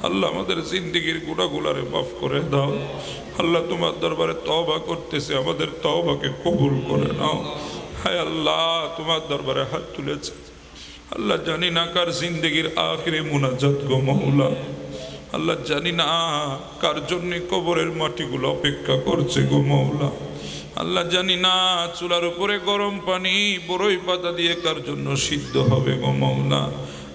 আল্লাহ আমাদের জিন্দেগির গুনাহগুলারে মাফ করে দাও। আল্লাহ তোমার দরবারে তওবা করতেছে, আমাদের তওবাকে কবুল করে নাও। হায় আল্লাহ তোমার দরবারে হাত তুলেছে, আল্লাহ জানি না কার জিন্দেগির আখিরি মুনাজাত গো মওলা। আল্লাহ জানি না কার জন্য কবরের মাটিগুলো অপেক্ষা করছে গো মওলা। আল্লাহ জানি না চুলার উপরে গরম পানি বড়ই পাতা দিয়ে কার জন্য সিদ্ধ হবে গো মওলা।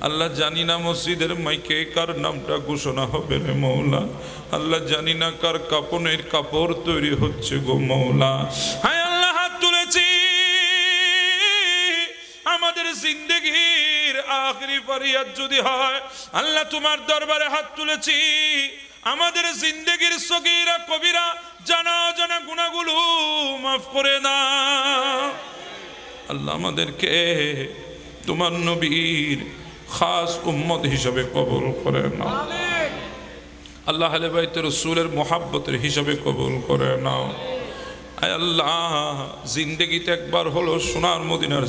আল্লাহ জানি না মসজিদের মাইকে কার নামটা ঘোষণা হবে রে মওলা। আল্লাহ জানি না কার কাপনের কাপড় তৈরি হচ্ছে গো মওলা। হায় আল্লাহ হাত তুলেছি, আমাদের জিন্দেগির আখরি ফরিয়াদ যদি হয়, আল্লাহ তোমার দরবারে হাত তুলেছি, আমাদের জিন্দেগির সগীরা কবিরা জানা অজানা গুনাহগুলো মাফ করে দাও। আল্লাহ আমাদেরকে তোমার নবীর খাস উম্মত হিসাবে কবুল করে নাও। আল্লাহ আহলে বাইত রাসূলের মুহাব্বতের হিসাবে কবুল করে নাও। আয় আল্লাহ জিন্দেগিতে একবার হলো সোনার মদিনার